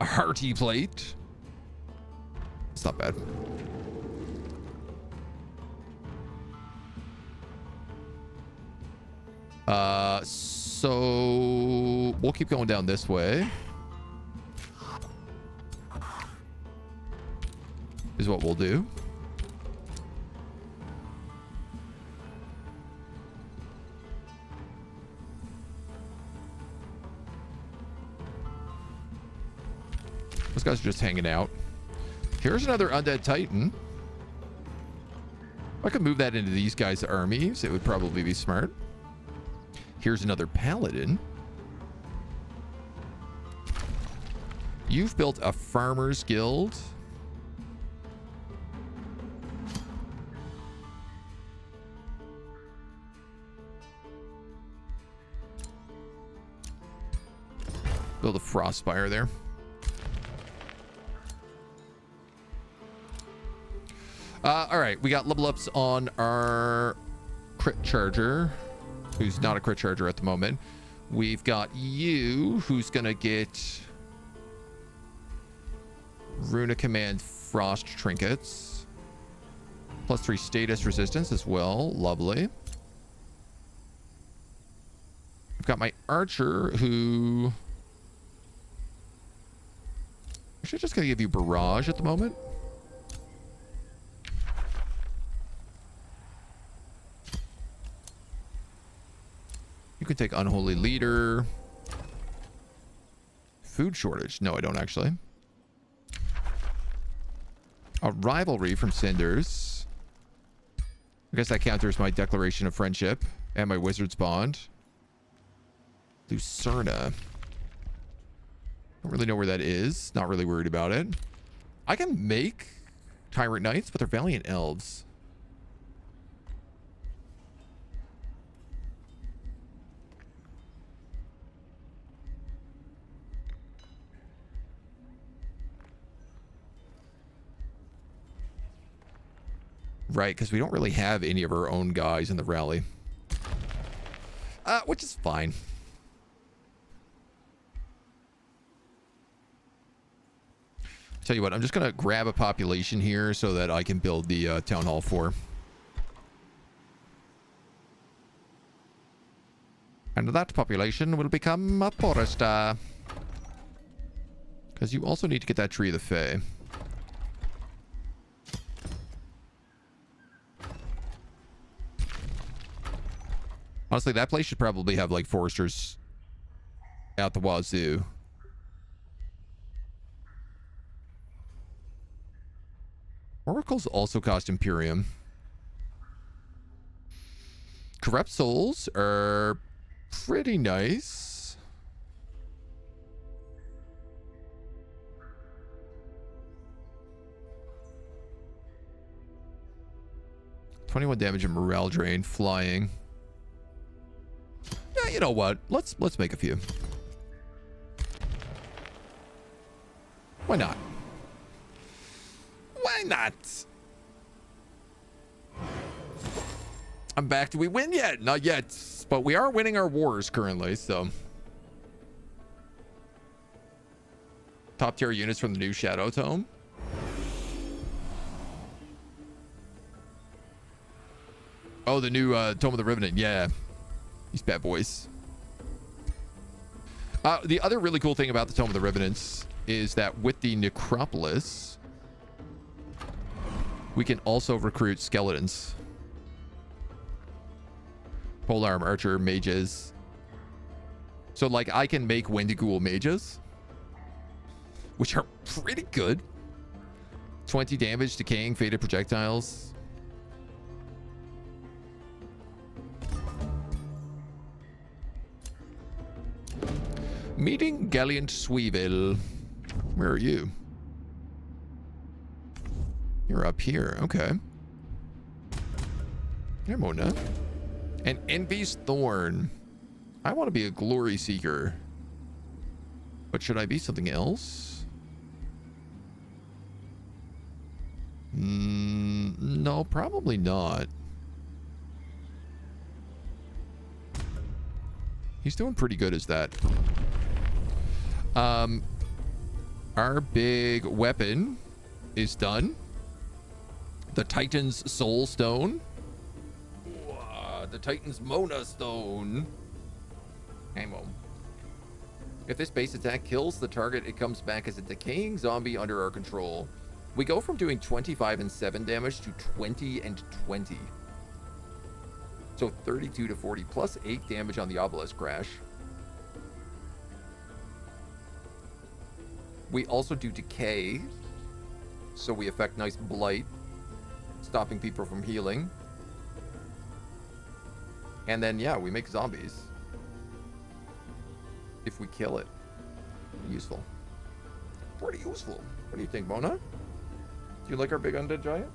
A hearty plate. It's not bad. So we'll keep going down this way. Is what we'll do. Those guys are just hanging out. Here's another Undead Titan. If I could move that into these guys' armies, it would probably be smart. Here's another Paladin. You've built a Farmer's Guild. Build a Frostspire there. All right, we got level ups on our crit charger, who's not a crit charger at the moment. We've got you, who's gonna get Runa Command Frost Trinkets. +3 status resistance as well. Lovely. I've got my archer, who... Actually, just gonna give you barrage at the moment. You can take Unholy Leader. Food shortage. No, I don't actually. A rivalry from Cinders. I guess that counters my declaration of friendship and my wizard's bond. Lucerna. Don't really know where that is. Not really worried about it. I can make Tyrant Knights, but they're Valiant Elves. Right, because we don't really have any of our own guys in the rally. Which is fine. Tell you what, I'm just going to grab a population here so that I can build the Town Hall 4. And that population will become a Forester. Because you also need to get that Tree of the Fae. Honestly, that place should probably have, like, foresters out the wazoo. Oracles also cost Imperium. Corrupt Souls are pretty nice. $21 damage and morale drain, flying. Yeah, you know what? Let's make a few. Why not? Why not? I'm back. Do we win yet? Not yet. But we are winning our wars currently, so. Top tier units from the new Shadow Tome. Oh, the new Tome of the Revenant. Yeah. These bad boys. The other really cool thing about the Tome of the Revenants is that with the Necropolis, we can also recruit skeletons. Polearm Archer mages. So, like, I can make Wendigool mages, which are pretty good. 20 damage, decaying, faded projectiles. Meeting Gallant Sweevil. Where are you? You're up here. Okay. Here, Mona. And Envy's Thorn. I want to be a glory seeker. But should I be something else? No, probably not. He's doing pretty good as that. Our big weapon is done. The Titan's Soul Stone. The Titan's Mona Stone. Hang on. If this base attack kills the target, it comes back as a decaying zombie under our control. We go from doing 25 and 7 damage to 20 and 20. So 32 to 40 plus 8 damage on the obelisk crash. We also do decay. So we affect nice blight, stopping people from healing. And then, yeah, we make zombies. If we kill it. Useful. Pretty useful. What do you think, Mona? Do you like our big undead giant?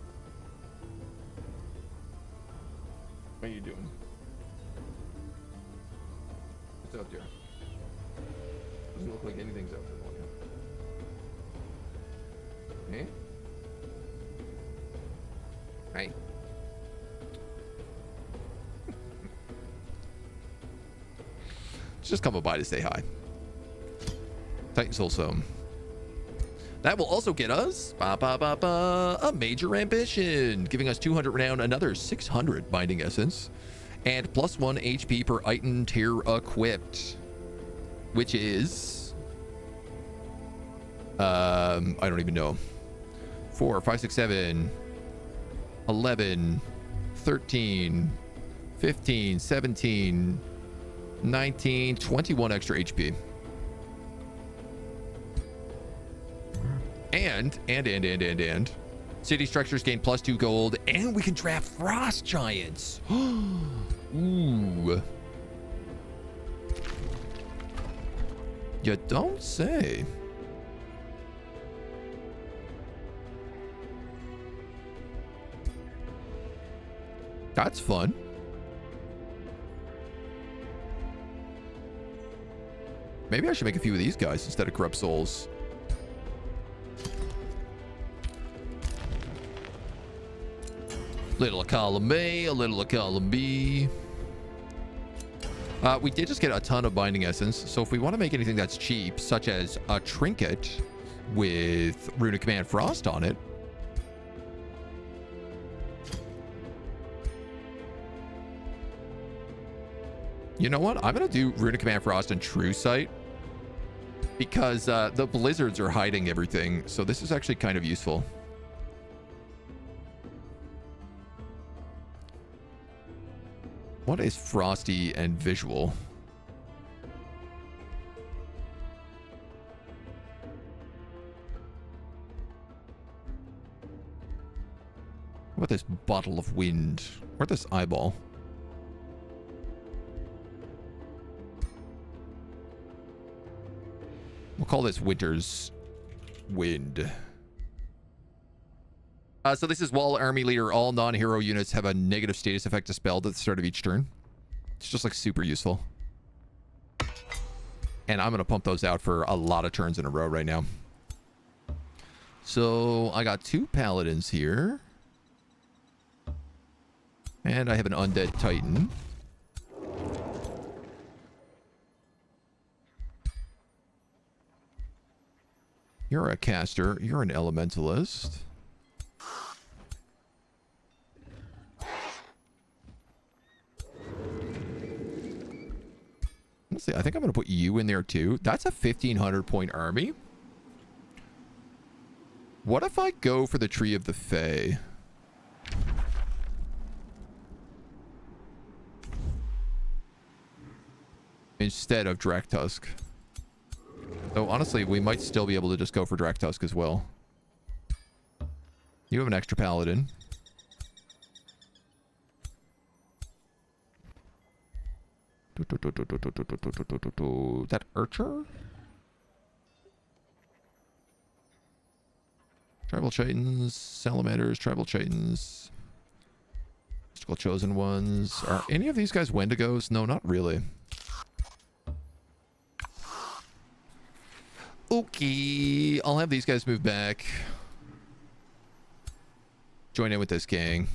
What are you doing? What's out there? Doesn't look like anything's out there, Mona. Hey? Hey. Just come by to say hi. Titan's also. That will also get us a major ambition, giving us 200 renown, another 600 binding essence, and plus 1 HP per item tier equipped, which is I don't even know. 4, 5, 6, 7, 11, 13, 15, 17, 19, 21 extra HP. And city structures gain plus 2 gold, and we can draft frost giants. Ooh. You don't say. That's fun. Maybe I should make a few of these guys instead of corrupt souls. Little column A, a little column B. We did just get a ton of binding essence, so if we want to make anything that's cheap, such as a trinket with Rune of Command Frost on it. You know what? I'm going to do Rune of Command Frost and True Sight because the blizzards are hiding everything, so this is actually kind of useful. What is Frosty and Visual? What about this bottle of wind? Where's this eyeball? We'll call this Winter's Wind. So this is while army leader, all non-hero units have a negative status effect dispelled at the start of each turn. It's just like super useful. And I'm going to pump those out for a lot of turns in a row right now. So I got 2 paladins here. And I have an Undead Titan. You're a caster. You're an elementalist. Let's see. I think I'm going to put you in there too. That's a 1,500 point army. What if I go for the Tree of the Fae? Instead of Draktusk. So honestly, we might still be able to just go for Draktusk as well. You have an extra paladin. That Archer? Tribal Titans, Salamanders, Tribal Titans. Mystical Chosen Ones. Are any of these guys Wendigos? No, not really. Okay, I'll have these guys move back. Join in with this gang.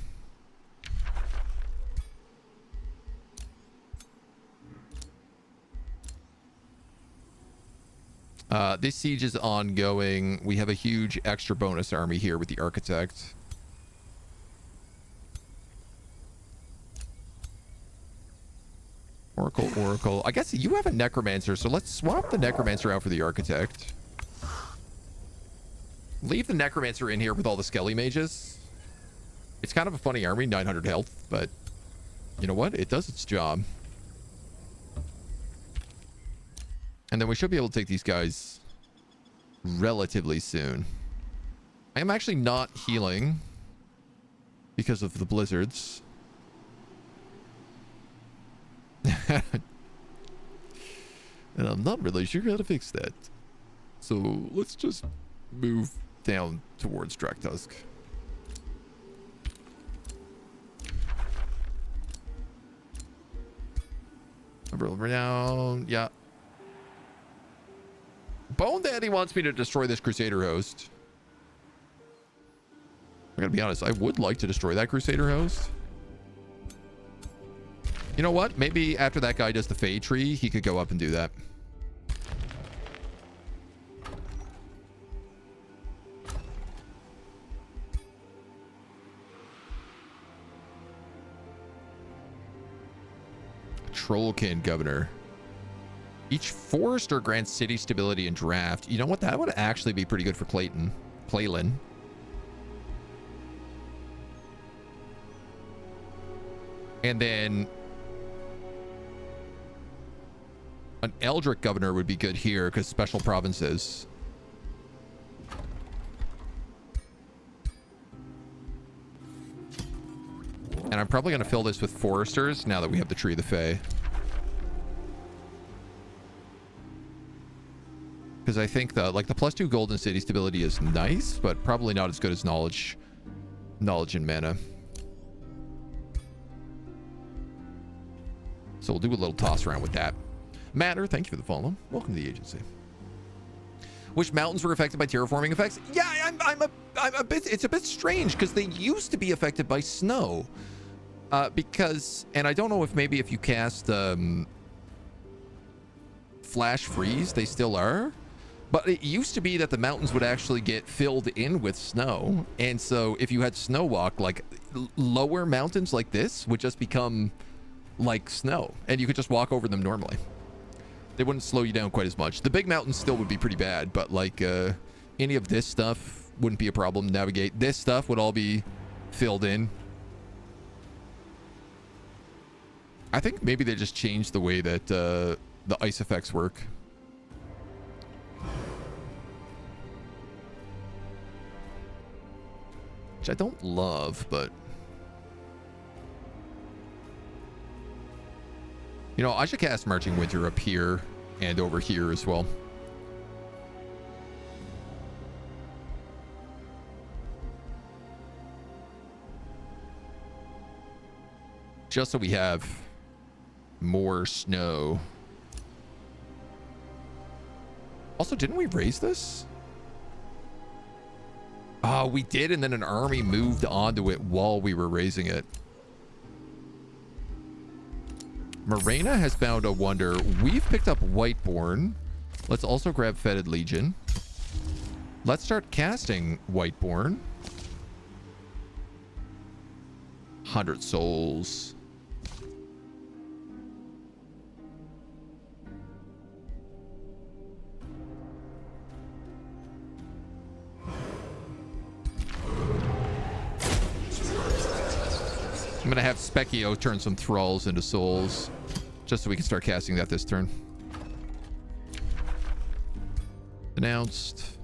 This siege is ongoing. We have a huge extra bonus army here with the Architect. Oracle. I guess you have a Necromancer, so let's swap the Necromancer out for the Architect. Leave the Necromancer in here with all the Skelly Mages. It's kind of a funny army, 900 health, but you know what? It does its job. And then we should be able to take these guys relatively soon. I am actually not healing because of the blizzards. And I'm not really sure how to fix that. So let's just move down towards Draktusk. Over down, yeah. Bone Daddy wants me to destroy this Crusader host. I gotta be honest, I would like to destroy that Crusader host. You know what? Maybe after that guy does the Fade Tree, he could go up and do that. Trollkin Governor. Each forester grants city stability and draft. You know what? That would actually be pretty good for Claylan. And then an Eldritch Governor would be good here because special provinces. And I'm probably going to fill this with foresters now that we have the Tree of the Fae. Because I think the +2 golden city stability is nice, but probably not as good as knowledge and mana. So we'll do a little toss around with that. Matter, thank you for the follow. Welcome to the agency. Which mountains were affected by terraforming effects? Yeah, I'm a bit. It's a bit strange because they used to be affected by snow. Because, and I don't know if maybe if you cast Flash Freeze, they still are. But it used to be that the mountains would actually get filled in with snow. And so if you had snow walk, like lower mountains like this would just become like snow. And you could just walk over them normally. They wouldn't slow you down quite as much. The big mountains still would be pretty bad. But like any of this stuff wouldn't be a problem to navigate. This stuff would all be filled in. I think maybe they just changed the way that the ice effects work. which I don't love, but you know, I should cast Marching Winter up here and over here as well. Just so we have more snow. Also, didn't we raise this? Oh, we did, and then an army moved onto it while we were raising it. Morena has found a wonder. We've picked up Whiteborn. Let's also grab Fetid Legion. Let's start casting Whiteborn. 100 souls. I'm gonna have Specchio turn some thralls into souls, just so we can start casting that this turn. Announced.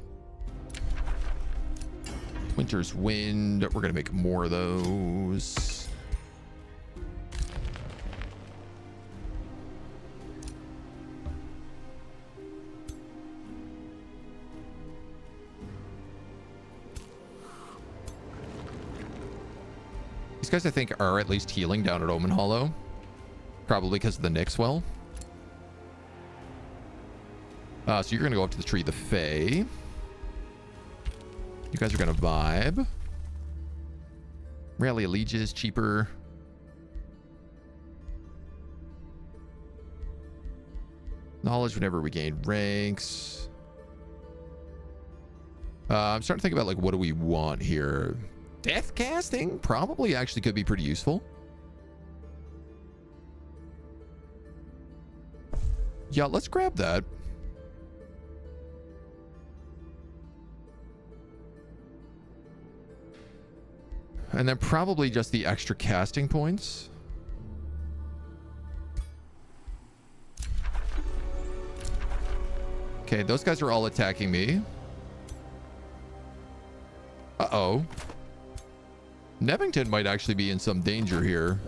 Winter's Wind. We're gonna make more of those. These guys, I think, are at least healing down at Omen Hollow. Probably because of the Nyx well. So you're going to go up to the Tree of the Fae. You guys are going to vibe. Rally Allegiance, cheaper. Knowledge whenever we gain ranks. I'm starting to think about, like, what do we want here? Death casting probably actually could be pretty useful. Yeah, let's grab that. And then probably just the extra casting points. Okay, those guys are all attacking me. Uh-oh. Nevington might actually be in some danger here.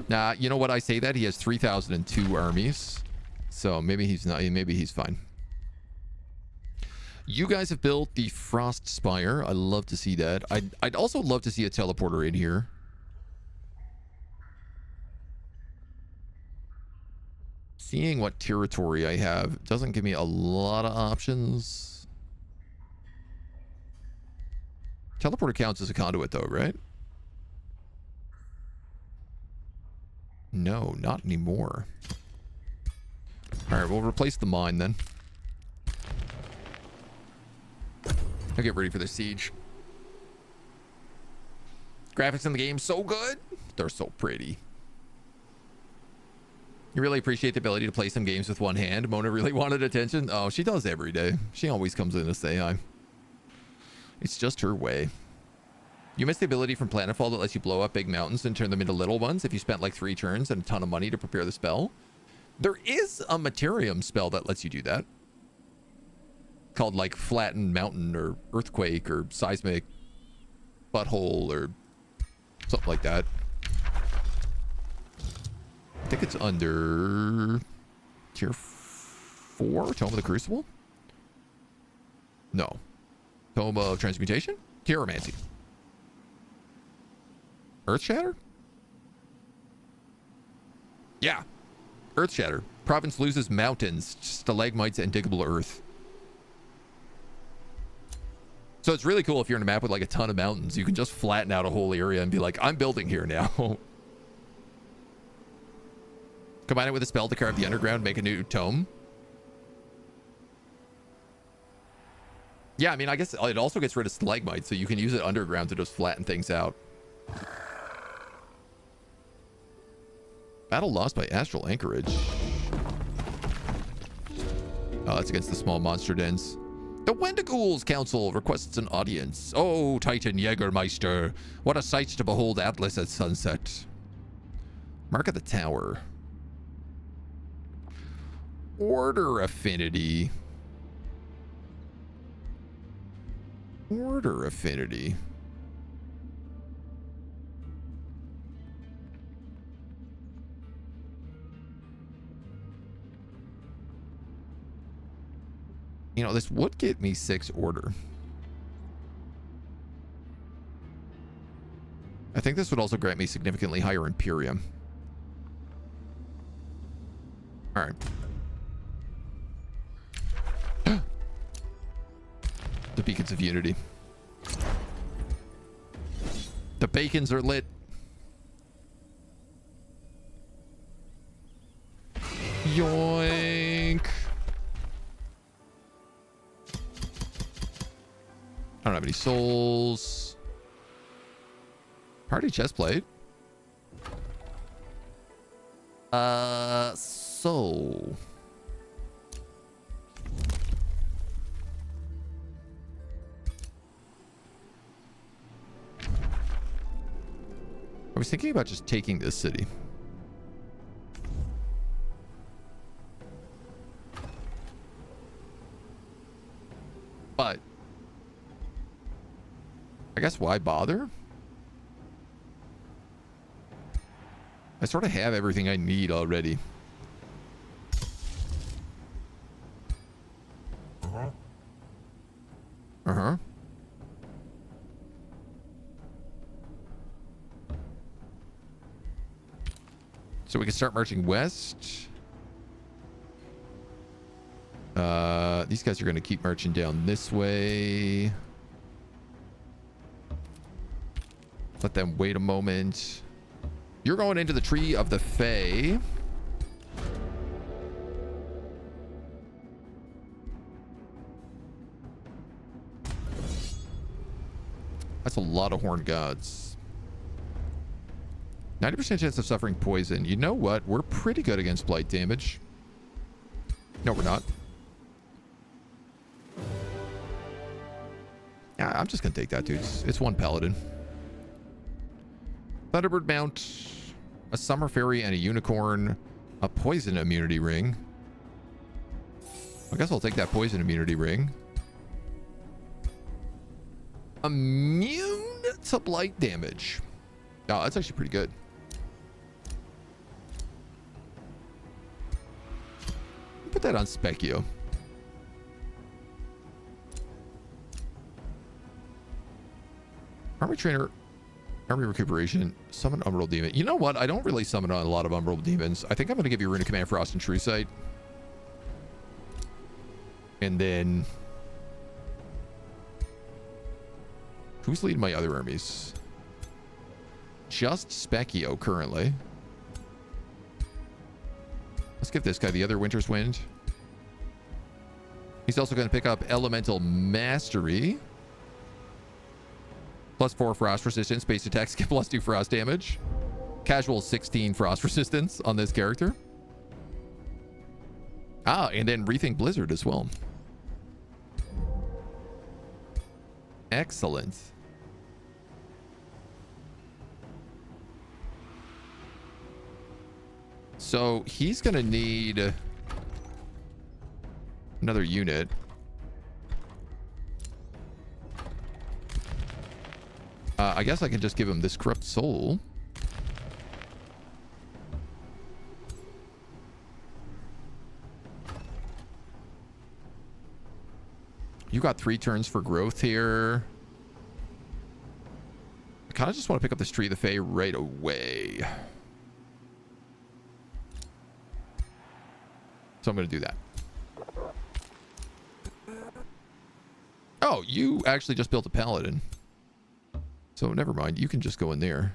Nah, you know what? I say that he has 3,002 armies. So maybe he's not, maybe he's fine. You guys have built the Frost Spire. I love to see that. I'd also love to see a teleporter in here. Seeing what territory I have doesn't give me a lot of options. Teleporter counts as a conduit though, right? No, not anymore. All right, we'll replace the mine then. I'll get ready for the siege. Graphics in the game so good. They're so pretty. You really appreciate the ability to play some games with one hand. Mona really wanted attention. Oh, she does every day. She always comes in to say hi. It's just her way. You missed the ability from Planetfall that lets you blow up big mountains and turn them into little ones if you spent like 3 turns and a ton of money to prepare the spell. There is a Materium spell that lets you do that. Called like Flatten Mountain or Earthquake or Seismic Butthole or something like that. I think it's under tier 4, Tome of the Crucible? No. Tome of Transmutation? Chiromancy. Earthshatter? Yeah. Earthshatter. Province loses mountains, stalagmites, and diggable earth. So it's really cool if you're in a map with like a ton of mountains. You can just flatten out a whole area and be like, I'm building here now. Combine it with a spell to carve the underground, make a new tome. Yeah, I mean, I guess it also gets rid of stalagmites, so you can use it underground to just flatten things out. Battle lost by Astral Anchorage. Oh, that's against the small monster dens. The Wendigul's Council requests an audience. Oh, Titan Jägermeister. What a sight to behold Atlas at sunset. Mark of the Tower. Order Affinity. Order Affinity. You know, this would get me 6 order. I think this would also grant me significantly higher Imperium. All right. The Beacons of Unity. The bacons are lit. Yoink. I don't have any souls. Party chest plate. So I was thinking about just taking this city. But I guess why bother? I sort of have everything I need already. Uh-huh. So we can start marching west. These guys are going to keep marching down this way. Let them wait a moment. You're going into the Tree of the Fae. That's a lot of horned gods. 90% chance of suffering poison. You know what? We're pretty good against blight damage. No, we're not. Yeah, I'm just gonna take that, dude. It's one paladin. Thunderbird mount, a summer fairy, and a unicorn. A poison immunity ring. I guess I'll take that poison immunity ring. Immune to blight damage. Oh, that's actually pretty good. Put that on Specchio. Army trainer, army recuperation, summon Umbral Demon. You know what? I don't really summon on a lot of Umbral Demons. I think I'm going to give you Rune of Command, Frost, and True Sight. And then... who's leading my other armies? Just Specchio currently. Let's give this guy the other Winter's Wind. He's also going to pick up Elemental Mastery. +4 frost resistance. Base attacks get +2 frost damage. Casual 16 frost resistance on this character. Ah, and then Rethink Blizzard as well. Excellent. So he's going to need another unit. I guess I can just give him this Corrupt Soul. You got 3 turns for growth here. I kind of just want to pick up this Tree of the Fae right away. So I'm going to do that. Oh, you actually just built a paladin. So never mind. You can just go in there.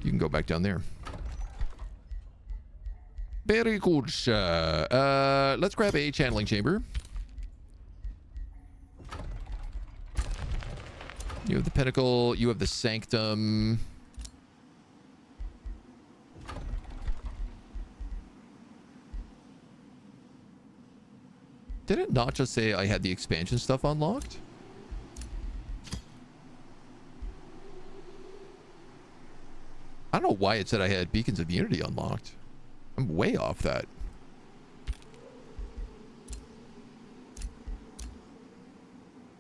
You can go back down there. Very good. Let's grab a channeling chamber. You have the pinnacle. You have the sanctum. Did it not just say I had the expansion stuff unlocked? I don't know why it said I had Beacons of Unity unlocked. I'm way off that.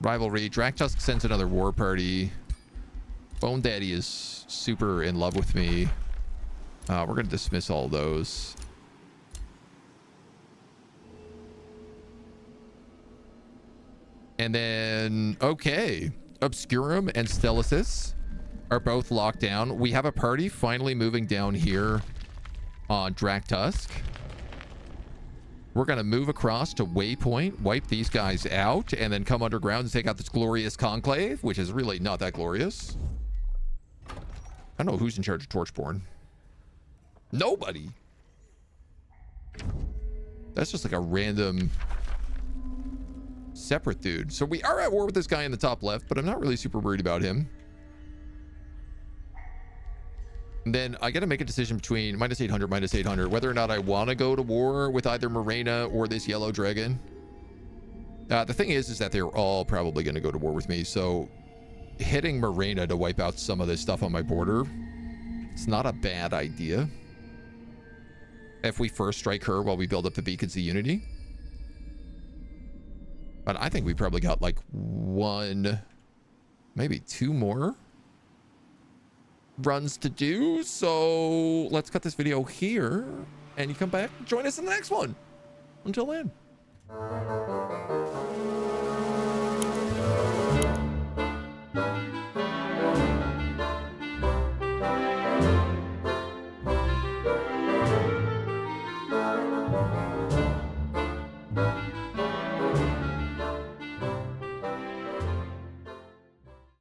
Rivalry. Draktusk sends another war party. Bone Daddy is super in love with me. We're going to dismiss all those. And then, okay, Obscurum and Stellasis are both locked down. We have a party finally moving down here on Draktusk. We're going to move across to Waypoint, wipe these guys out, and then come underground and take out this glorious conclave, which is really not that glorious. I don't know who's in charge of Torchborn. Nobody. That's just like a random separate dude. So we are at war with this guy in the top left, but I'm not really super worried about him. And then I got to make a decision between -800, whether or not I want to go to war with either Morena or this yellow dragon. The thing is that they're all probably going to go to war with me. So hitting Morena to wipe out some of this stuff on my border, it's not a bad idea. If we first strike her while we build up the beacons of unity. But I think we probably got like 1, maybe 2 more runs to do. So let's cut this video here and you come back and join us in the next one. Until then.